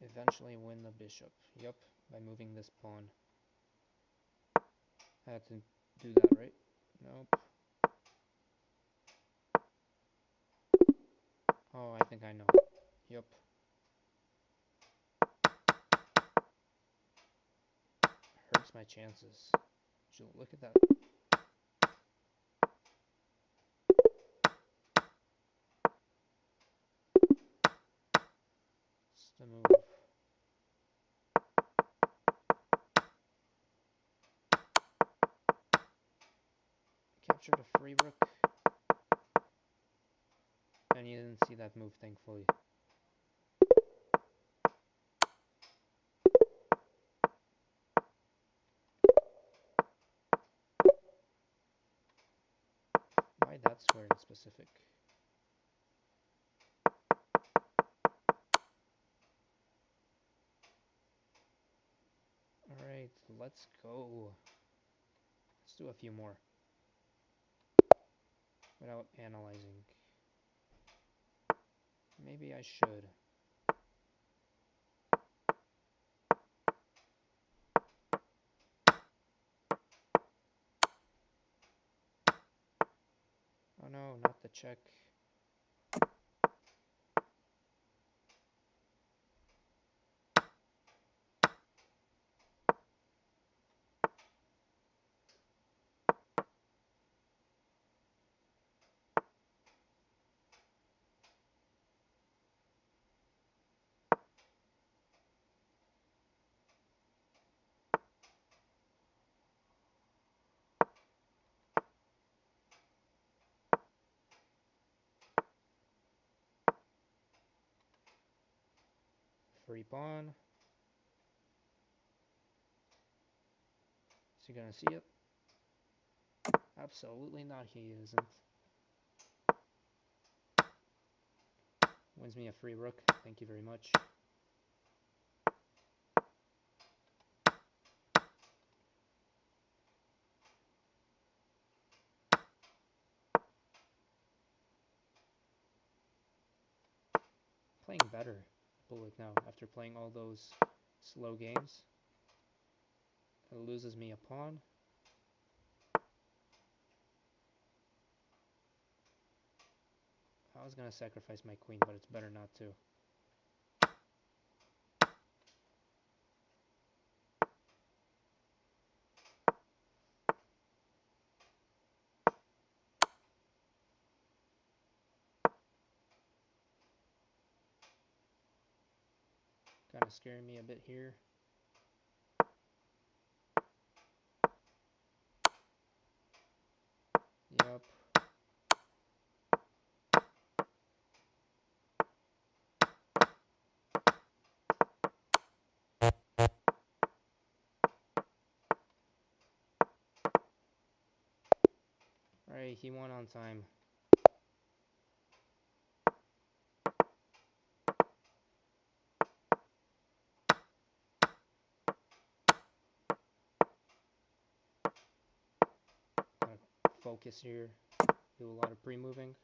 Eventually win the bishop. Yup, by moving this pawn. I had to do that, right? Nope. Oh, I think I know. Yup. Hurts my chances. Look at that. It's the move. Captured a free rook. And you didn't see that move, thankfully. Why that square in specific? Alright, let's go. Let's do a few more. Without analyzing. Maybe I should. Oh no, not the check. Free pawn. Is he gonna see it? Absolutely not, he isn't. Wins me a free rook, thank you very much. Playing better, Bullet now, after playing all those slow games. It loses me a pawn. I was gonna sacrifice my queen, but it's better not to. Kind of scaring me a bit here. Yup. Alright, he won on time. Gotta focus here. Do a lot of pre-moving.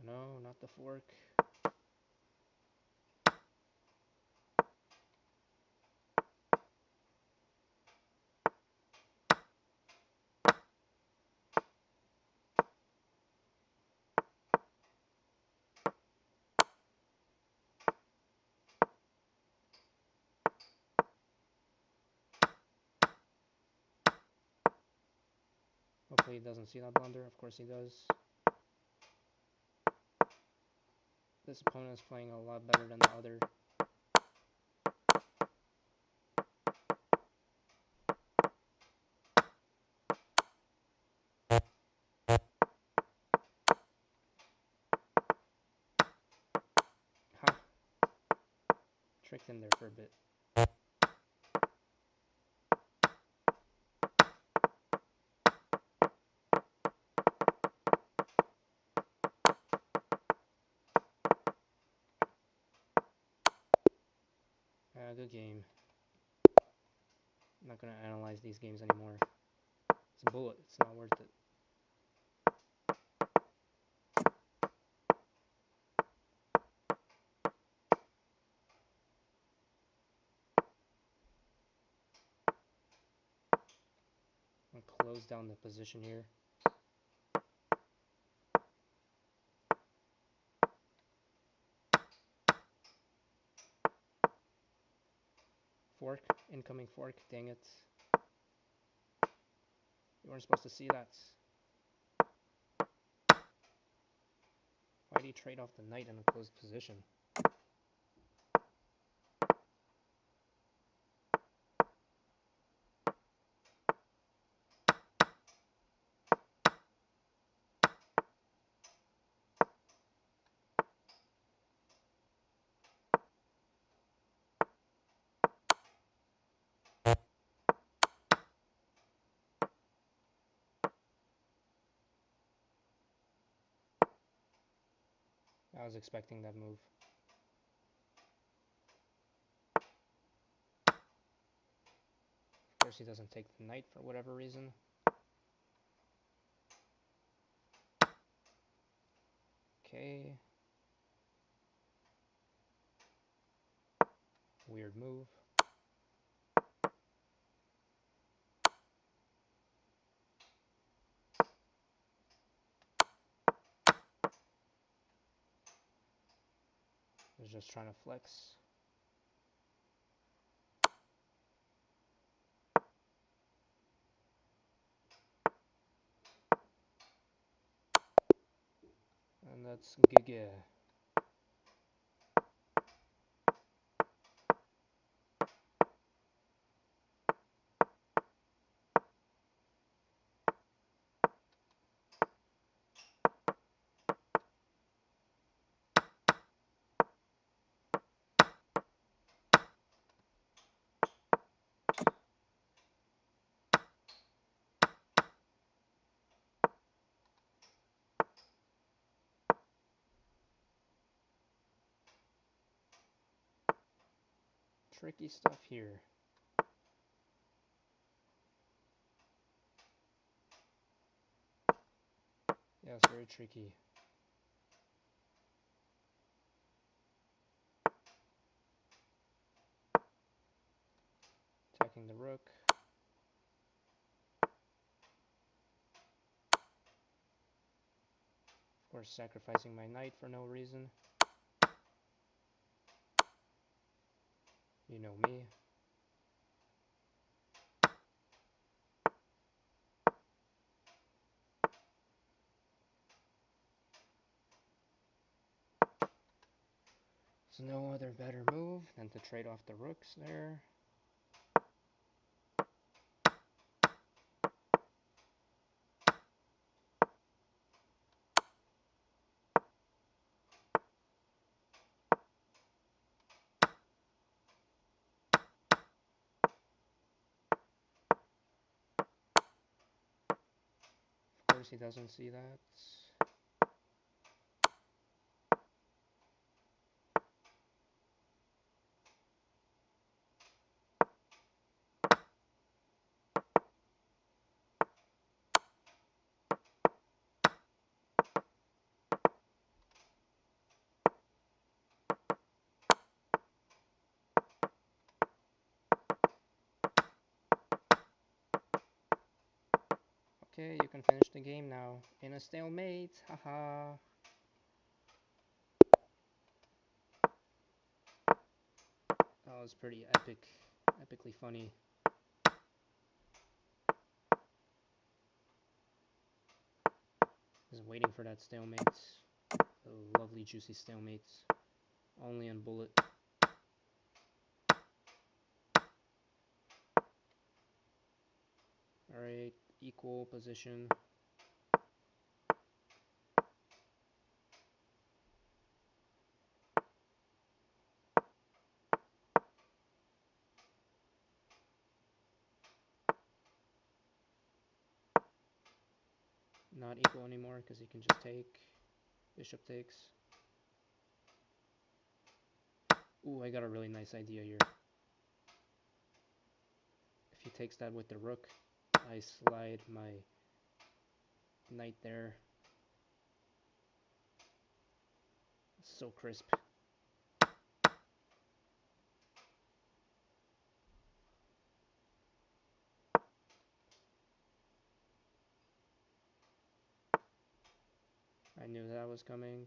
No, not the fork. Hopefully he doesn't see that blunder. Of course he does. This opponent is playing a lot better than the other. perfect in there for a bit. Good game. I'm not gonna analyze these games anymore. It's a bullet. It's not worth it. I'm gonna close down the position here. Fork, incoming fork, dang it. You weren't supposed to see that. Why do you trade off the knight in a closed position? I was expecting that move. Of course he doesn't take the knight for whatever reason. Okay. Weird move. I was just trying to flex. And that's GG. Tricky stuff here. Yeah, it's very tricky. Attacking the rook. Of course, sacrificing my knight for no reason. You know me. So no other better move than to trade off the rooks there. Of course he doesn't see that. Okay, you can finish the game now. In a stalemate, haha. That was pretty epic, epically funny. Just waiting for that stalemate. A lovely juicy stalemate. Only on bullet. Alright, equal position. not equal anymore because he can just take. Bishop takes. Ooh, I got a really nice idea here. If he takes that with the rook, I slide my knight there. It's so crisp. I knew that was coming.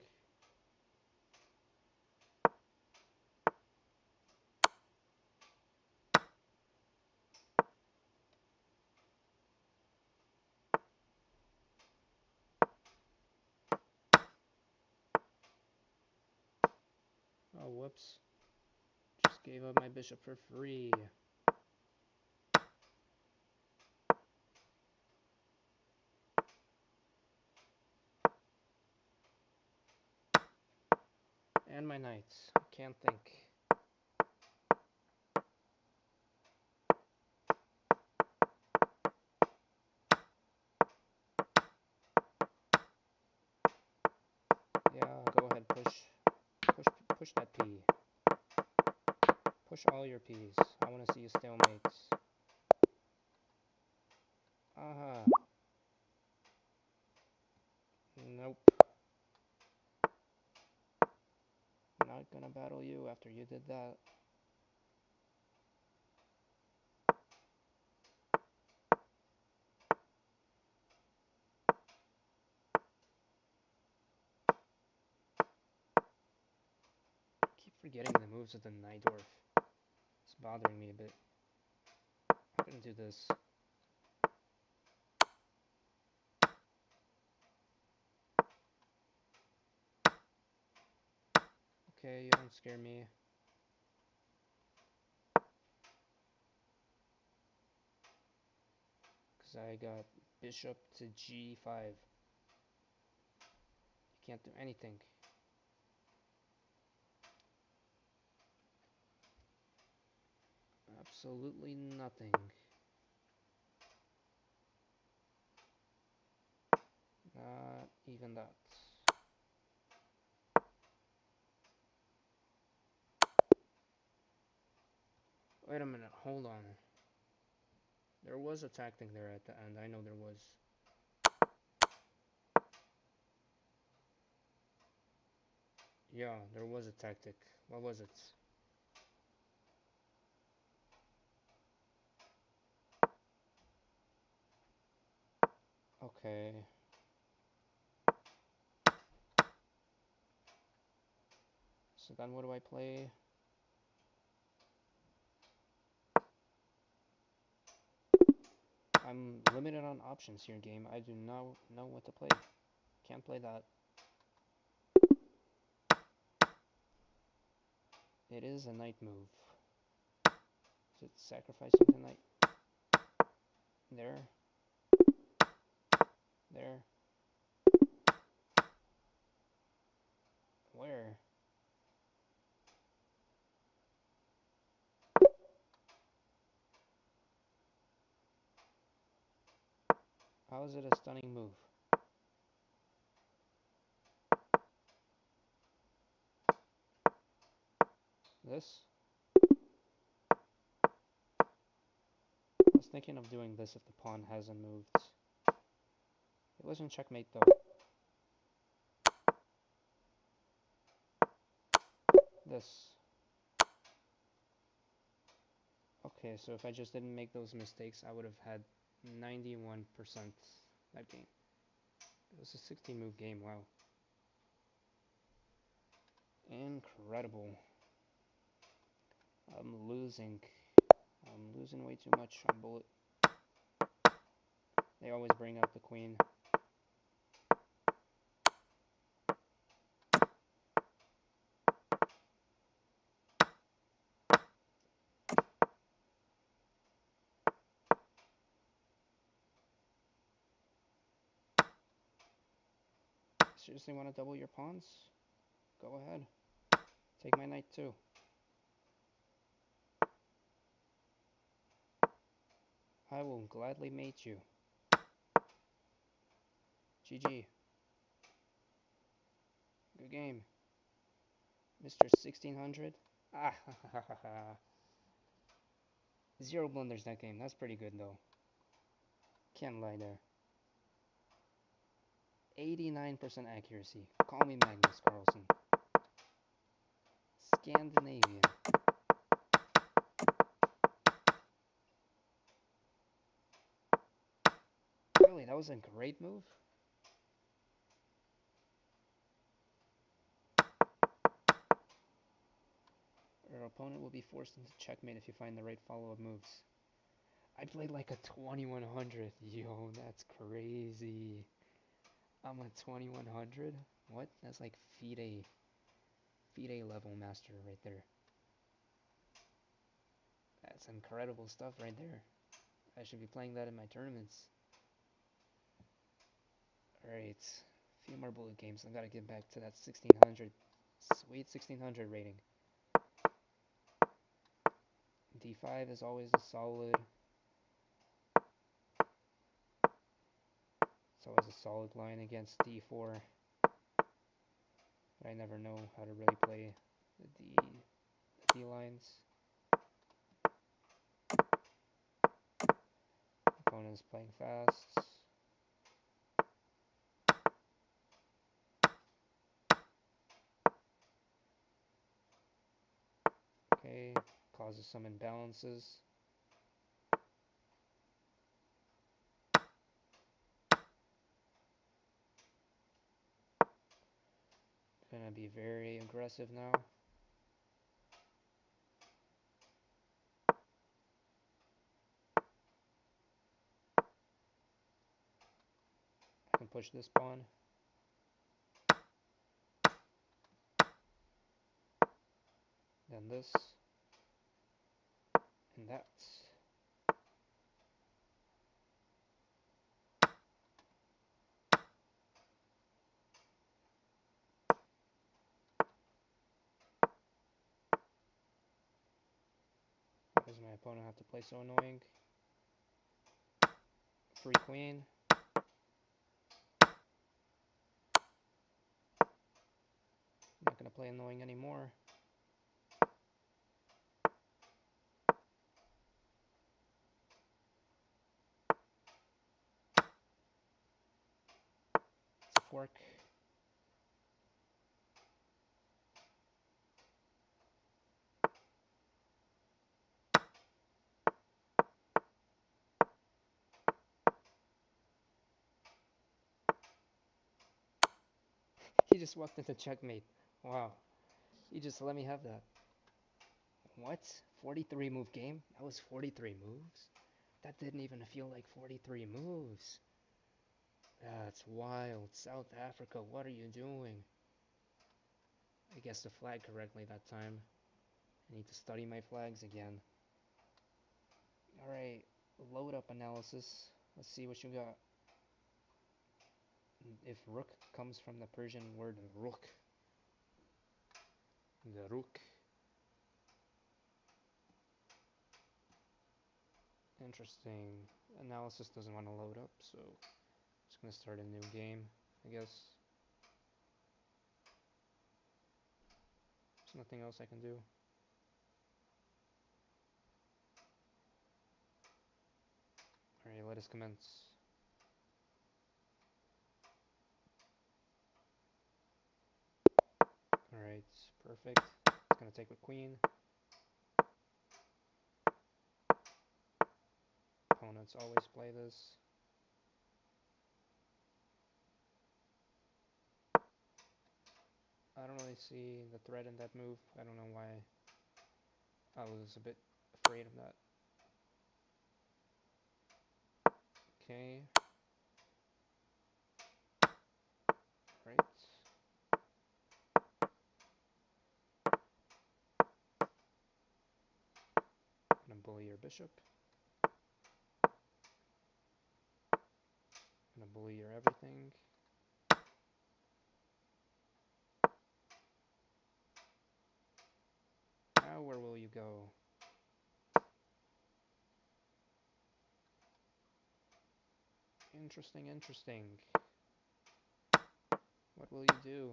Oh, whoops. Just gave up my bishop for free. And my knights. I can't think. Yeah, go ahead, push that P. Push all your P's. I want to see you stalemates. Aha. Nope. Not gonna battle you after you did that. Keep forgetting the moves of the Najdorf. It's bothering me a bit. I'm gonna do this. Okay, you don't scare me. Because I got bishop to g5. You can't do anything. Absolutely nothing. Not even that. Wait a minute, hold on. There was a tactic there at the end. I know there was. Yeah, there was a tactic. What was it? Okay. So then what do I play? I'm limited on options here, game. I do not know what to play. Can't play that. It is a knight move. Is it sacrificing the knight? There. There. Where? How is it a stunning move? This? I was thinking of doing this if the pawn hasn't moved. It wasn't checkmate though. This. Okay, so if I just didn't make those mistakes, I would have had 91% that game. It was a 16 move game, wow. Incredible. I'm losing. I'm losing way too much on bullet. They always bring up the queen. Seriously want to double your pawns? Go ahead. Take my knight too. I will gladly mate you. GG. Good game. Mr. 1600. Ah, ha, ha, ha, ha. Zero blunders that game. That's pretty good, though. Can't lie there. 89% accuracy. Call me Magnus Carlsen. Scandinavian. Really, that was a great move? Your opponent will be forced into checkmate if you find the right follow-up moves. I played like a 2100. Yo, that's crazy. I'm a 2100? What? That's like FIDE level master right there. That's incredible stuff right there. I should be playing that in my tournaments. Alright, a few more bullet games. I gotta get back to that 1600. Sweet 1600 rating. D5 is always a solid. It's always a solid line against D4. But I never know how to really play the D lines. Opponent's playing fast. Okay, causes some imbalances. Gonna be very aggressive now. I can push this pawn. Then this. And that. Why does my opponent have to play so annoying? Free queen. Not gonna play annoying anymore. It's a fork. He just walked into checkmate. Wow. He just let me have that. What? 43 move game? That was 43 moves? That didn't even feel like 43 moves. That's wild. South Africa, what are you doing? I guessed the flag correctly that time. I need to study my flags again. Alright, load up analysis. Let's see what you got. If rook comes from the Persian word rook. The rook. Interesting. Analysis doesn't want to load up, so just gonna start a new game, I guess. There's nothing else I can do. Alright, let us commence. Alright, perfect. It's gonna take with queen. Opponents always play this. I don't really see the threat in that move. I don't know why I was a bit afraid of that. Okay. Right. Gonna bully your bishop. Gonna bully your everything. Now where will you go? Interesting, interesting. What will you do?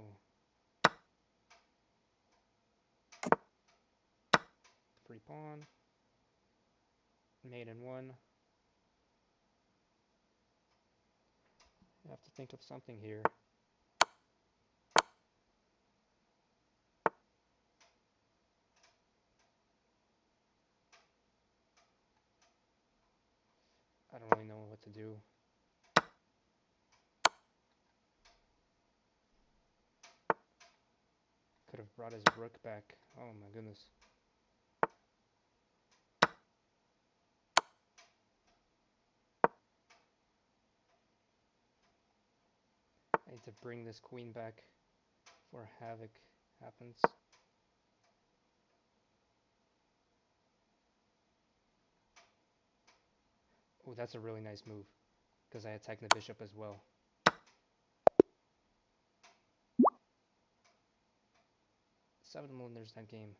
Free pawn. Mate in one. I have to think of something here. I don't really know what to do. Could have brought his rook back. Oh my goodness. I need to bring this queen back before havoc happens. Oh, that's a really nice move, because I attack the bishop as well. 7 winners that game.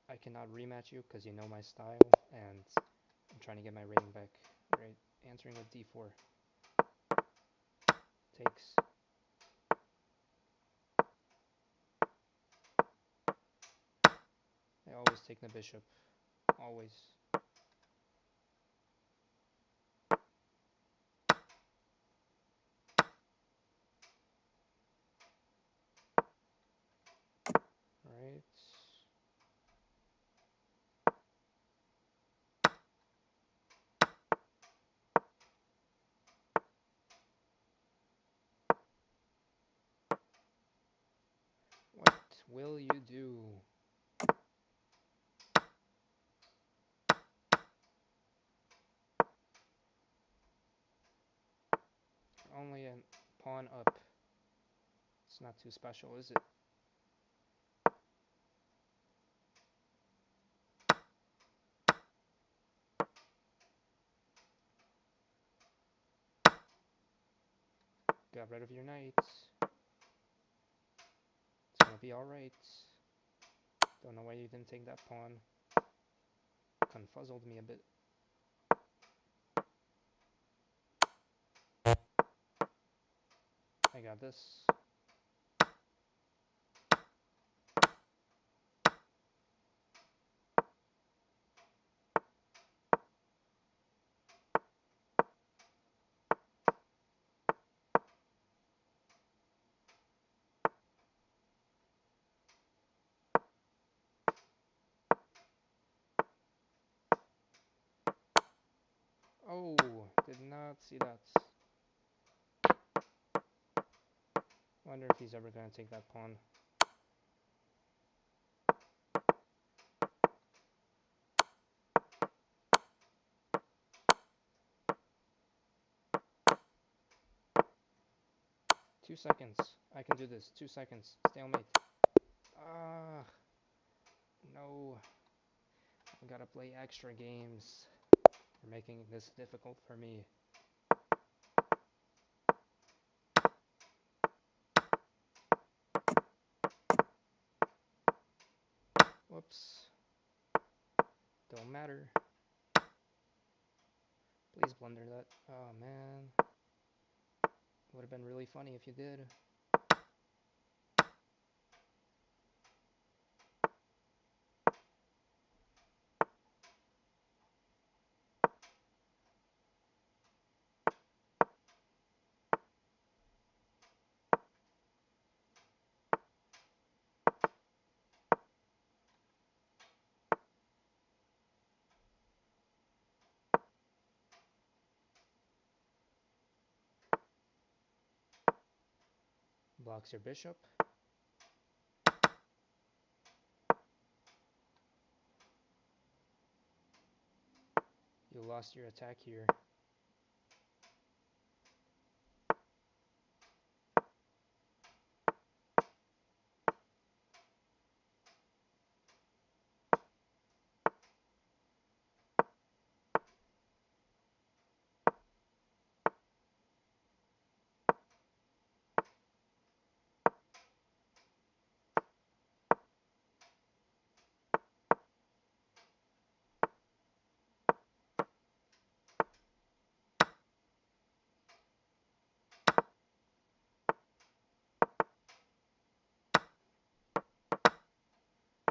I cannot rematch you because you know my style, and I'm trying to get my rating back. Right, answering with d4. Takes. I always take the bishop. Always. Right. What will you do? Only a pawn up. It's not too special, is it? Got rid of your knight. It's gonna be alright. Don't know why you didn't take that pawn. Confuzzled me a bit. I got this. Oh, did not see that. Wonder if he's ever gonna take that pawn. Two seconds. I can do this. 2 seconds. Stalemate. Ah, no. I gotta play extra games. You're making this difficult for me. Whoops. Don't matter. Please blunder that. Oh man. Would have been really funny if you did. Blocks your bishop. You lost your attack here.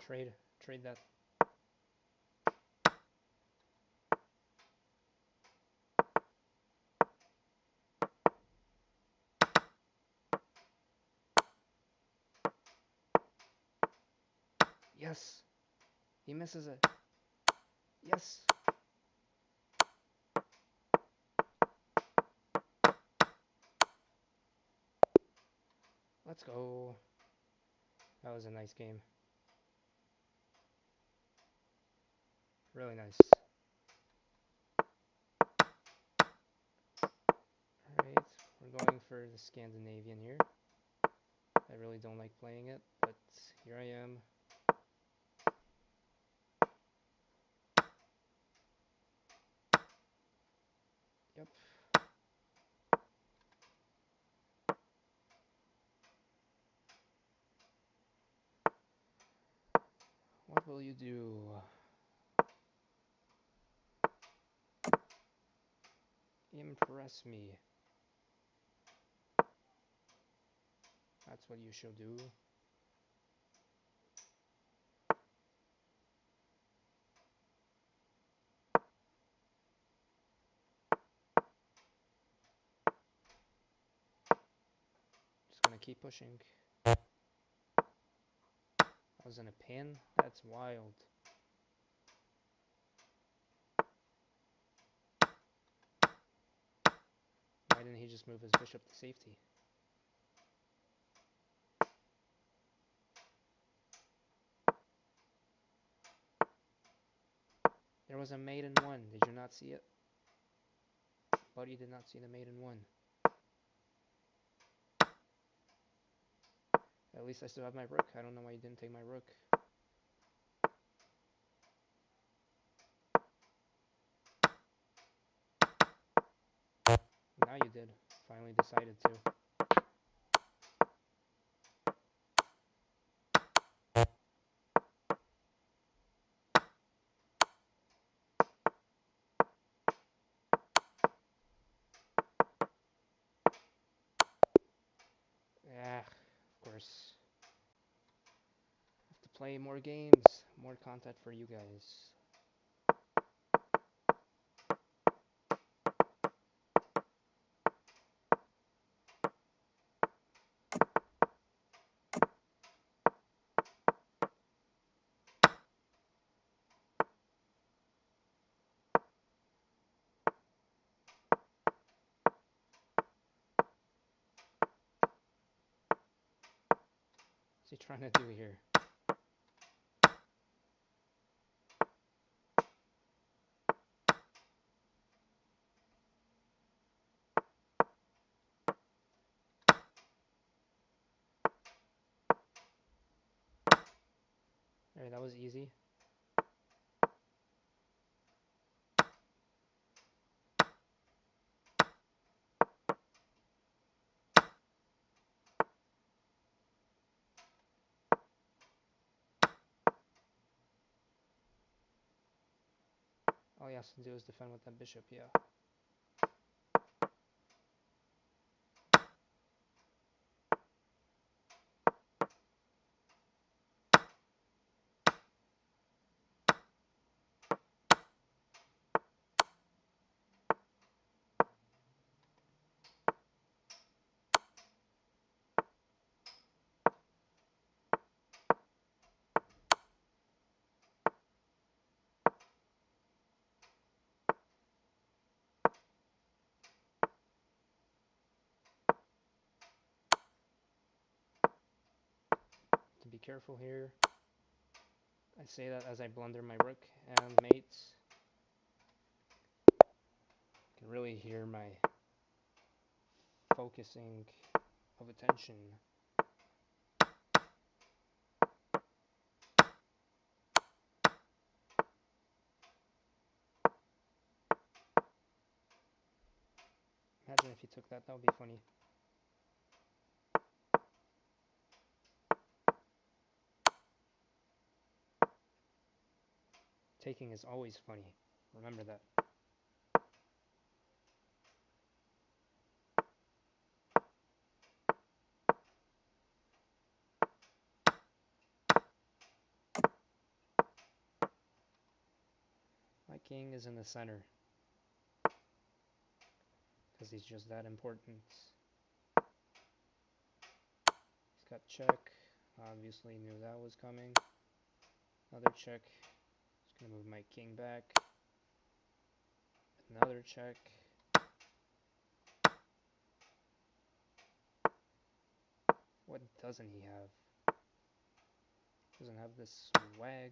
Trade that. Yes! He misses it. Yes! Let's go. That was a nice game. Really nice. Alright, we're going for the Scandinavian here. I really don't like playing it, but here I am. Yep. What will you do? Impress me. That's what you shall do. Just gonna keep pushing. I was in a pin? That's wild. Why didn't he just move his bishop to safety? There was a mate in one. Did you not see it? Buddy did not see the mate in one. At least I still have my rook. I don't know why you didn't take my rook. Now you did. Finally decided to. Yeah, of course. Have to play more games, more content for you guys. What's he trying to do here? Alright, that was easy. All he has to do is defend with that bishop, yeah. To be careful here. I say that as I blunder my rook and mates. You can really hear my focusing of attention. Imagine if you took that, that would be funny. Taking is always funny. Remember that. king is in the center because he's just that important. He's got check. Obviously knew that was coming. Another check. Just gonna move my king back. Another check. What doesn't he have? Doesn't have this swag.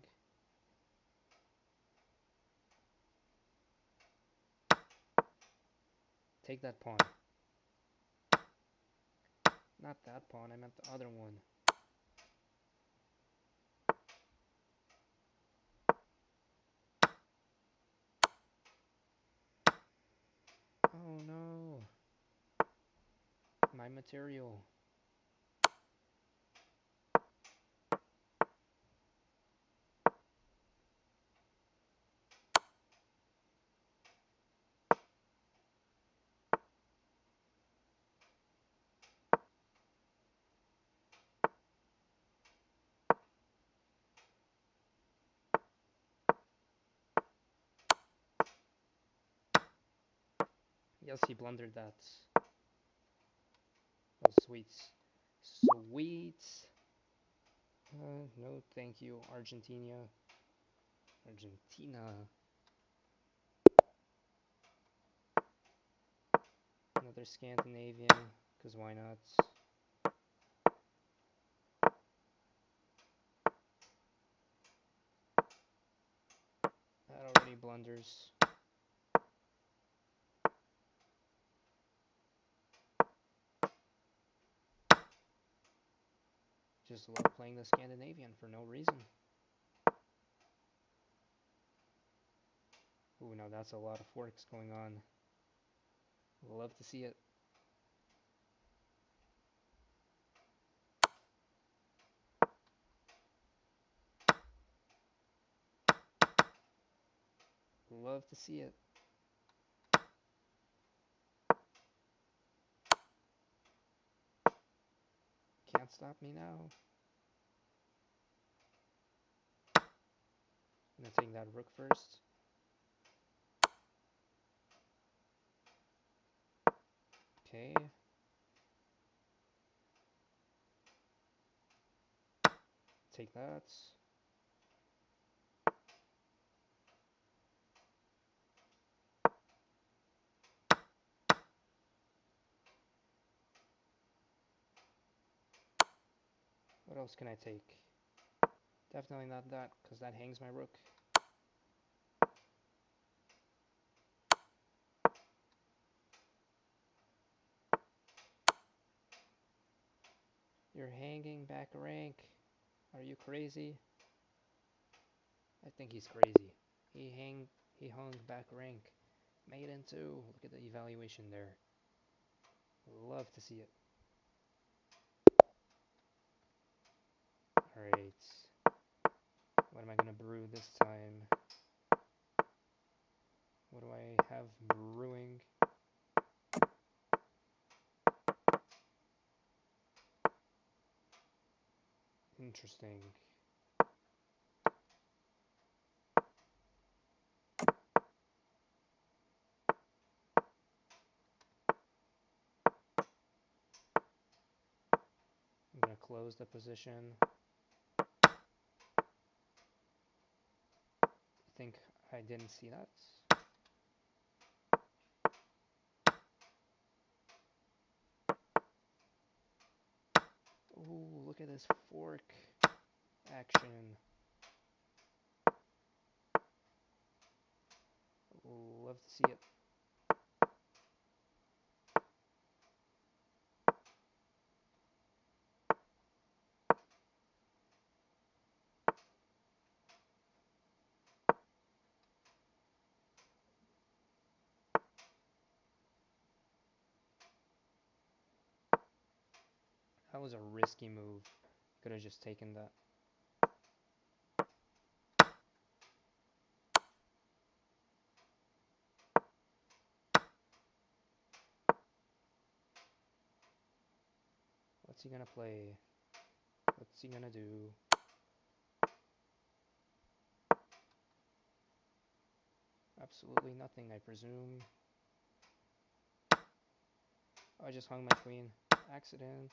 Take that pawn. Not that pawn, I meant the other one. Oh no. My material. Yes, he blundered that. Oh, sweets. Sweets. No, thank you, Argentina. Argentina. Another Scandinavian, because why not? That already blunders. Just love playing the Scandinavian for no reason. Ooh, now that's a lot of forks going on. Love to see it. Love to see it. Can't stop me now. I'm gonna take that rook first. Okay. Take that. What else can I take? Definitely not that, because that hangs my rook. You're hanging back rank. Are you crazy? I think he's crazy. He hung back rank. Made in two. Look at the evaluation there. Love to see it. Alright. What am I gonna brew this time? What do I have brewing? Interesting. I'm gonna close the position. I think I didn't see that. Ooh, look at this fork action. Ooh, love to see it. That was a risky move. Could have just taken that. What's he gonna play? What's he gonna do? Absolutely nothing, I presume. Oh, I just hung my queen. Accident.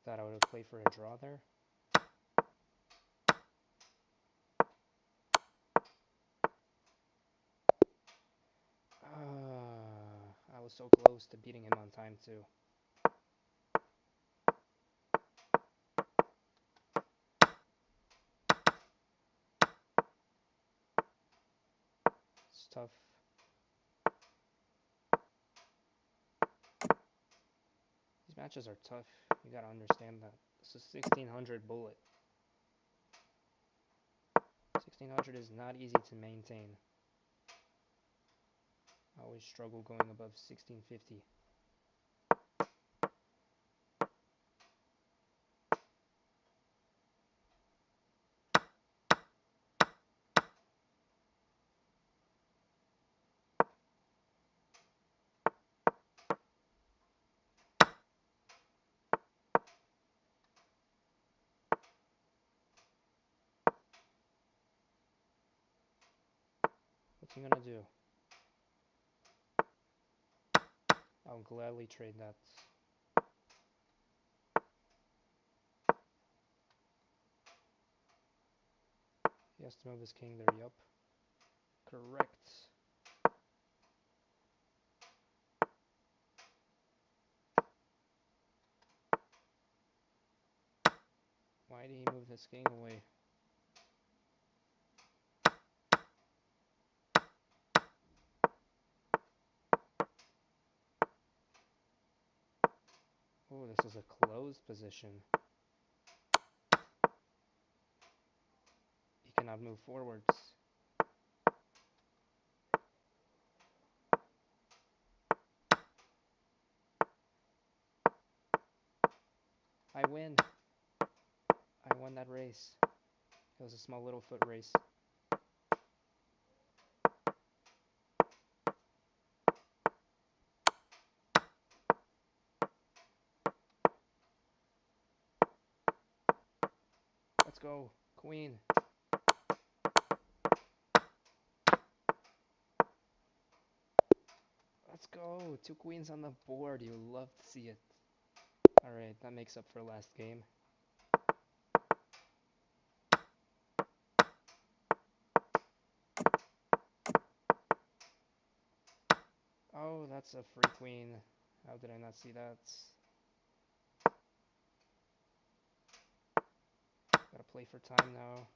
Thought I would have played for a draw there. I was so close to beating him on time too. It's tough. These matches are tough. You gotta understand that. This is 1600 bullet. 1600 is not easy to maintain. I always struggle going above 1650. What's he gonna do? I'll gladly trade that. He has to move his king there, yup. Correct. Why did he move his king away? Oh, this is a closed position. He cannot move forwards. I win. I won that race. It was a small little foot race. Let's go. Queen. Let's go. 2 queens on the board. You love to see it. Alright, that makes up for last game. Oh, that's a free queen. How did I not see that? Gotta play for time now.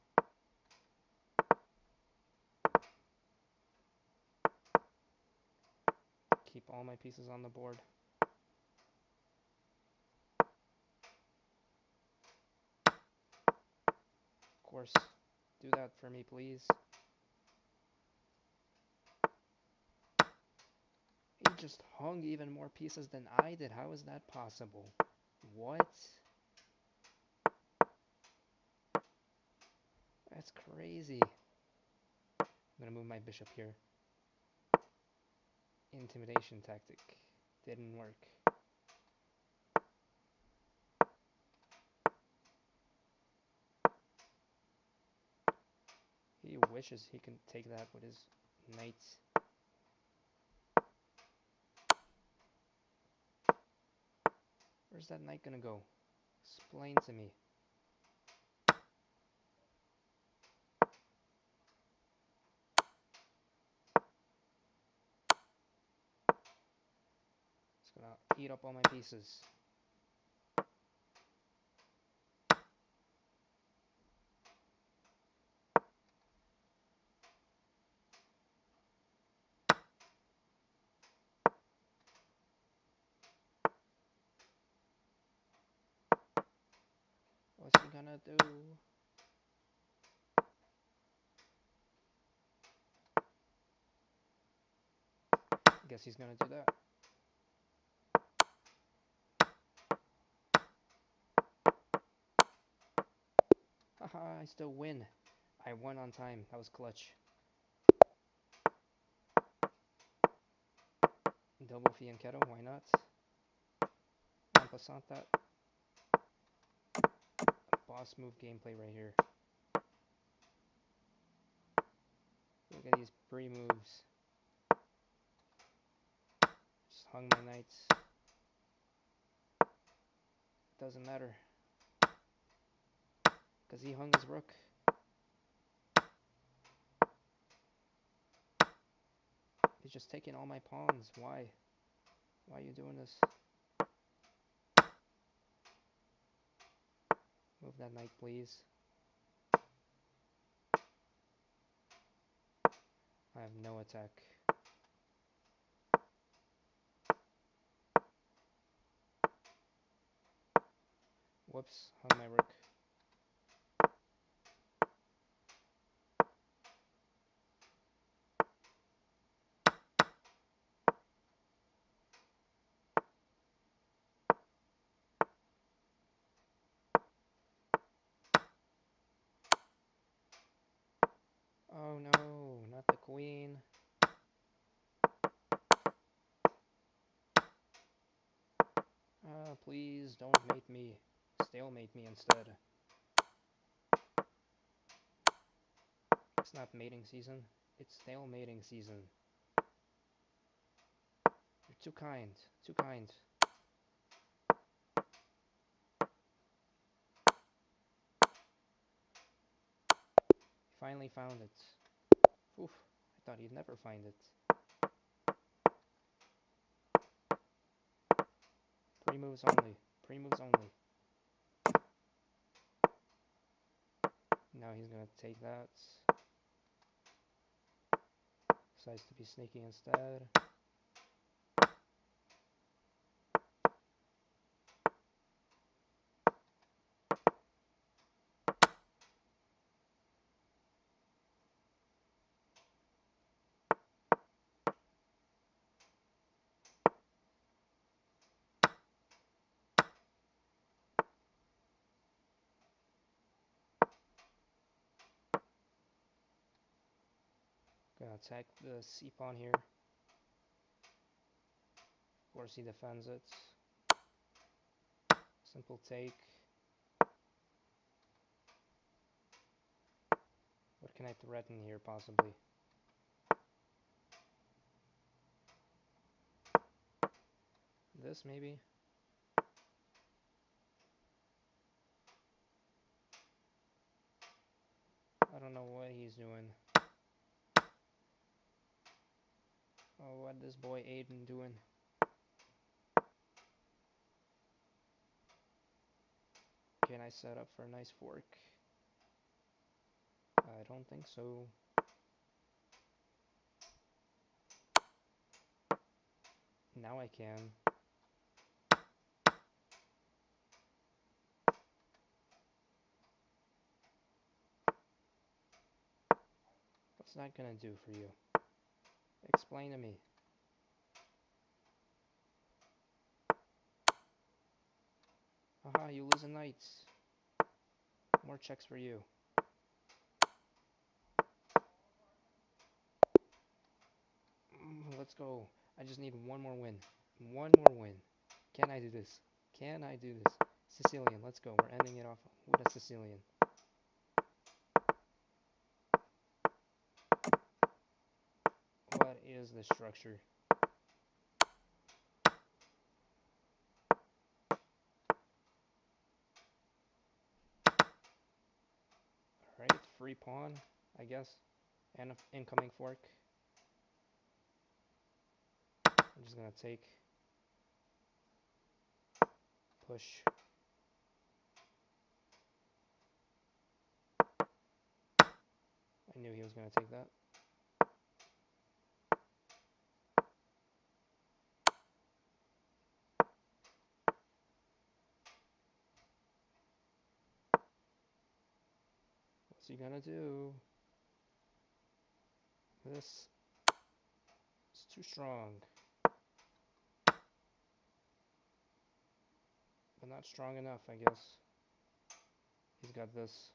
Keep all my pieces on the board. Of course, do that for me, please. He just hung even more pieces than I did. How is that possible? What? That's crazy. I'm gonna move my bishop here. Intimidation tactic. Didn't work. He wishes he can take that with his knights. Where's that knight gonna go? Explain to me. It's gonna eat up all my pieces. What's he gonna do? Guess he's gonna do that. Haha, I still win. I won on time. That was clutch. double fianchetto, why not? En passant that. Boss move gameplay right here. Look at these pre-moves. Just hung my knights. Doesn't matter. Because he hung his rook. He's just taking all my pawns. Why? Why are you doing this? Move that knight, please. I have no attack. Whoops, hung my rook. Oh no, not the queen. Please don't mate me. Stalemate me instead. It's not mating season. It's stalemating season. You're too kind. Too kind. Finally found it. Oof, I thought he'd never find it. Pre-moves only. Pre-moves only. Now he's gonna take that. Decides to be sneaky instead. Gonna attack the c-pawn here. Of course he defends it. Simple take. What can I threaten here, possibly? This, maybe? I don't know what he's doing. Oh, what this boy Aiden doing? Can I set up for a nice fork? I don't think so. Now I can. What's that gonna do for you? Explain to me. Haha, you lose a knight. More checks for you. Let's go. I just need one more win. One more win. Can I do this? Can I do this? Sicilian, let's go. We're ending it off with a Sicilian. What is the structure? Alright, free pawn, I guess. And an incoming fork. I'm just gonna take. Push. I knew he was gonna take that. What's he gonna do? This is too strong. But not strong enough, I guess. He's got this.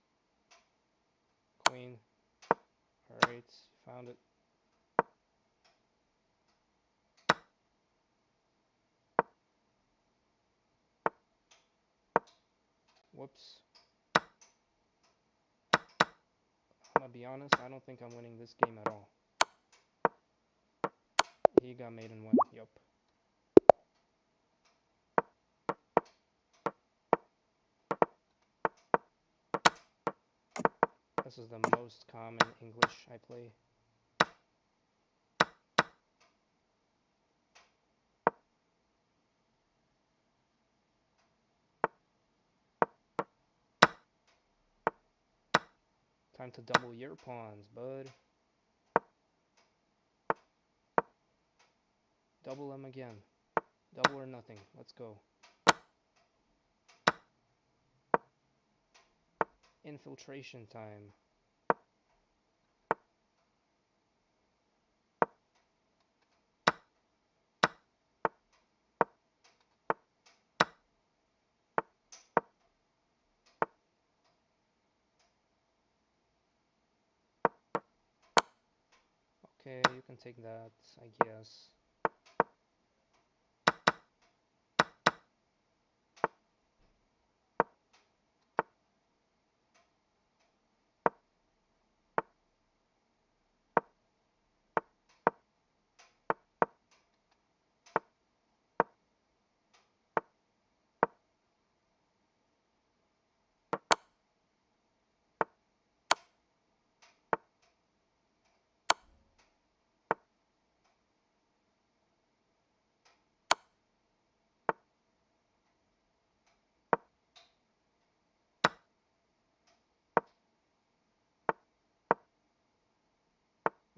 Queen. Alright, found it. Whoops. I'm gonna be honest, I don't think I'm winning this game at all. He got made in one. Yup. This is the most common English I play. Time to double your pawns, bud. Double them again. Double or nothing. Let's go. Infiltration time. Okay, you can take that, I guess.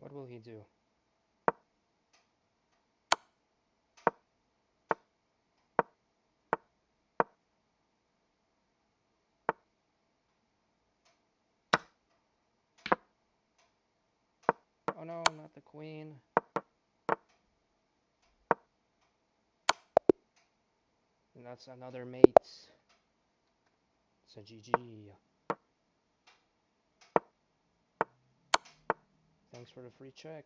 What will he do? Oh no, not the queen. And that's another mate. It's a GG. Thanks for the free check.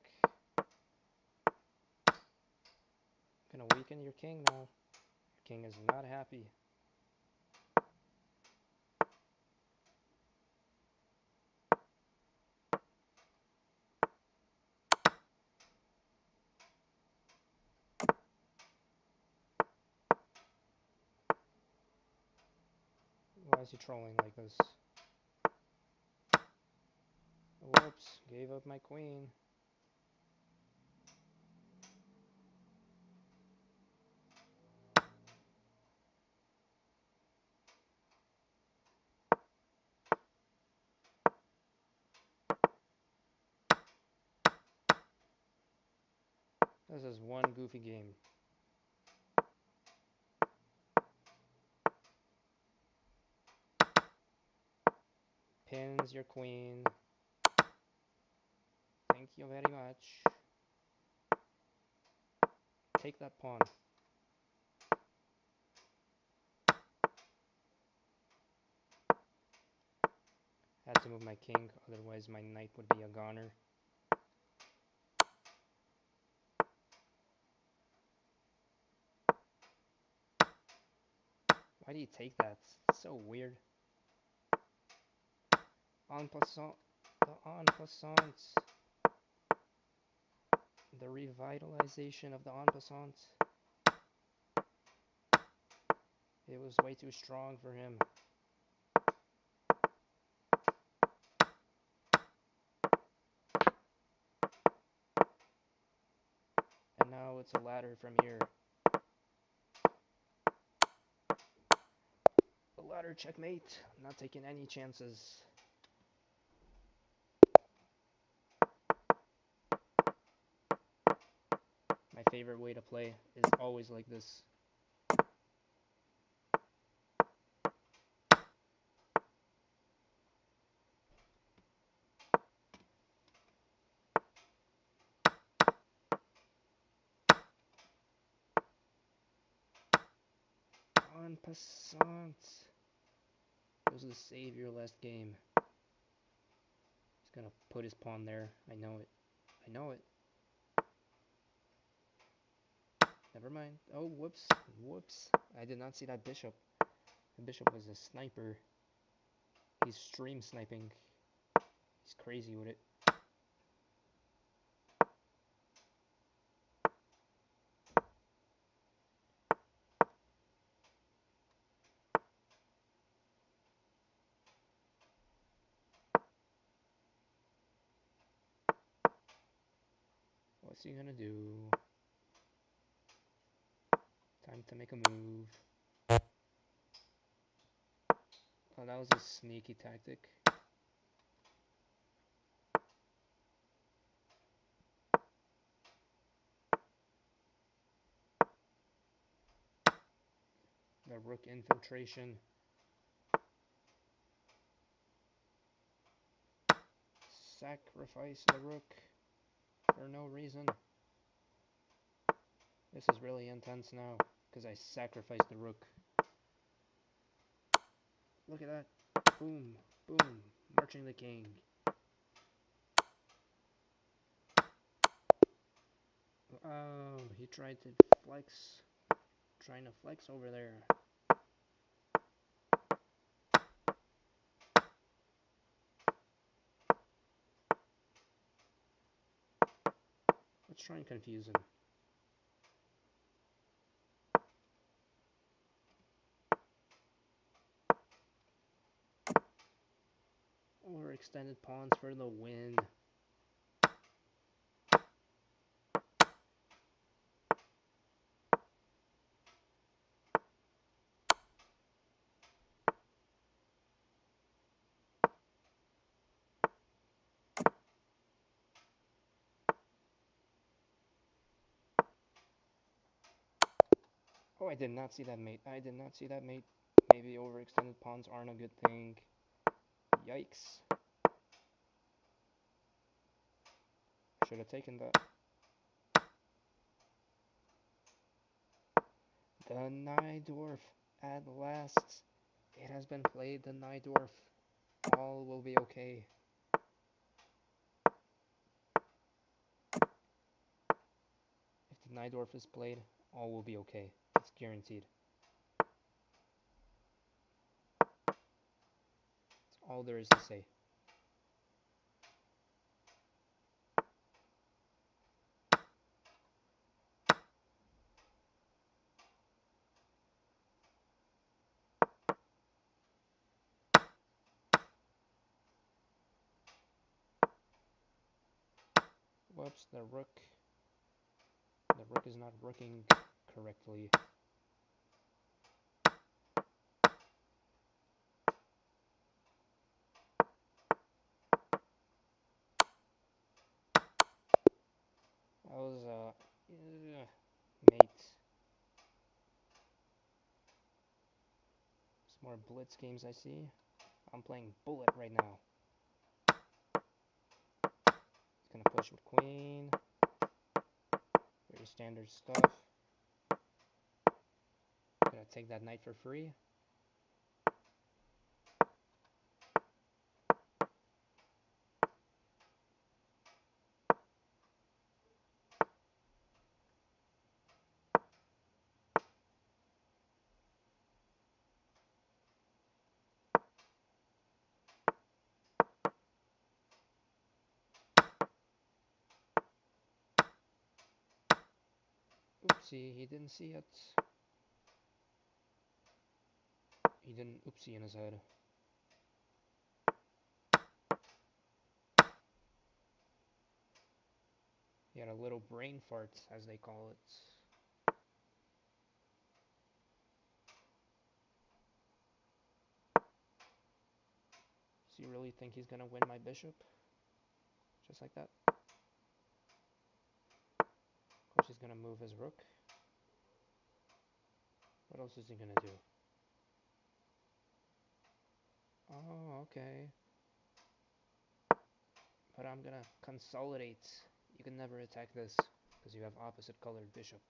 Gonna weaken your king now. Your king is not happy. Why is he trolling like this? Whoops, gave up my queen. This is one goofy game. Pins your queen. Thank you very much. Take that pawn. Had to move my king, otherwise my knight would be a goner. Why do you take that? It's so weird. En passant. The en passant. The revitalization of the en passant. It was way too strong for him. And now it's a ladder from here. A ladder checkmate. I'm not taking any chances. My favorite way to play is always like this. En passant. Goes to save your last game. He's gonna put his pawn there. I know it. I know it. Never mind. Oh, whoops. Whoops. I did not see that bishop. The bishop was a sniper. He's stream sniping. He's crazy with it. What's he gonna do? Time to make a move. Oh, that was a sneaky tactic. The rook infiltration. Sacrifice the rook for no reason. This is really intense now, because I sacrificed the rook. Look at that. Boom, boom, marching the king. Oh, he tried to flex. Trying to flex over there. Let's try and confuse him. Overextended pawns for the win. Oh, I did not see that mate. I did not see that mate. Maybe overextended pawns aren't a good thing. Yikes. Should have taken that. The Najdorf at last. It has been played, the Najdorf. All will be okay. If the Najdorf is played, all will be okay. It's guaranteed. That's all there is to say. Whoops, the rook. The rook is not rooking correctly. That was mate. Some more blitz games I see. I'm playing bullet right now. It's gonna push with queen. Very standard stuff. Gonna take that knight for free. Oopsie, he didn't see it. He didn't oopsie in his head. He had a little brain fart, as they call it. Does he really think he's gonna win my bishop? Just like that? Of course he's gonna move his rook. What else is he gonna do? Oh, okay. But I'm gonna consolidate. You can never attack this, because you have opposite colored bishop.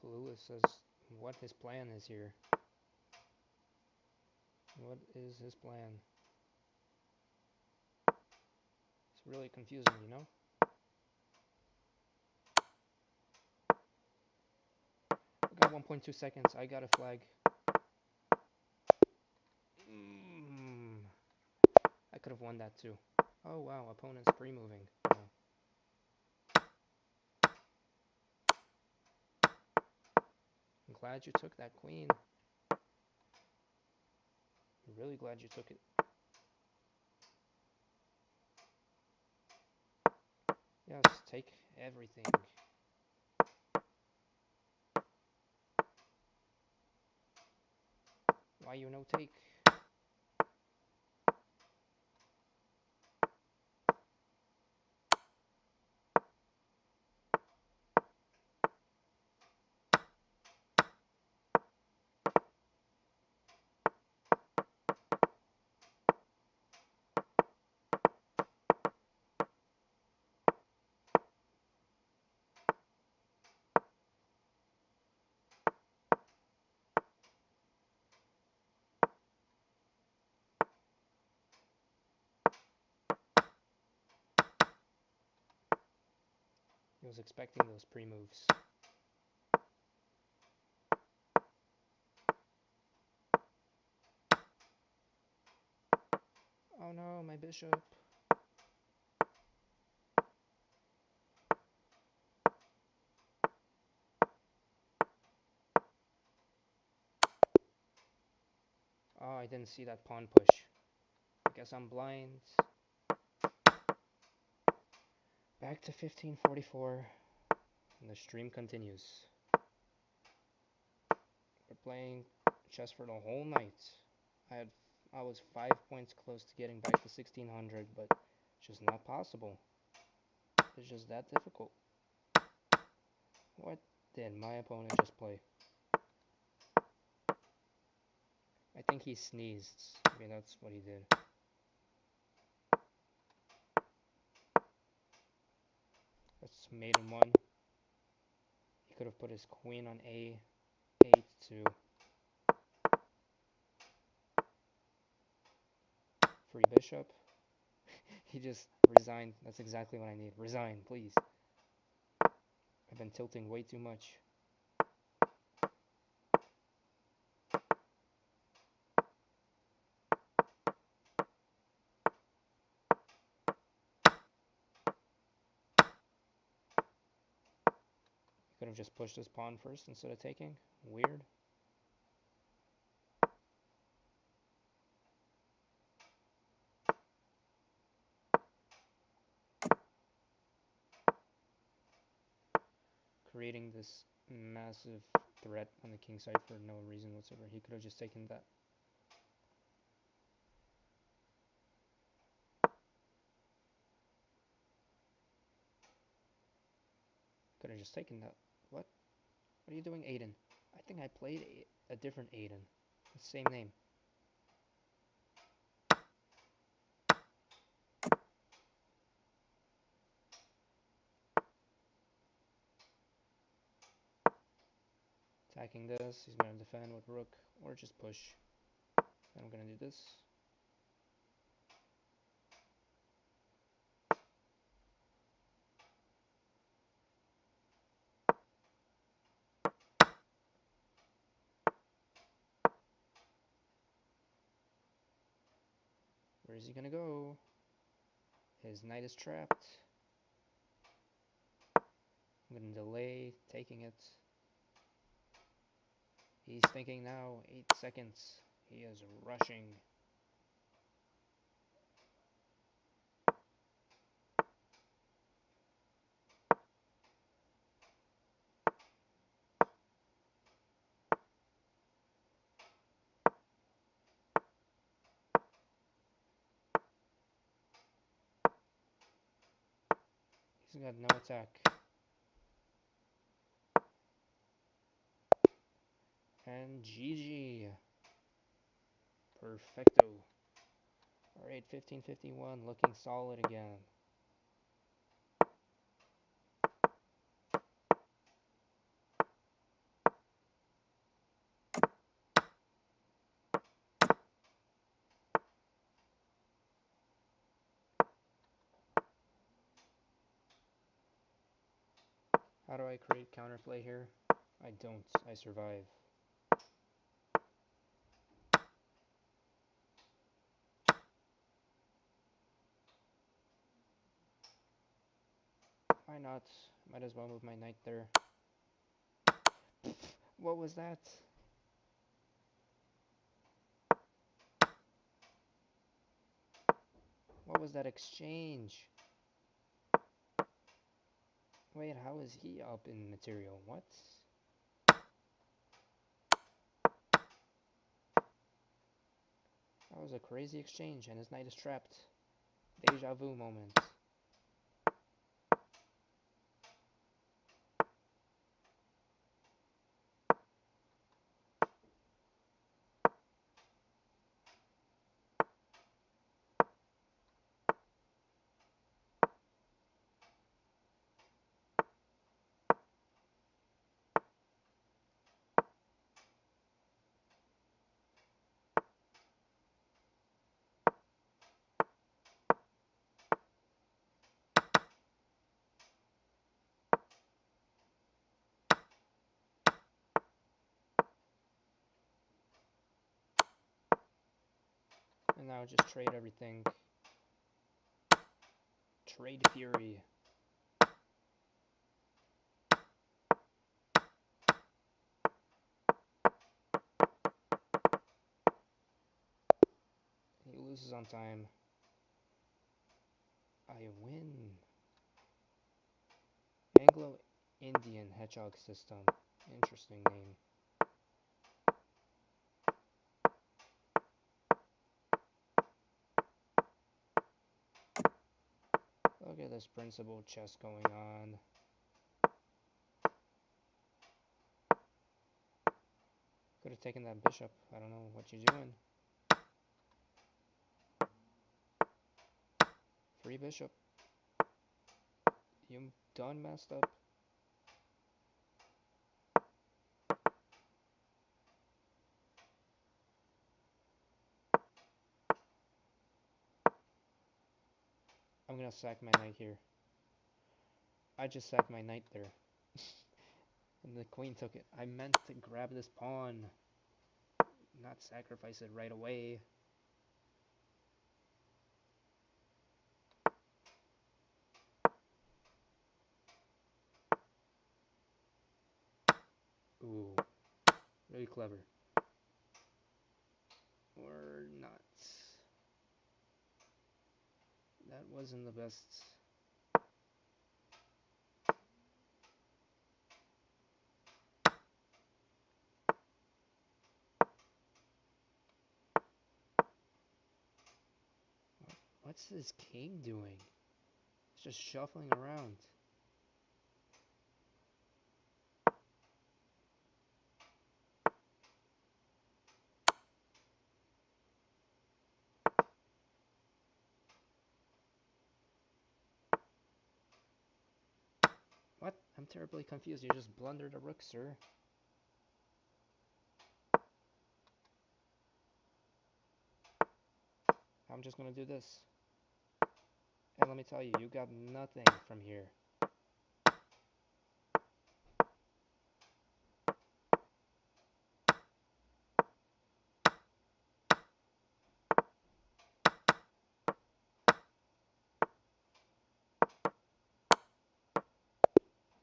clueless as what his plan is here. What is his plan? It's really confusing, you know? I got 1.2 seconds. I got a flag. I could have won that too. Oh wow, opponent's pre-moving. Oh. I'm glad you took that queen. I'm really glad you took it. Yes, take everything. Why you no take? He was expecting those pre-moves. Oh no, my bishop. Oh, I didn't see that pawn push. I guess I'm blind. Back to 1544. And the stream continues. We're playing chess for the whole night. I was 5 points close to getting back to 1600, but it's just not possible. It's just that difficult. What did my opponent just play? I think he sneezed. Maybe that's what he did. That's mate in 1. He could have put his queen on A8 to free bishop. He just resigned. That's exactly what I need. Resign, please. I've been tilting way too much. He could have just pushed his pawn first instead of taking. Weird. Creating this massive threat on the king side for no reason whatsoever. He could have just taken that. Could have just taken that. What? What are you doing, Aiden? I think I played a different Aiden. The same name. Attacking this. He's going to defend with rook or just push. Then I'm going to do this. Where is he going to go? His knight is trapped. I'm going to delay taking it. He's thinking now, 8 seconds. He is rushing. He's got no attack. And GG. Perfecto. Alright, 1551, looking solid again. How do I create counterplay here? I don't. I survive. Why not? Might as well move my knight there. What was that? What was that exchange? Wait, how is he up in material? What? That was a crazy exchange, and his knight is trapped. Deja vu moment. And now just trade everything. Trade Fury. He loses on time. I win. Anglo-Indian Hedgehog System. Interesting name. Look at this principal chess going on. Could have taken that bishop. I don't know what you're doing. Free bishop. You done messed up. I'm gonna sack my knight here. I just sacked my knight there. And the queen took it. I meant to grab this pawn. Not sacrifice it right away. Ooh. Really clever. Or not. That wasn't the best. What's this king doing? It's just shuffling around. What? I'm terribly confused. You just blundered a rook, sir. I'm just gonna do this. And let me tell you, you got nothing from here.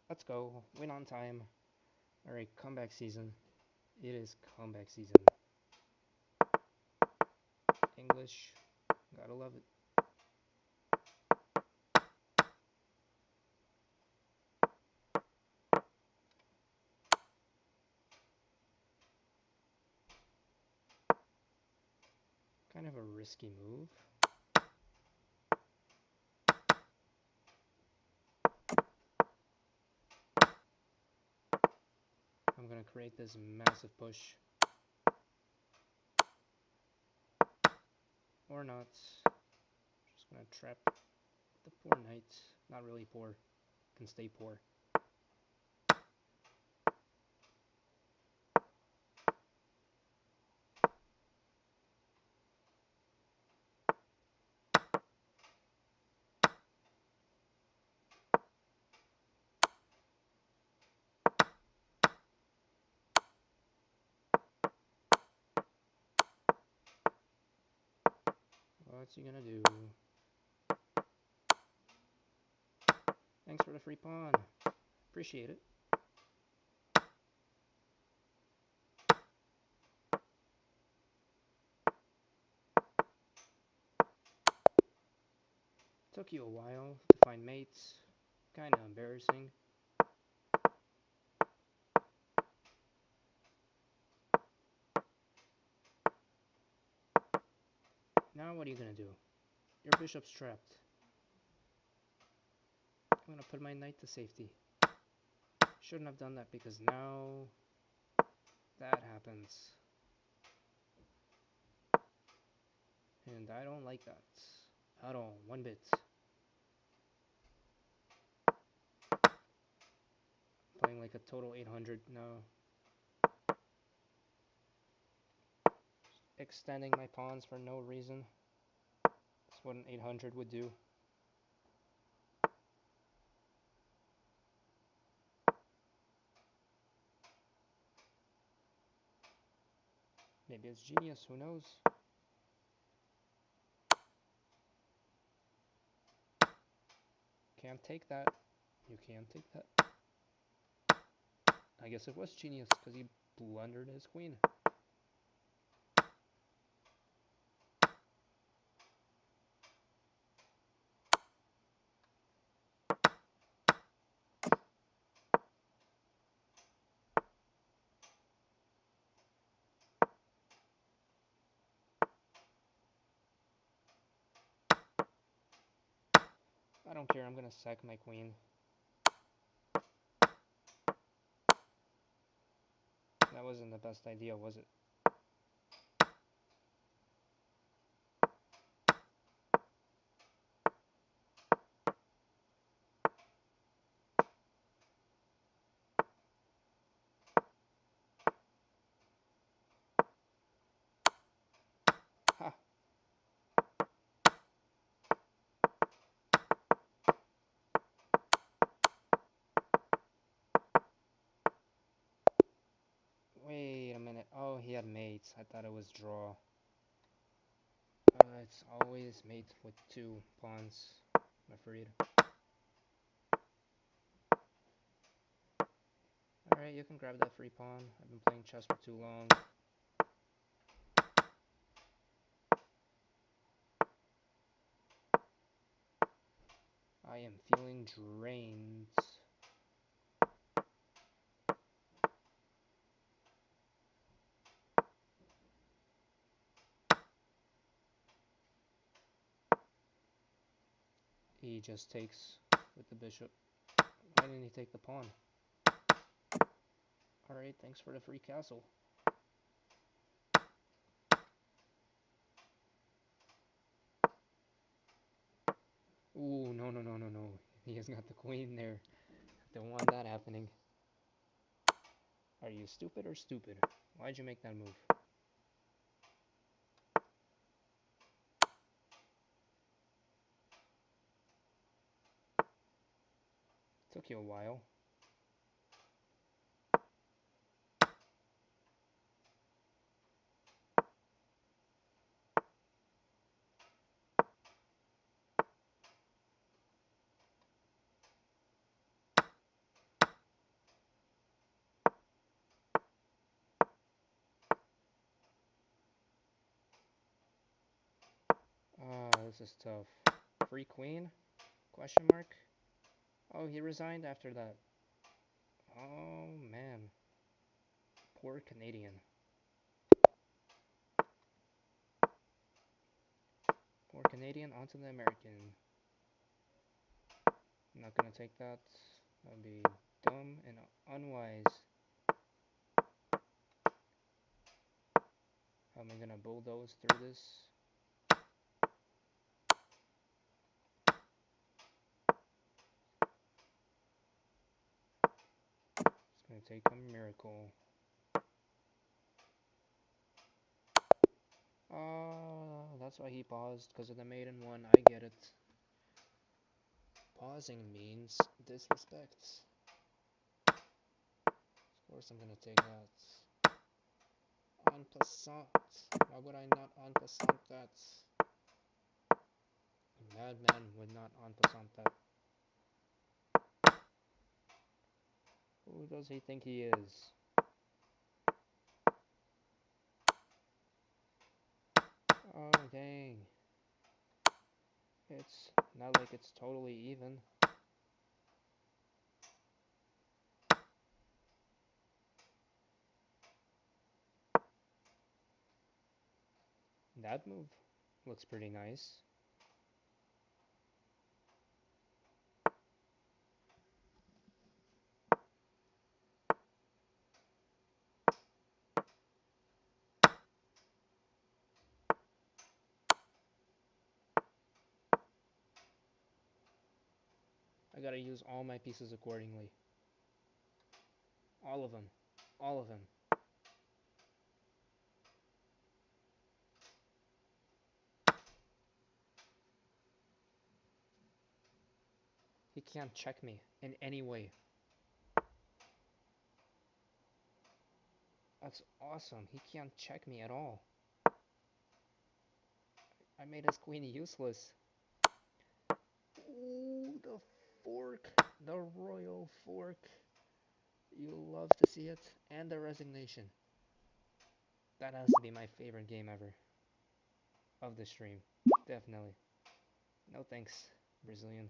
Let's go. Win on time. Alright, comeback season. It is comeback season. English. Gotta love it. Kind of a risky move. I'm gonna create this massive push. Or not. Just gonna trap the poor knight. Not really poor. Can stay poor. What's he gonna do? Thanks for the free pawn. Appreciate it. Took you a while to find mates. Kinda embarrassing. Now what are you gonna do? Your bishop's trapped. I'm gonna put my knight to safety. Shouldn't have done that because now that happens. And I don't like that. At all. One bit. Playing like a total 800 now. Extending my pawns for no reason. That's what an 800 would do. Maybe it's genius, who knows? Can't take that. You can't take that. I guess it was genius because he blundered his queen. I don't care, I'm gonna sack my queen. That wasn't the best idea, was it? Ha! Wait a minute. Oh, he had mates. I thought it was draw. It's always mate with two pawns. I'm afraid. Alright, you can grab that free pawn. I've been playing chess for too long. I am feeling drained. He just takes with the bishop. Why didn't he take the pawn? Alright, thanks for the free castle. Ooh, no, no, no, no, no. He has got the queen there. Don't want that happening. Are you stupid or stupid? Why'd you make that move? Took you a while. Ah, this is tough. Free queen? Question mark? Oh, he resigned after that. Oh, man. Poor Canadian. Poor Canadian onto the American. I'm not gonna take that. That would be dumb and unwise. How am I gonna bulldoze through this? It's gonna take a miracle. That's why he paused, because of the maiden one. I get it. Pausing means disrespect. Of course I'm gonna take that. En passant. Why would I not en passant that? Madman would not on that. Who does he think he is? Oh, dang. It's not like it's totally even. That move looks pretty nice. I gotta use all my pieces accordingly. All of them. All of them. He can't check me in any way. That's awesome. He can't check me at all. I made his queen useless. Ooh, the fork. The royal fork. You love to see it. And the resignation. That has to be my favorite game ever. Of the stream. Definitely. No thanks, Brazilian.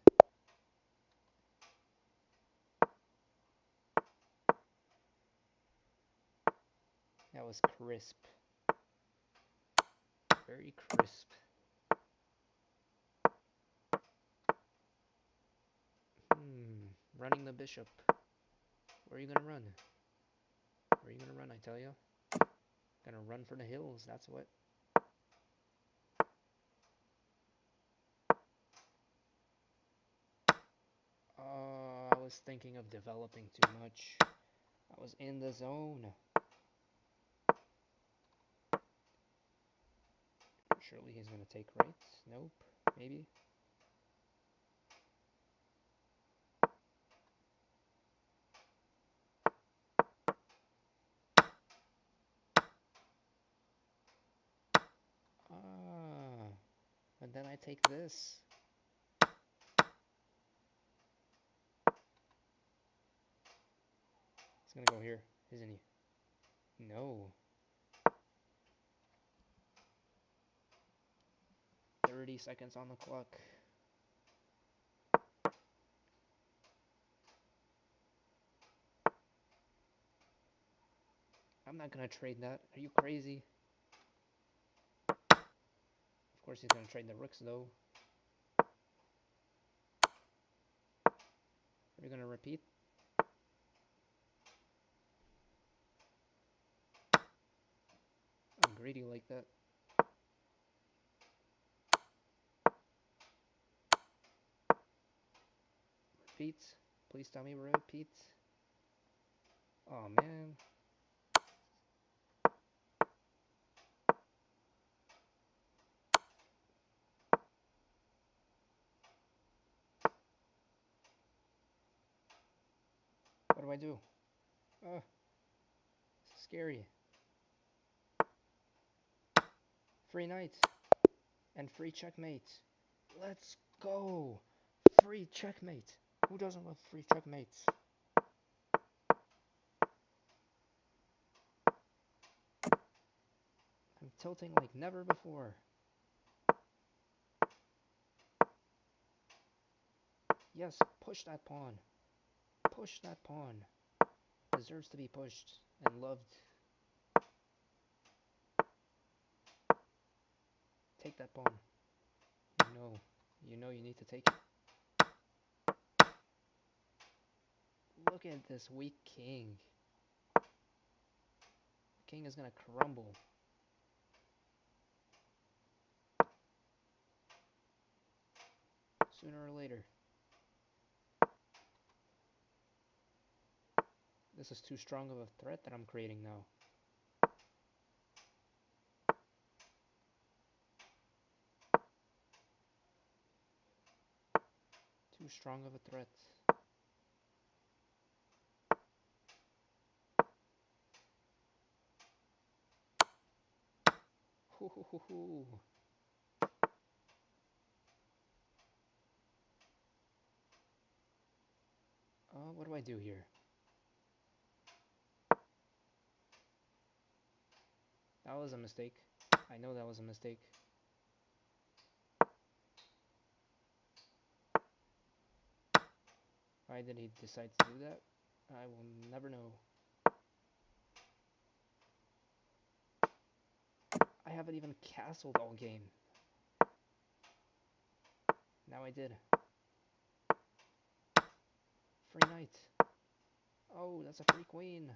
That was crisp. Very crisp. Running the bishop. Where are you gonna run? Where are you gonna run, I tell you? Gonna run for the hills, that's what. I was thinking of developing too much. I was in the zone. Surely he's gonna take right? Nope. Maybe? Ah. And then I take this. He's gonna go here, isn't he? No. 30 seconds on the clock. I'm not gonna trade that. Are you crazy? Of course he's gonna trade the rooks though. Are you gonna repeat? I'm greedy like that. Repeat. Please tell me repeat. Oh man. What do I do? Scary. Free knight. And free checkmate. Let's go. Free checkmate. Who doesn't love free checkmates? I'm tilting like never before. Yes, push that pawn. Push that pawn. Deserves to be pushed and loved. Take that pawn. You know you need to take it. Look at this weak king. King is gonna crumble. Sooner or later. This is too strong of a threat that I'm creating now. Too strong of a threat. Hoo hoo hoo hoo. What do I do here? That was a mistake. I know that was a mistake. Why did he decide to do that? I will never know. I haven't even castled all game. Now I did. Free knight. Oh, that's a free queen.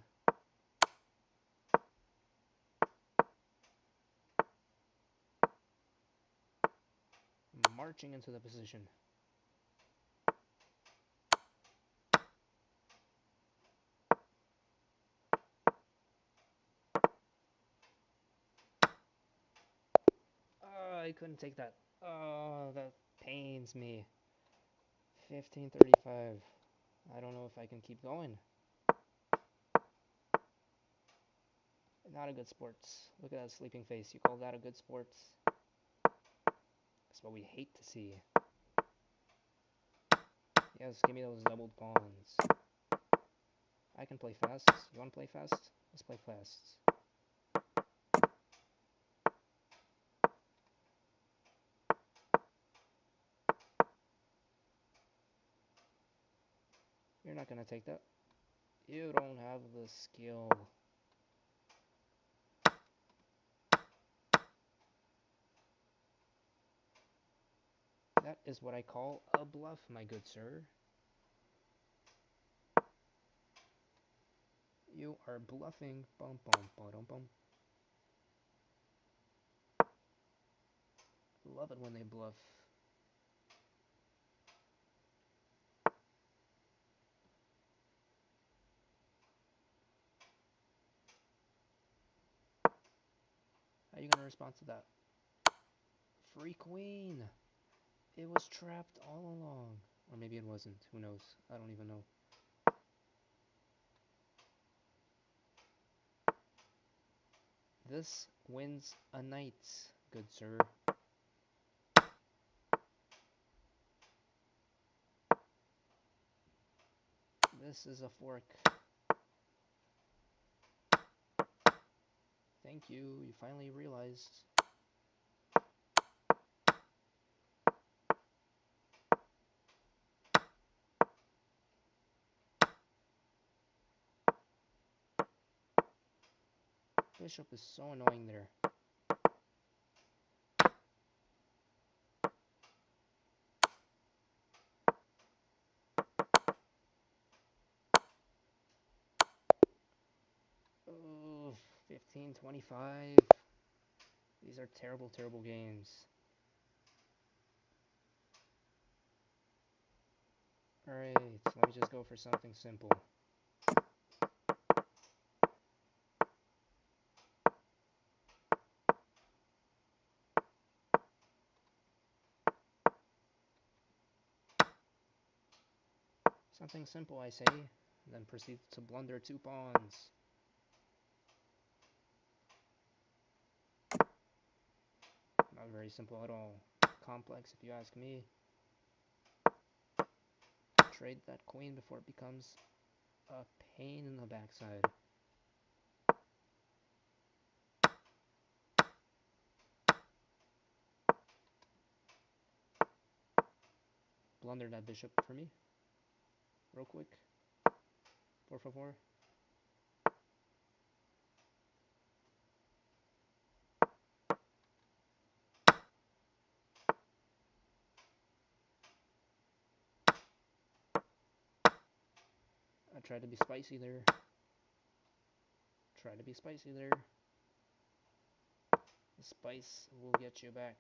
Marching into the position. I couldn't take that. Oh, that pains me. 1535. I don't know if I can keep going. Not a good sports. Look at that sleeping face. You call that a good sports? That's what we hate to see. Yes, give me those doubled pawns. I can play fast. You want to play fast? Let's play fast. You're not going to take that. You don't have the skill. That is what I call a bluff, my good sir. You are bluffing. Bum bum bum bum. Love it when they bluff. How are you gonna respond to that? Free queen. It was trapped all along. Or maybe it wasn't. Who knows? I don't even know. This wins a knight, good sir. This is a fork. Thank you. You finally realized. Bishop is so annoying there. Oh, 15-25. These are terrible, terrible games. Alright, let me just go for something simple. Something simple, I say, then proceed to blunder 2 pawns. Not very simple at all. Complex, if you ask me. Trade that queen before it becomes a pain in the backside. Blunder that bishop for me. Real quick. 4-4-4. I tried to be spicy there. Try to be spicy there. The spice will get you back.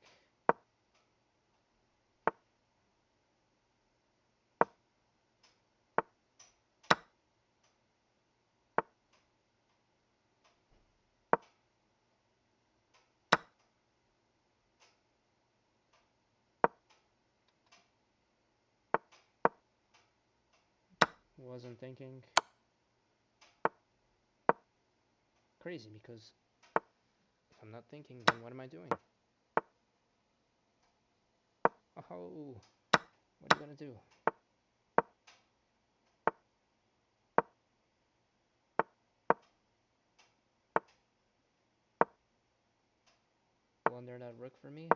Wasn't thinking. Crazy, because if I'm not thinking, then what am I doing? Oh, what are you gonna do? still under that rook for me.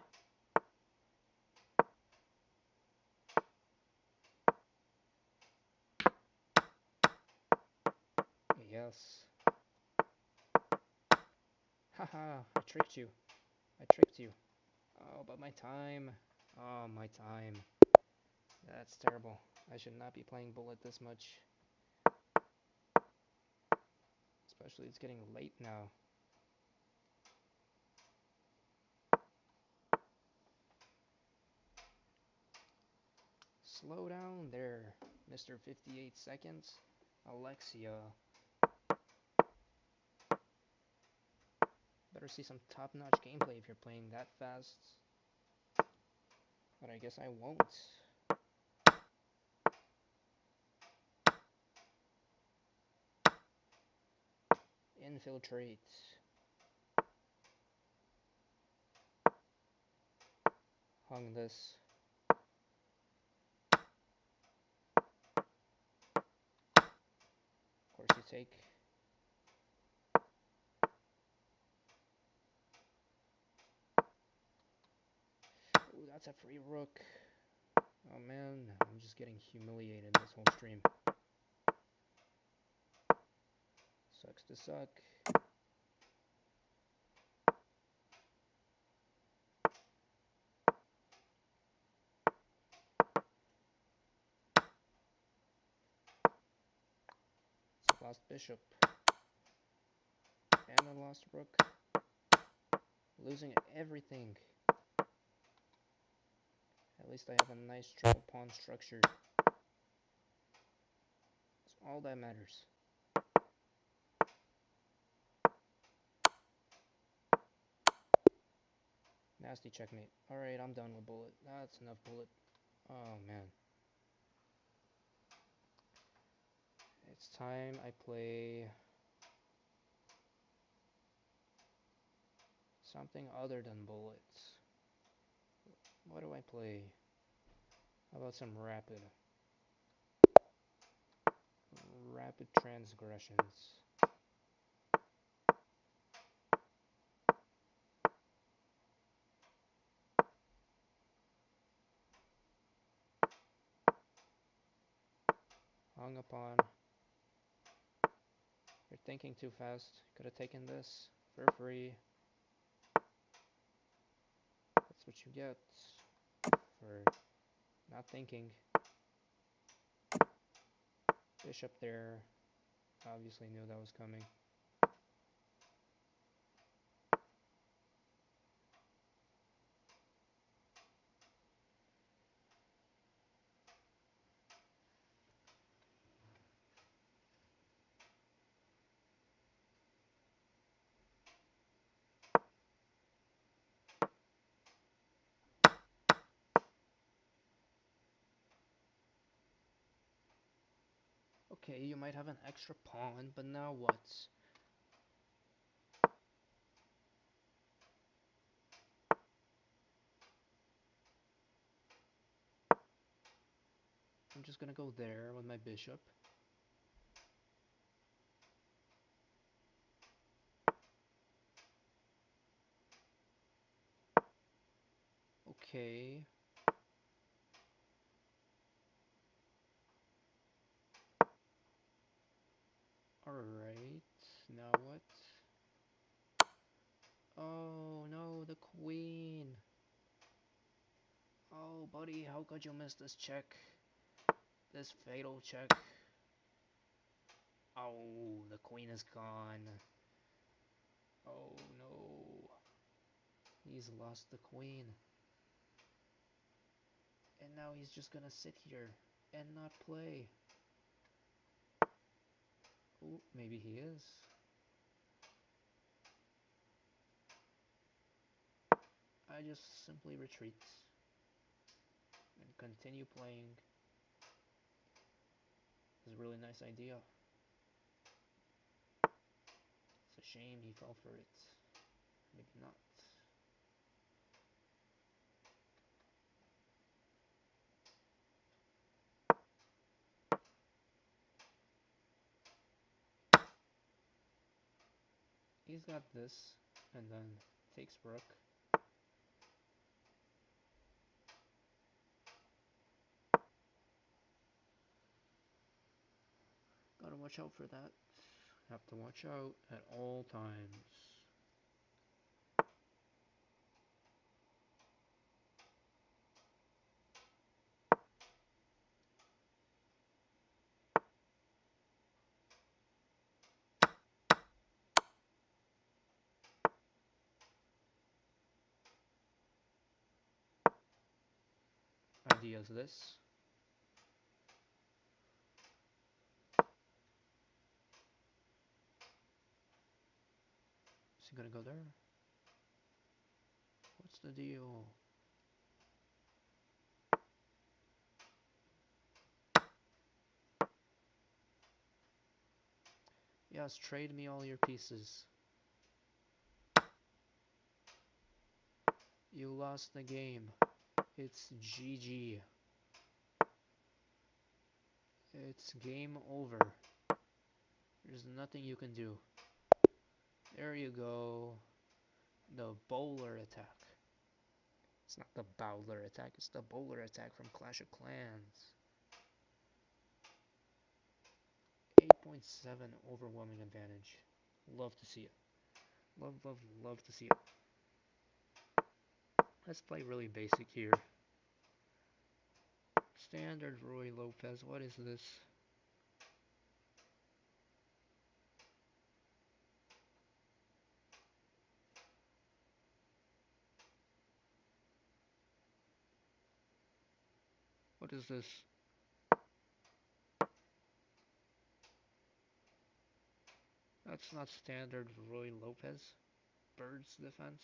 Yes. Haha, I tricked you. I tricked you. Oh, but my time. Oh, my time. That's terrible. I should not be playing bullet this much. Especially it's getting late now. Slow down there, Mr. 58 seconds. Alexia. Better see some top-notch gameplay if you're playing that fast. But I guess I won't. Infiltrate. Hung this. Of course you take. Ooh, that's a free rook. Oh man, I'm just getting humiliated this whole stream. Sucks to suck. It's a lost bishop. And a lost rook. Losing everything. At least I have a nice triple pawn structure. That's all that matters. Nasty checkmate. Alright, I'm done with bullet. That's enough bullet. Oh man. It's time I play something other than bullets. What do I play? How about some rapid transgressions? Hung upon. You're thinking too fast. Could have taken this for free. That's what you get for not thinking. Bishop there. Obviously knew that was coming. Okay, you might have an extra pawn, but now what? I'm just gonna go there with my bishop. Okay. Alright. Now what? Oh no, the queen. Oh buddy, how could you miss this check? This fatal check. Oh, the queen is gone. Oh no. He's lost the queen. And now he's just gonna sit here and not play. Oh, maybe he is. I just simply retreat and continue playing. It's a really nice idea. It's a shame he fell for it. Maybe not. He's got this, and then takes rook. watch out for that. Have to watch out at all times. Idea is this. Is he gonna go there? What's the deal? Yes, trade me all your pieces. You lost the game. It's GG. It's game over. There's nothing you can do. There you go. The bowler attack. It's not the Bowler attack, it's the bowler attack from Clash of Clans. 8.7 overwhelming advantage. Love to see it. Love, love, love to see it. Let's play really basic here. Standard Roy Lopez. What is this? What is this? That's not standard Roy Lopez. Bird's defense.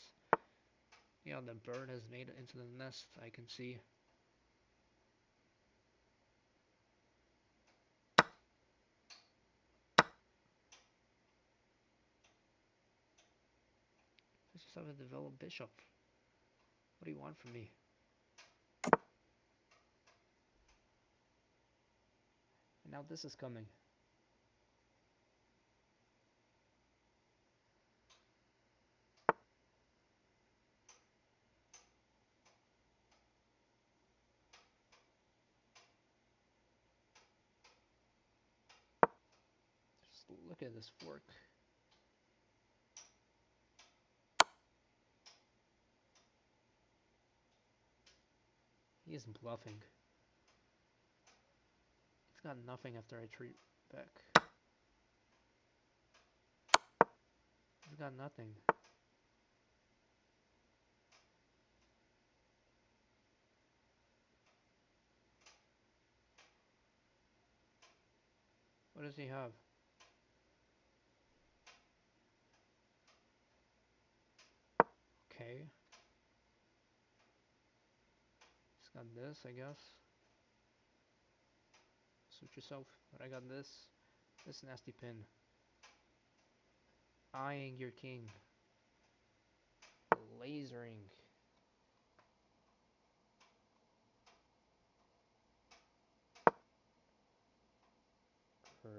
Yeah, the bird has made it into the nest, I can see. I just have a developed bishop. What do you want from me? And now this is coming. Just look at this fork. He is bluffing. He's got nothing after I retreat back. He's got nothing. What does he have? Okay. He's got this, I guess. Suit yourself. But I got this. This nasty pin. Eyeing your king. Lasering.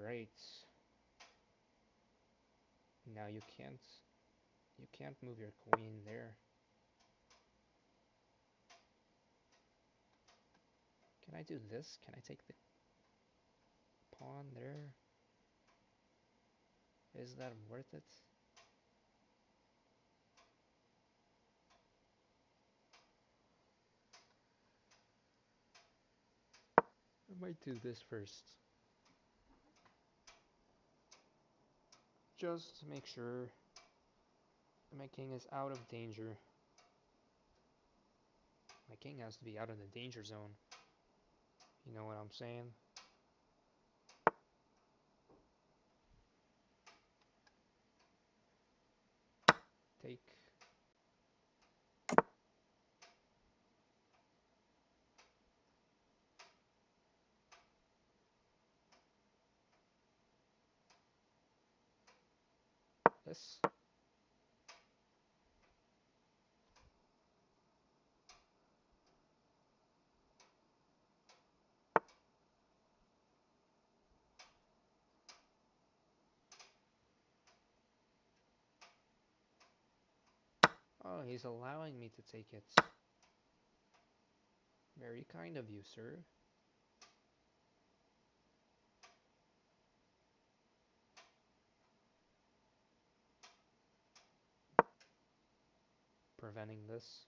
Great. Now you can't move your queen there. Can I do this? Can I take the pawn there? Is that worth it? I might do this first. Just to make sure that my king is out of danger. My king has to be out of the danger zone. You know what I'm saying? Take. This. Oh, he's allowing me to take it. Very kind of you, sir. preventing this.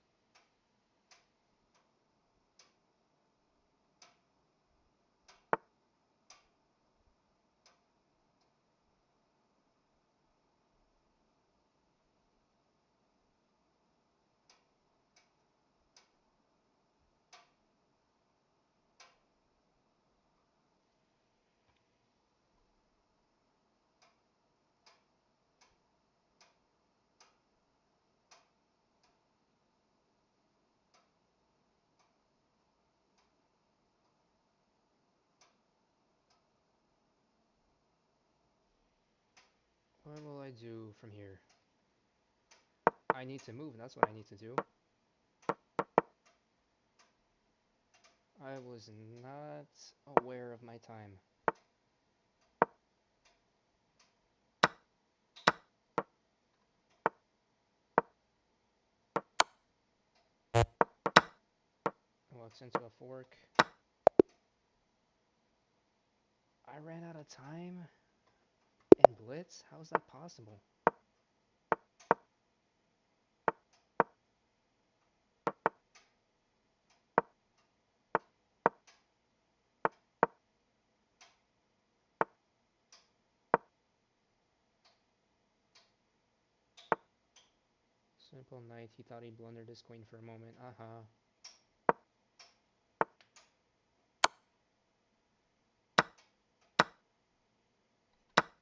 What will I do from here? I need to move, that's what I need to do. I was not aware of my time. Walks into a fork. I ran out of time in blitz? How is that possible? Simple knight, he thought he blundered his queen for a moment.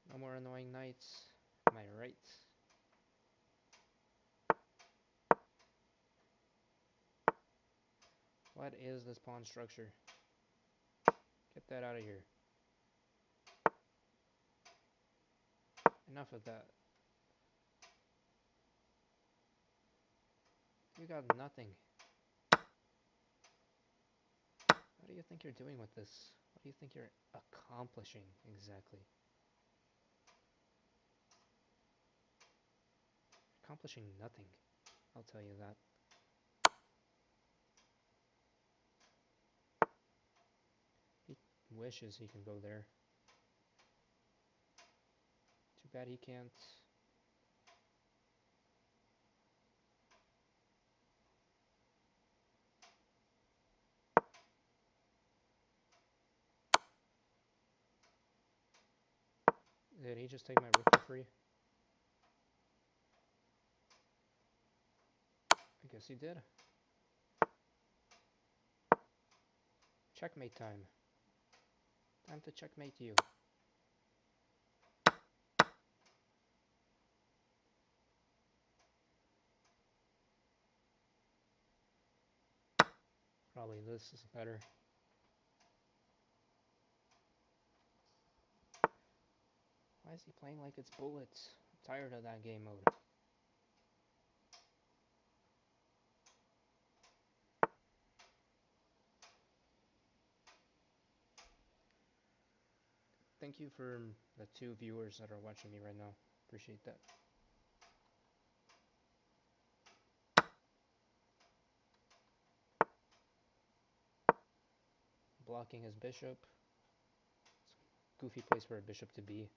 No more annoying knights. Am I right? What is this pawn structure? Get that out of here. Enough of that. You got nothing. What do you think you're doing with this? What do you think you're accomplishing exactly? Accomplishing nothing. I'll tell you that. He wishes he can go there. Too bad he can't. Did he just take my rook for free? I guess he did. Checkmate time. Time to checkmate you. Probably this is better. Why is he playing like it's bullets? I'm tired of that game mode. Thank you for the 2 viewers that are watching me right now. Appreciate that. Blocking his bishop. It's a goofy place for a bishop to be.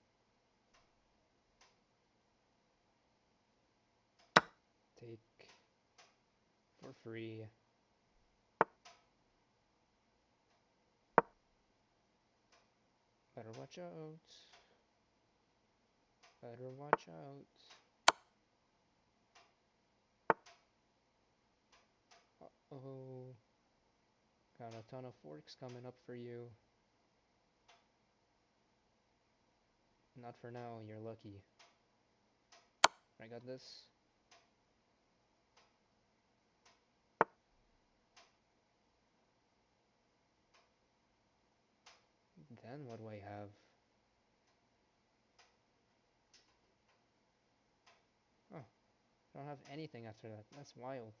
Take for free. Better watch out. Better watch out. Uh-oh. Got a ton of forks coming up for you. Not for now, you're lucky. I got this. Then what do I have? Oh, I don't have anything after that. That's wild.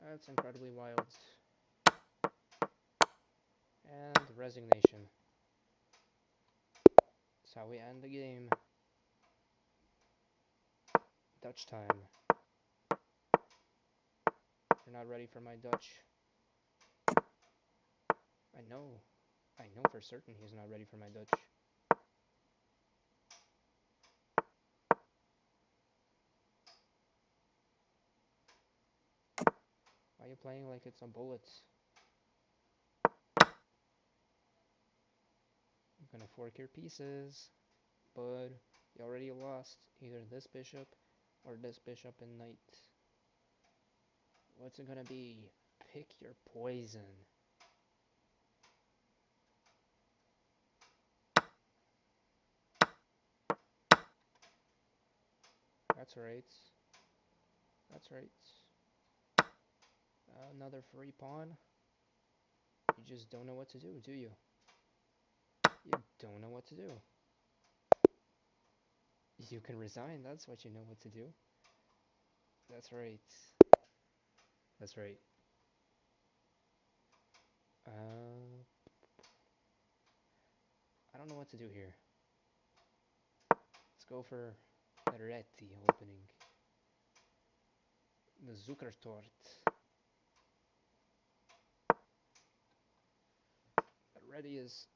That's incredibly wild. And resignation. That's how we end the game. Dutch time. You're not ready for my Dutch. I know for certain he's not ready for my Dutch. Why are you playing like it's a bullet? I'm gonna fork your pieces, bud. You already lost either this bishop or this bishop and knight. What's it gonna be? Pick your poison. That's right. That's right. Another free pawn. You just don't know what to do, do you? You don't know what to do. You can resign, that's what you know what to do. That's right. That's right. I don't know what to do here. Let's go for the Reti opening. The Zuckertort. Ready is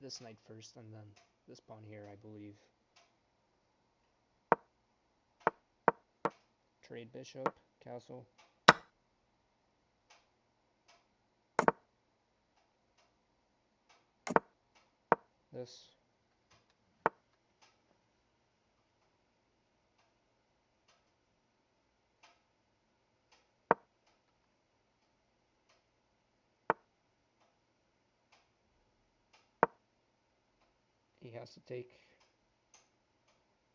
this knight first, and then this pawn here, I believe. Trade bishop, castle. This. He has to take,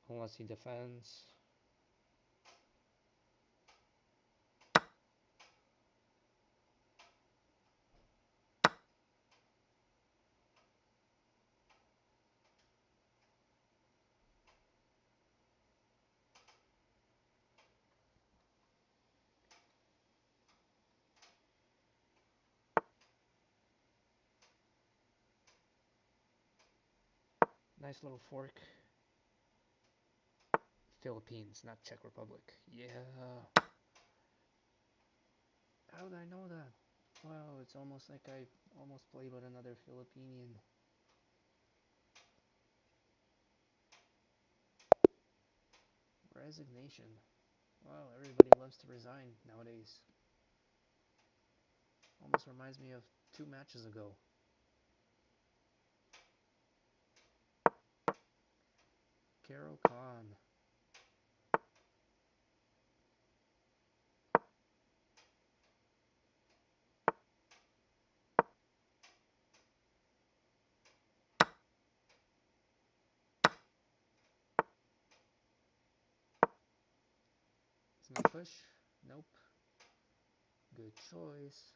unless he defends. Nice little fork. Philippines, not Czech Republic. Yeah. How did I know that? Wow, it's almost like I almost played with another Filipinian. Resignation. Wow, everybody loves to resign nowadays. Almost reminds me of 2 matches ago. Carol Khan. It's not push. Nope. Good choice.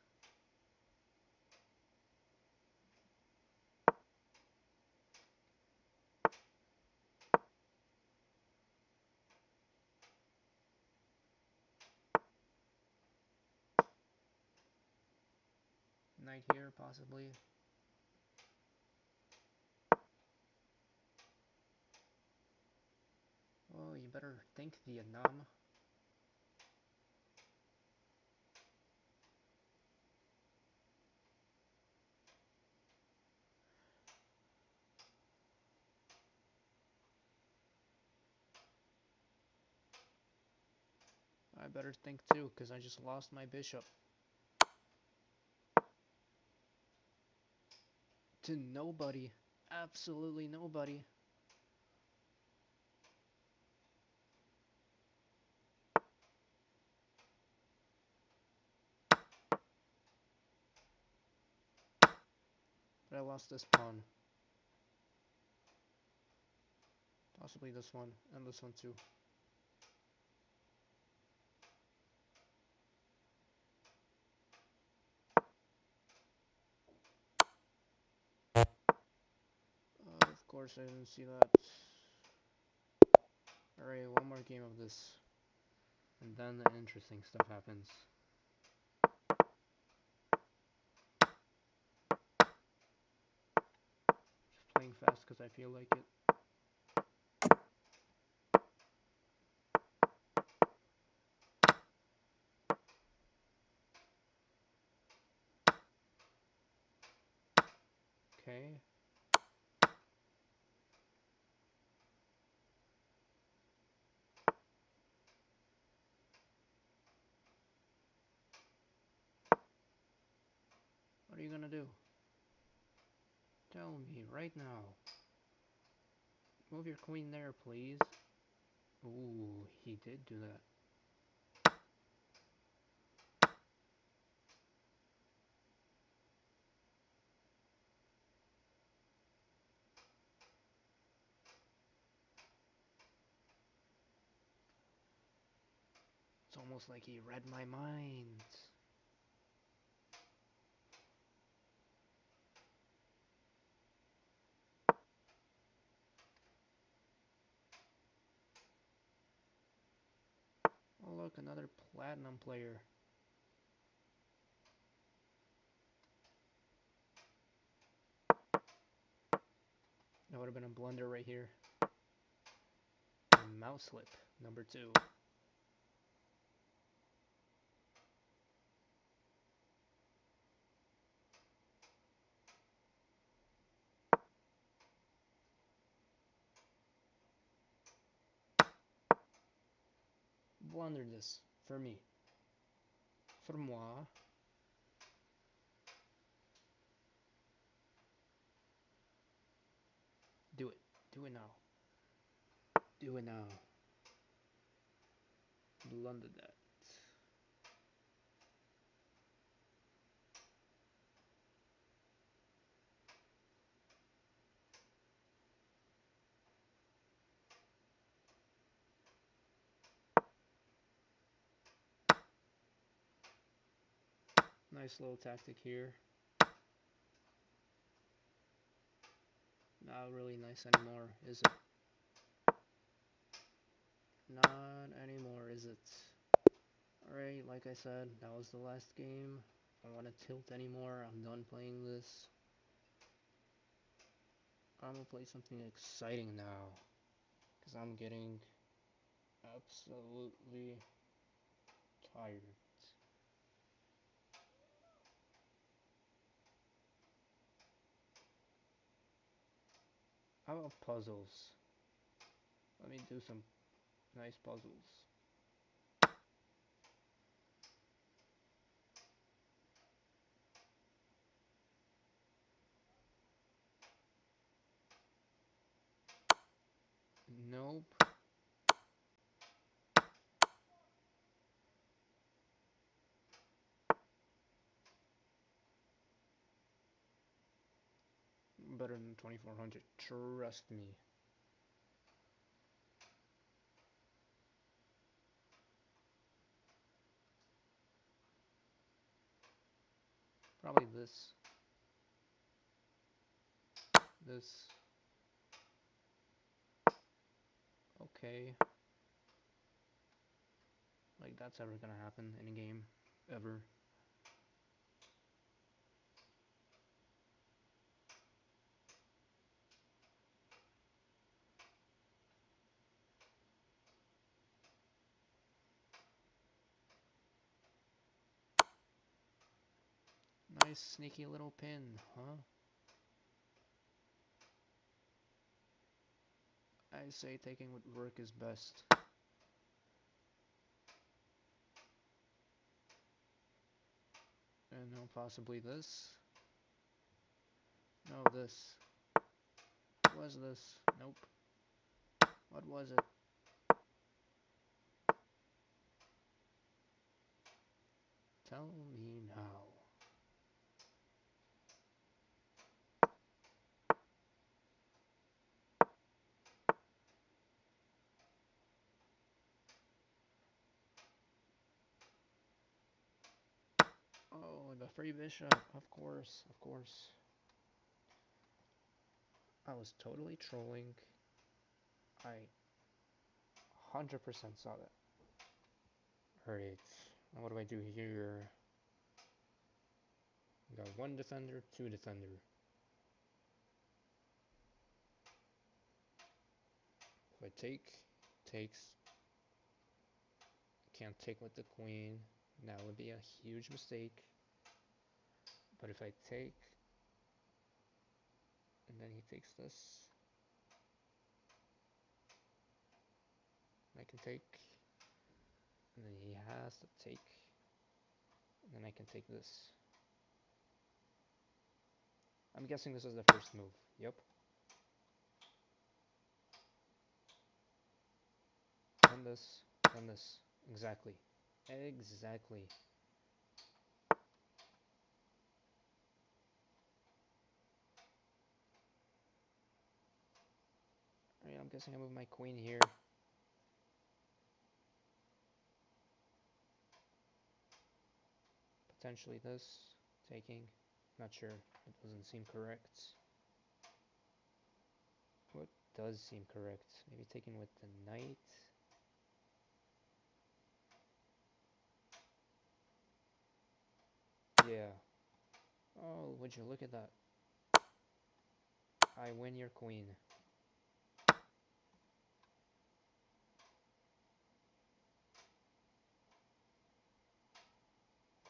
Knight here, possibly. Oh, you better think, Vietnam. I better think too, because I just lost my bishop. To nobody. Absolutely nobody. But I lost this pawn. Possibly this one, and this one too. Of course I didn't see that. Alright, one more game of this. And then the interesting stuff happens. Just playing fast because I feel like it. Okay. What are you gonna do? Tell me right now. Move your queen there, please. Ooh, he did do that. It's almost like he read my mind. Oh look, another platinum player. That would have been a blunder right here. Mouse slip, number 2. Blunder this, for me. For moi. Do it. Do it now. Do it now. Blunder that. Nice little tactic here. Not really nice anymore, is it? Not anymore, is it? Alright, like I said, that was the last game. I don't want to tilt anymore. I'm done playing this. I'm gonna play something exciting now. Because I'm getting absolutely tired. How about puzzles? Let me do some nice puzzles. Nope. Better than 2400, trust me. Probably this. This. Okay. Like, that's ever gonna happen in a game. Ever. Nice sneaky little pin, huh? I say taking what work is best. And no, possibly this. No, this. What was this? Nope. What was it? Tell me now. Oh, the free bishop. Of course, of course. I was totally trolling. I 100% saw that. Alright, what do I do here? We got 1 defender, 2 defender. If I take, takes. Can't take with the queen. That would be a huge mistake. But if I take, And then he takes this. I can take. And then he has to take. And then I can take this. I'm guessing this is the first move. Yep. Then this. Then this. Exactly. Exactly. Alright, I'm guessing I move my queen here. Potentially this. Taking. Not sure. It doesn't seem correct. What does seem correct? Maybe taking with the knight. Yeah. Oh, would you look at that? I win your queen.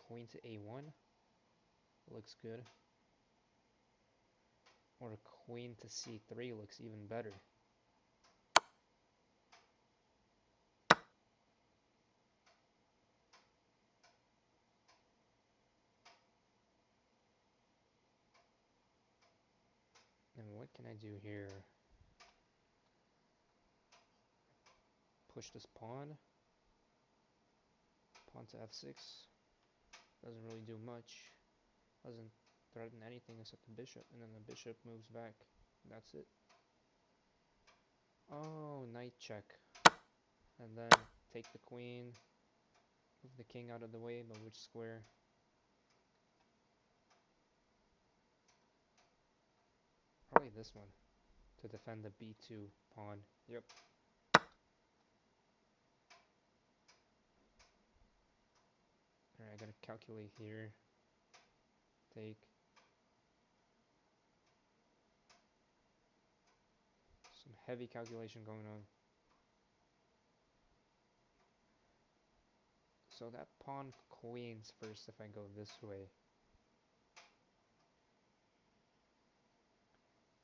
Queen to a1. Looks good. Or queen to c3 looks even better. And what can I do here? Push this pawn. Pawn to f6. Doesn't really do much. Doesn't threaten anything except the bishop. And then the bishop moves back. That's it. Oh, knight check. And then take the queen. Move the king out of the way, but which square? Probably this one. To defend the b2 pawn. Yep. Alright, I gotta calculate here. Take. Some heavy calculation going on. So that pawn queens first if I go this way.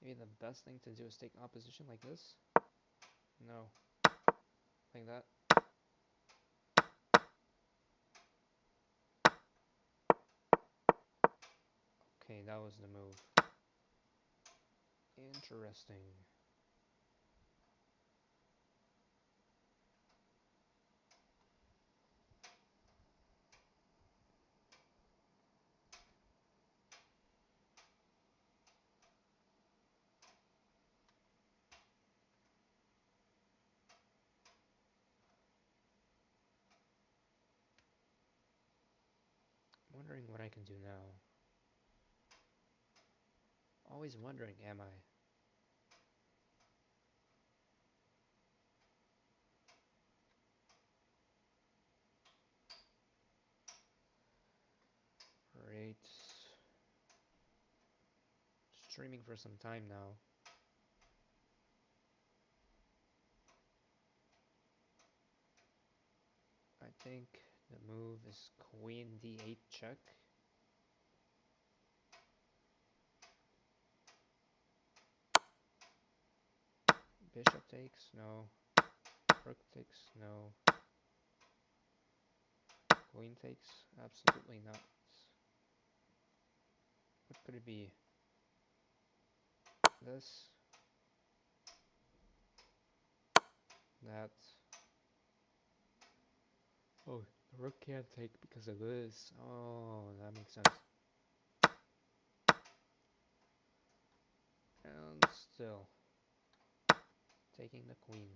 Maybe the best thing to do is take opposition like this? No. Like that. Okay, that was the move. Interesting. Wondering what I can do now. Always wondering, am I? Great. Streaming for some time now. I think the move is queen d8 check. Bishop takes, no. Rook takes, no. Queen takes, absolutely not. What could it be? This. That. Oh, the rook can't take because of this. Oh, that makes sense. And still. Taking the queen.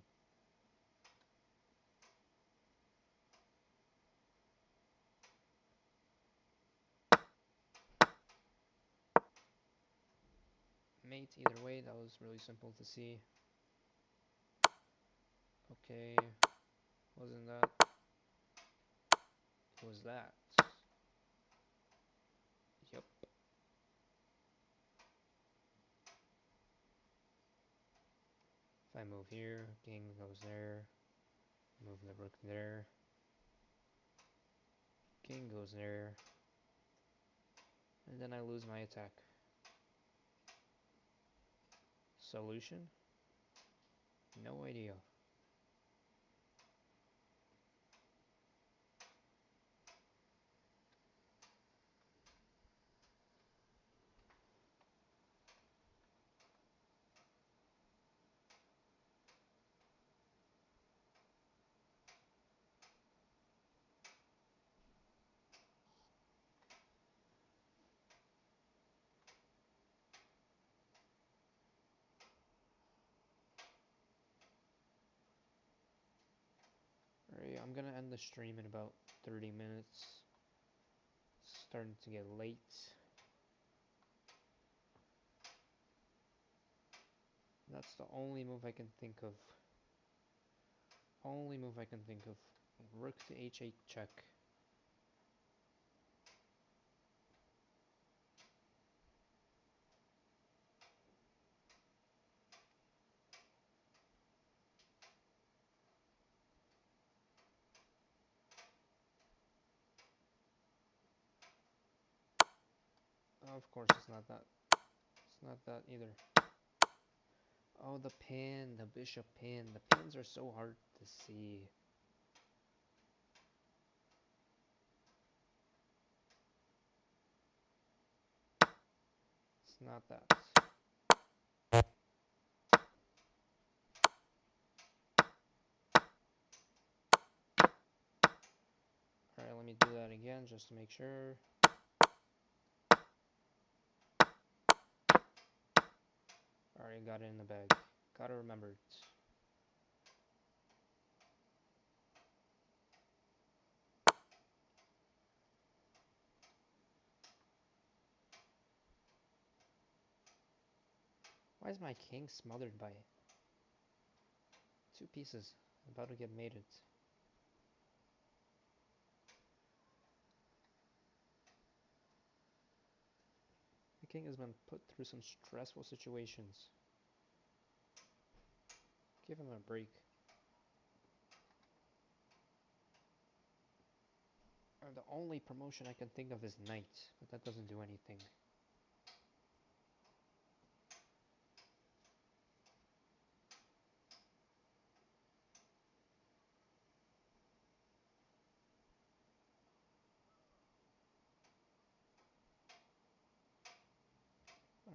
Mate, either way, that was really simple to see. Okay. Wasn't that? Was that? Yep. If I move here, king goes there. Move the rook there. King goes there. And then I lose my attack. Solution? No idea. Alright, I'm gonna end the stream in about 30 minutes. It's starting to get late. That's the only move I can think of. Only move I can think of. Rook to h8 check. Of course it's not that. It's not that either. Oh, the pin, the bishop pin. The pins are so hard to see. It's not that. Alright, let me do that again just to make sure. Alright, got it in the bag. Gotta remember it. Why is my king smothered by 2 pieces? About to get mated. The king has been put through some stressful situations. Give him a break. The only promotion I can think of is knight, but that doesn't do anything.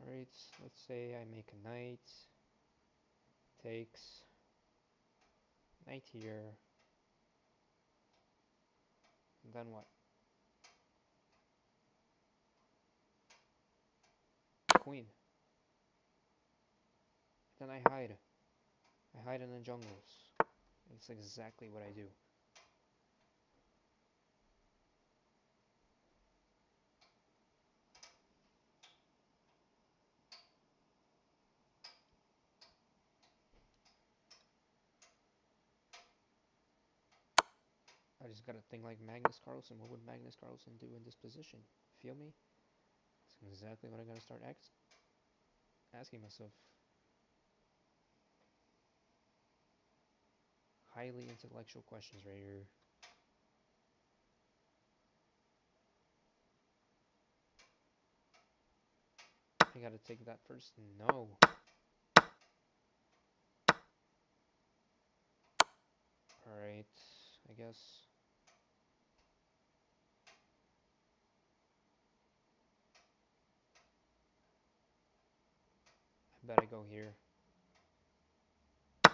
Alright, let's say I make a knight. Takes. Knight here. And then what? Queen. Then I hide. I hide in the jungles. It's exactly what I do. I just gotta think like Magnus Carlsen. What would Magnus Carlsen do in this position? Feel me? That's exactly what I gotta start asking myself. Highly intellectual questions right here. I gotta take that first. No. Alright, I guess. I bet I go here. That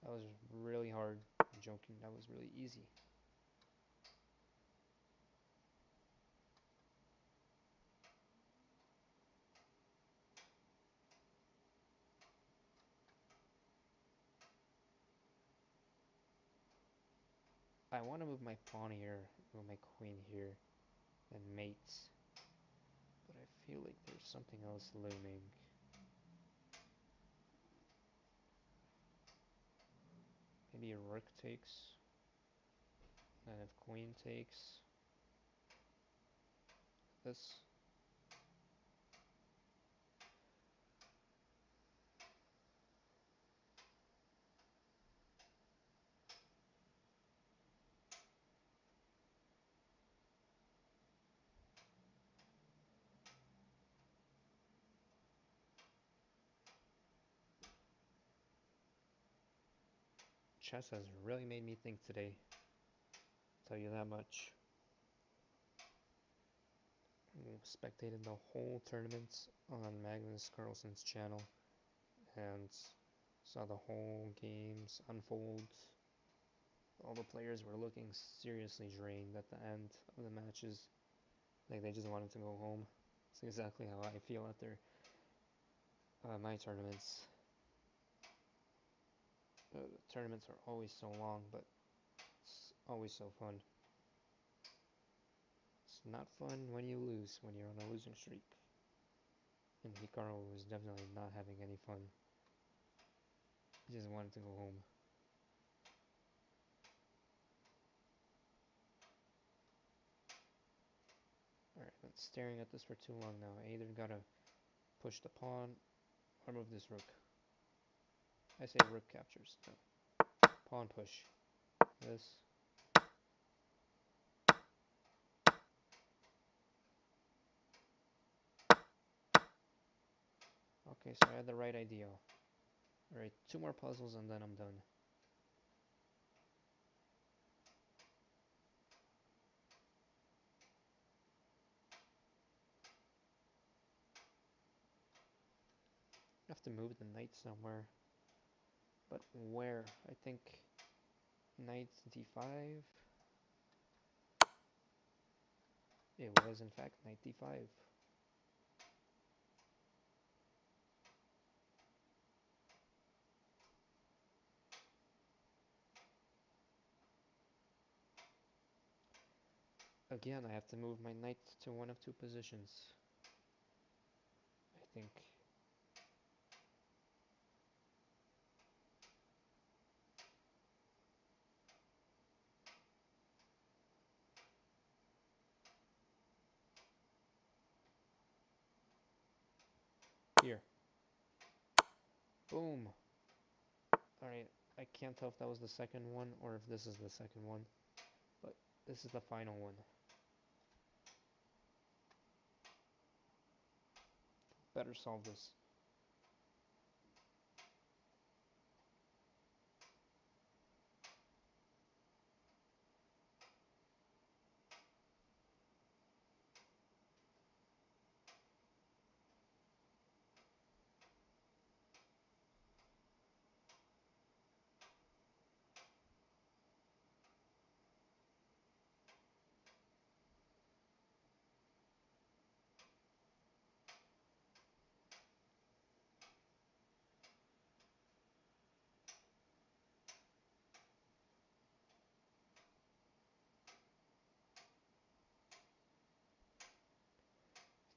was really hard. I'm joking, that was really easy. I want to move my pawn here, move my queen here, and mates. But I feel like there's something else looming. Maybe a rook takes. And if queen takes this. chess has really made me think today. Tell you that much. Spectated the whole tournament on Magnus Carlsen's channel and saw the whole games unfold. All the players were looking seriously drained at the end of the matches. Like they just wanted to go home. It's exactly how I feel after my tournaments. The tournaments are always so long, but it's always so fun. It's not fun when you lose, when you're on a losing streak. And Hikaru was definitely not having any fun. He just wanted to go home. Alright, been staring at this for too long now. I either gotta push the pawn or move this rook. I say rook captures. No. Pawn push. This. Okay, so I had the right idea. Alright, 2 more puzzles and then I'm done. I have to move the knight somewhere. But where? I think knight d5. It was in fact knight d5. Again, I have to move my knight to one of 2 positions. I think. Here. Boom. Alright, I can't tell if that was the second one or if this is the second one. But this is the final one. Better solve this.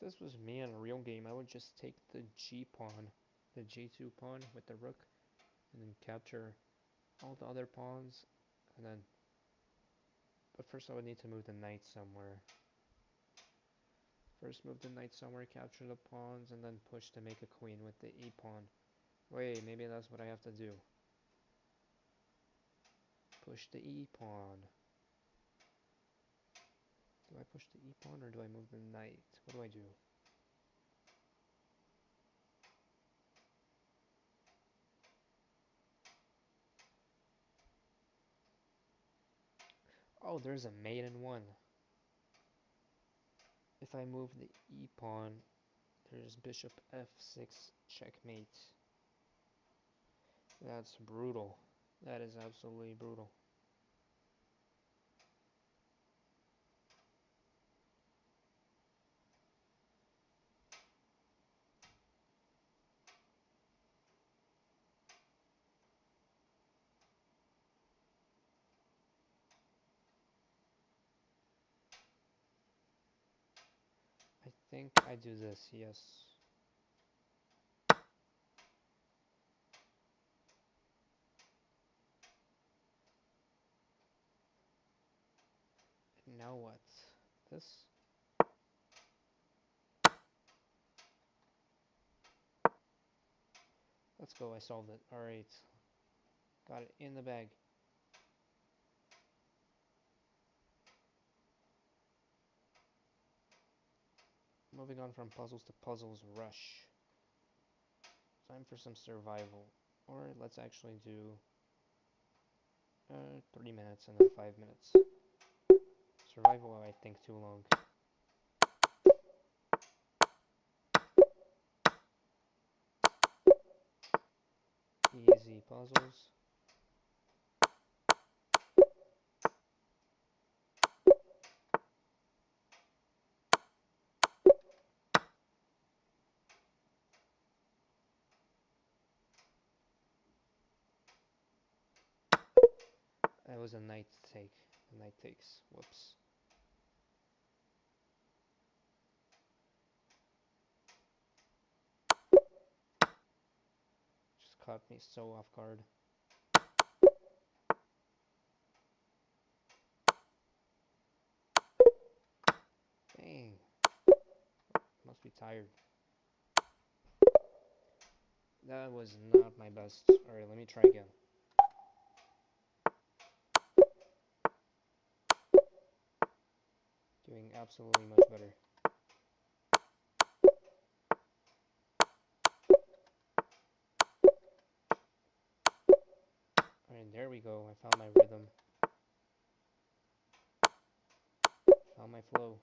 If this was me in a real game, I would just take the G pawn, the G2 pawn with the rook, and then capture all the other pawns, and then, but first I would need to move the knight somewhere. First move the knight somewhere, capture the pawns, and then push to make a queen with the E pawn. Wait, maybe that's what I have to do. Push the E pawn. Do I push the E pawn or do I move the knight? What do I do? Oh, there's a mate in one. If I move the E pawn, there's bishop f6 checkmate. That's brutal. That is absolutely brutal. I think I do this, yes. Now what? This? Let's go, I solved it. Alright. Got it in the bag. Moving on from puzzles to puzzles, rush. Time for some survival. Or let's actually do 3 minutes and then 5 minutes. Survival, I think, too long. Easy puzzles. That was a night take. Night takes. Whoops. Just caught me so off guard. Dang. Must be tired. That was not my best. Alright, let me try again. Doing absolutely much better. Alright, there we go. I found my rhythm. Found my flow.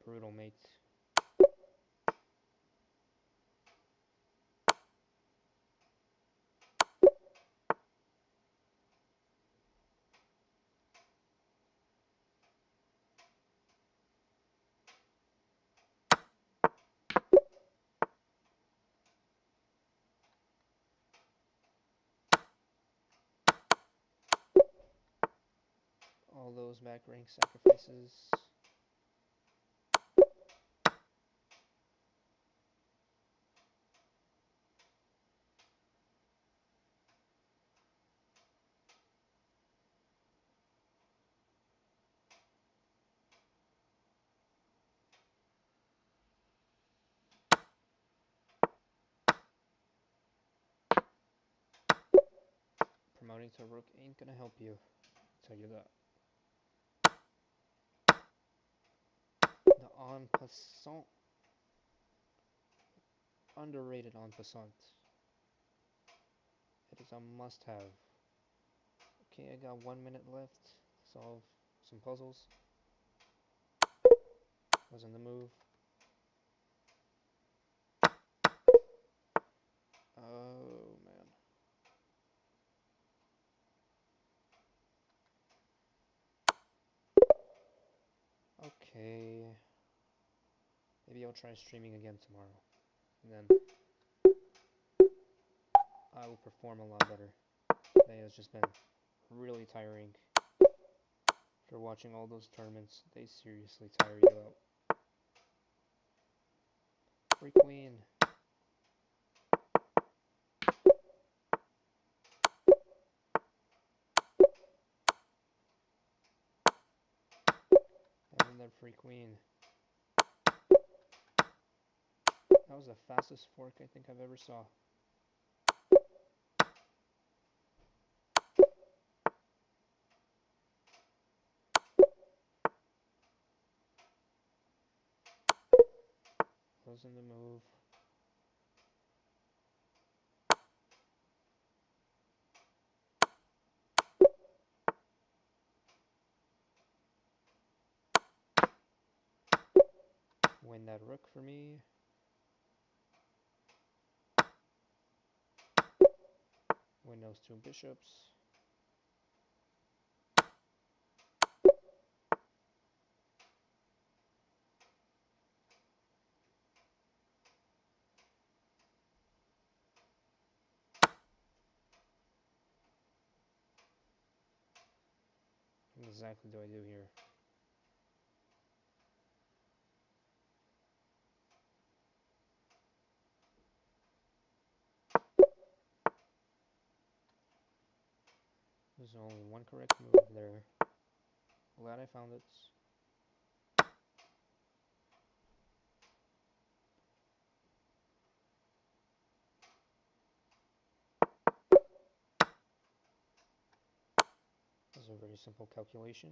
Brutal, mate. All those back rank sacrifices. Promoting to rook ain't gonna help you. I'll tell you that. The en passant. Underrated en passant. It is a must-have. Okay, I got 1 minute left. Solve some puzzles. Was in the move. Oh man. Okay. Maybe I'll try streaming again tomorrow. And then I will perform a lot better. Today has just been really tiring. After watching all those tournaments, they seriously tire you out. Free queen. And then that free queen. That was the fastest fork I think I've ever saw. Was in the move. Win that rook for me. Win those two bishops. What exactly do I do here? There's only one correct move there. Glad I found it. is a very simple calculation.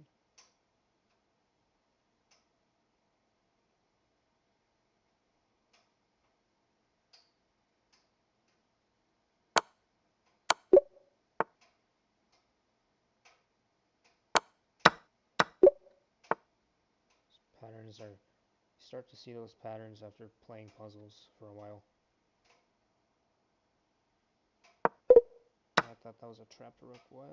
Patterns are, you start to see those patterns after playing puzzles for a while. I thought that was a trapped rook. What?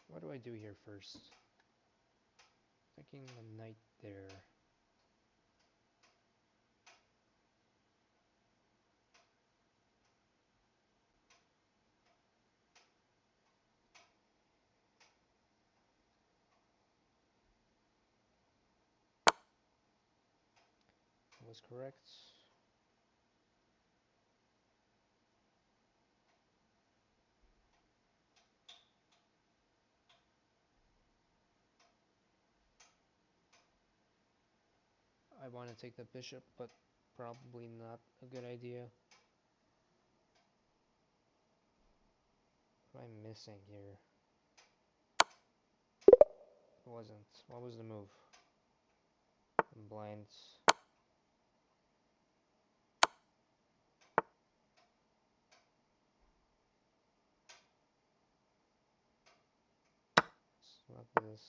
What do I do here first? Thinking the knight there. That was correct. I want to take the bishop, but probably not a good idea. What am I missing here? It wasn't. What was the move? I'm blind. It's not this.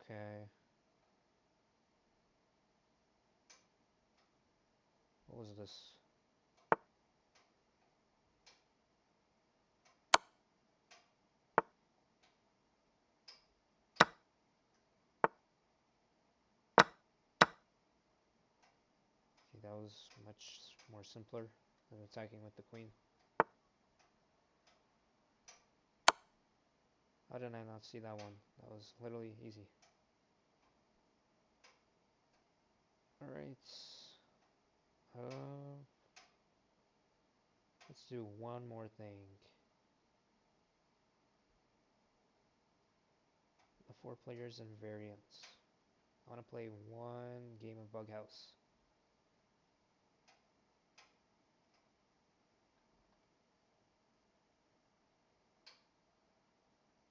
Okay. What was this? See, that was much more simpler than attacking with the queen. How did I not see that one? That was literally easy. Alright. Let's do one more thing. The 4 players and variants. I want to play one game of Bug House.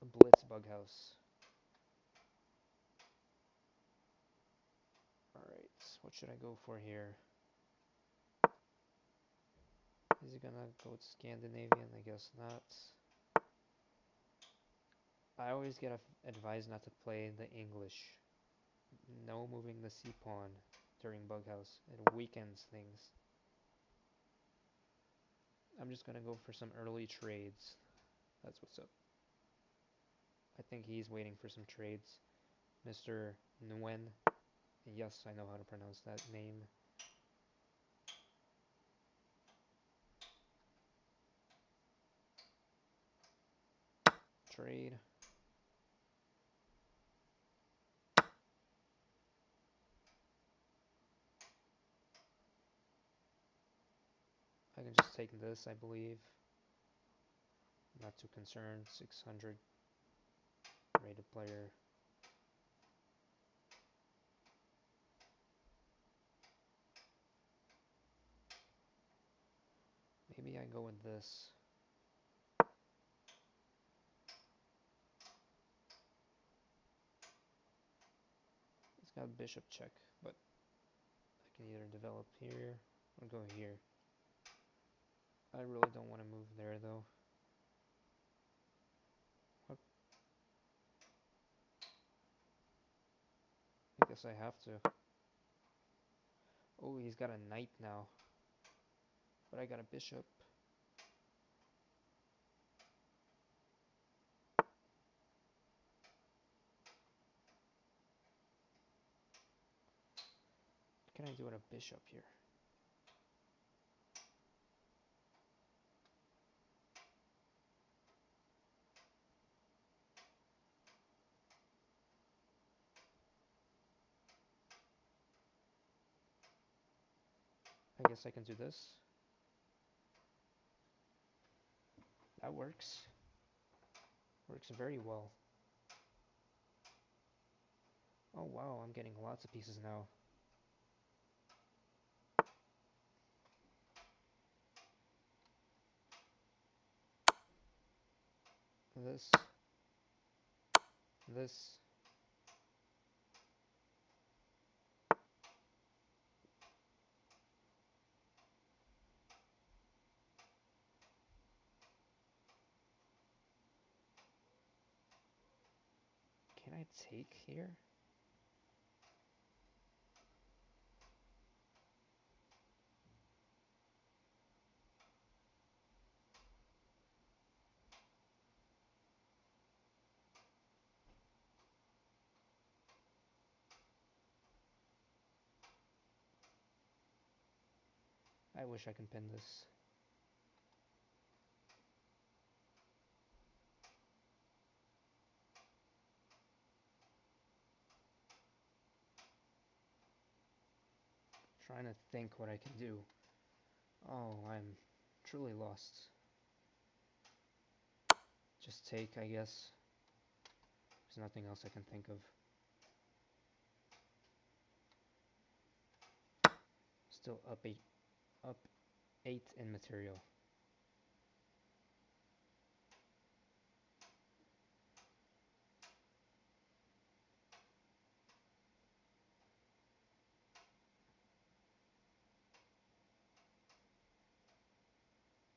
A Blitz Bug House. Alright, what should I go for here? Is he gonna go to Scandinavian? I guess not. I always get advised not to play the English. No moving the c-pawn during Bug House. It weakens things. I'm just gonna go for some early trades. That's what's up. I think he's waiting for some trades. Mr. Nguyen. Yes, I know how to pronounce that name. Trade. I can just take this, I believe. Not too concerned. 600 rated player. Maybe I go with this. It's got bishop check, but I can either develop here or go here. I really don't want to move there though. I guess I have to. Oh, he's got a knight now. But I got a bishop. What can I do with a bishop here? I guess I can do this. That works. Works very well. Oh wow, I'm getting lots of pieces now. This. This. Can I take here? I wish I could pin this. Trying to think what I can do. Oh, I'm truly lost. Just take, I guess. There's nothing else I can think of. Still up 8 in material.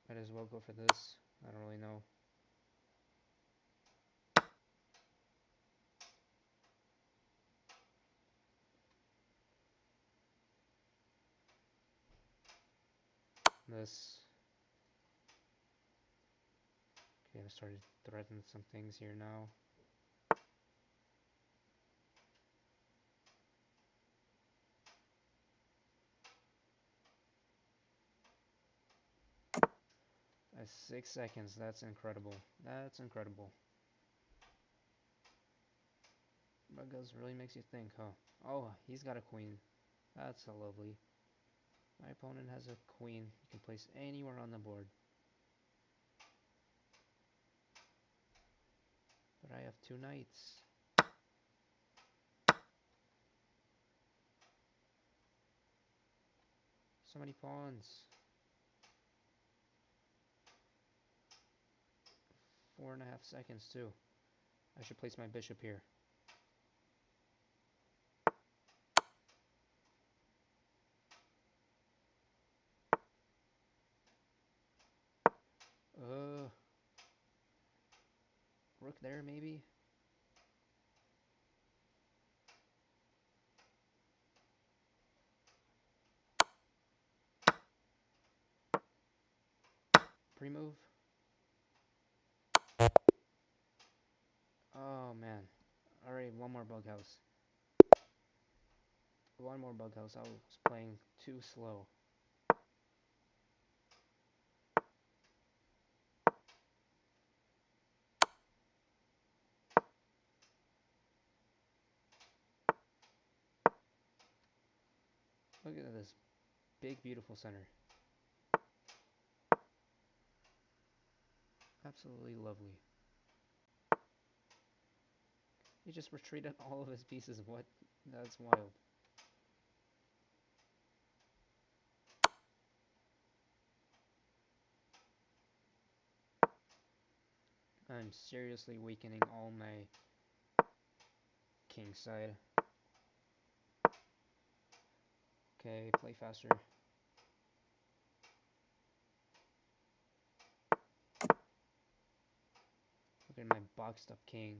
Might as well go for this. I don't really know. This. Okay, I started threatening some things here now. At 6 seconds, that's incredible. That's incredible. Buggles really makes you think, huh? Oh, he's got a queen. That's a lovely. My opponent has a queen. You can place anywhere on the board. But I have 2 knights. So many pawns. 4.5 seconds too. I should place my bishop here. Rook there maybe? Pre-move? Oh man. Alright, one more bug house. One more bug house. I was playing too slow. Look at this big, beautiful center. Absolutely lovely. He just retreated all of his pieces. What? That's wild. I'm seriously weakening all my king side. Okay, play faster. Look at my boxed up king.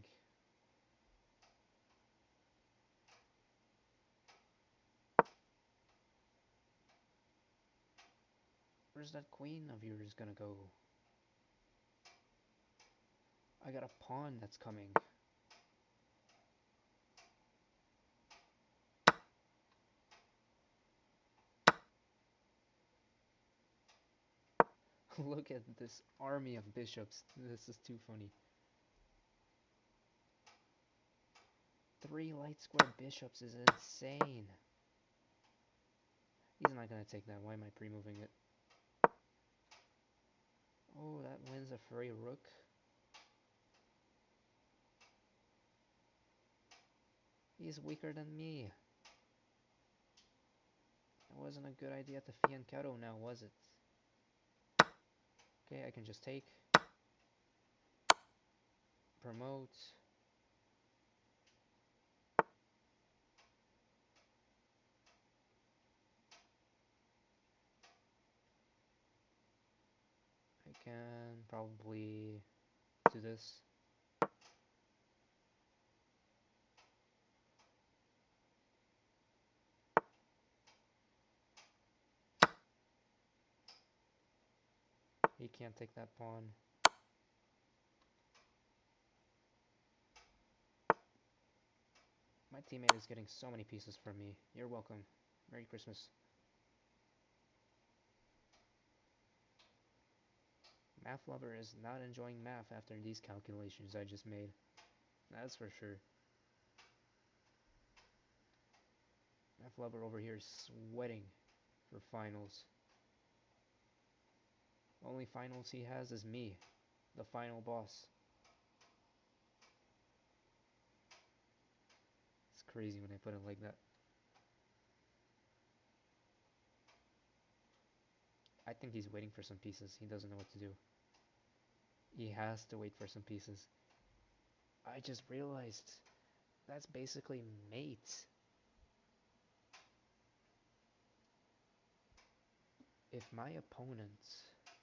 Where's that queen of yours gonna go? I got a pawn that's coming. Look at this army of bishops. This is too funny. 3 light square bishops is insane. He's not gonna take that. Why am I pre-moving it? Oh, that wins a free rook. He's weaker than me. That wasn't a good idea to fianchetto now, was it? Okay, I can just take. Promote. I can probably do this. He can't take that pawn. My teammate is getting so many pieces from me. You're welcome. Merry Christmas. Math Lover is not enjoying math after these calculations I just made. That's for sure. Math Lover over here is sweating for finals. Only finals he has is me, the final boss. It's crazy when I put it like that. I think he's waiting for some pieces. He doesn't know what to do. He has to wait for some pieces. I just realized that's basically mate. If my opponent,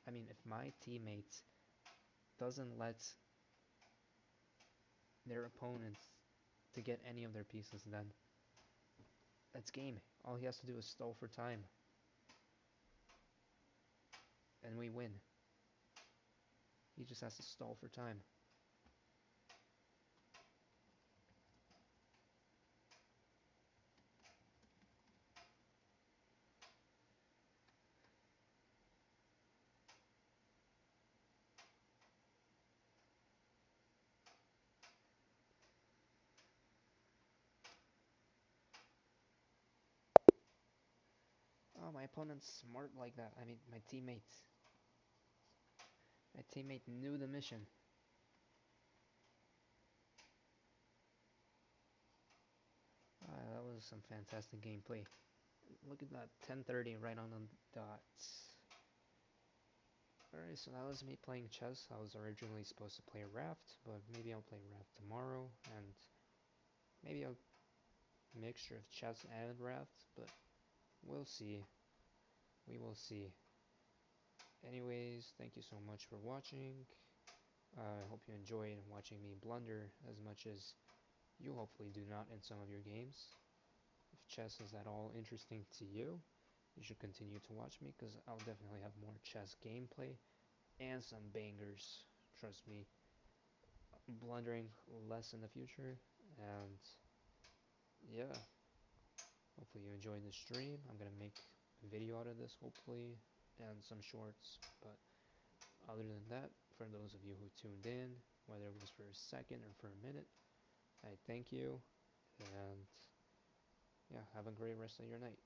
if my teammate doesn't let their opponents to get any of their pieces, then that's game. All he has to do is stall for time. And we win. He just has to stall for time. Oh, my opponent's smart like that. My teammate. My teammate knew the mission. That was some fantastic gameplay. Look at that, 10:30 right on the dot. Alright, so that was me playing chess. I was originally supposed to play Raft, but maybe I'll play Raft tomorrow, and maybe a mixture of chess and Raft, but we'll see. We will see. Anyways, thank you so much for watching. I hope you enjoyed watching me blunder as much as you hopefully do not in some of your games. If chess is at all interesting to you, you should continue to watch me because I'll definitely have more chess gameplay and some bangers. Trust me, blundering less in the future. And yeah, hopefully you enjoyed the stream. I'm gonna make a video out of this hopefully and some shorts. But other than that, for those of you who tuned in, whether it was for a second or for a minute, I thank you. And yeah, have a great rest of your night.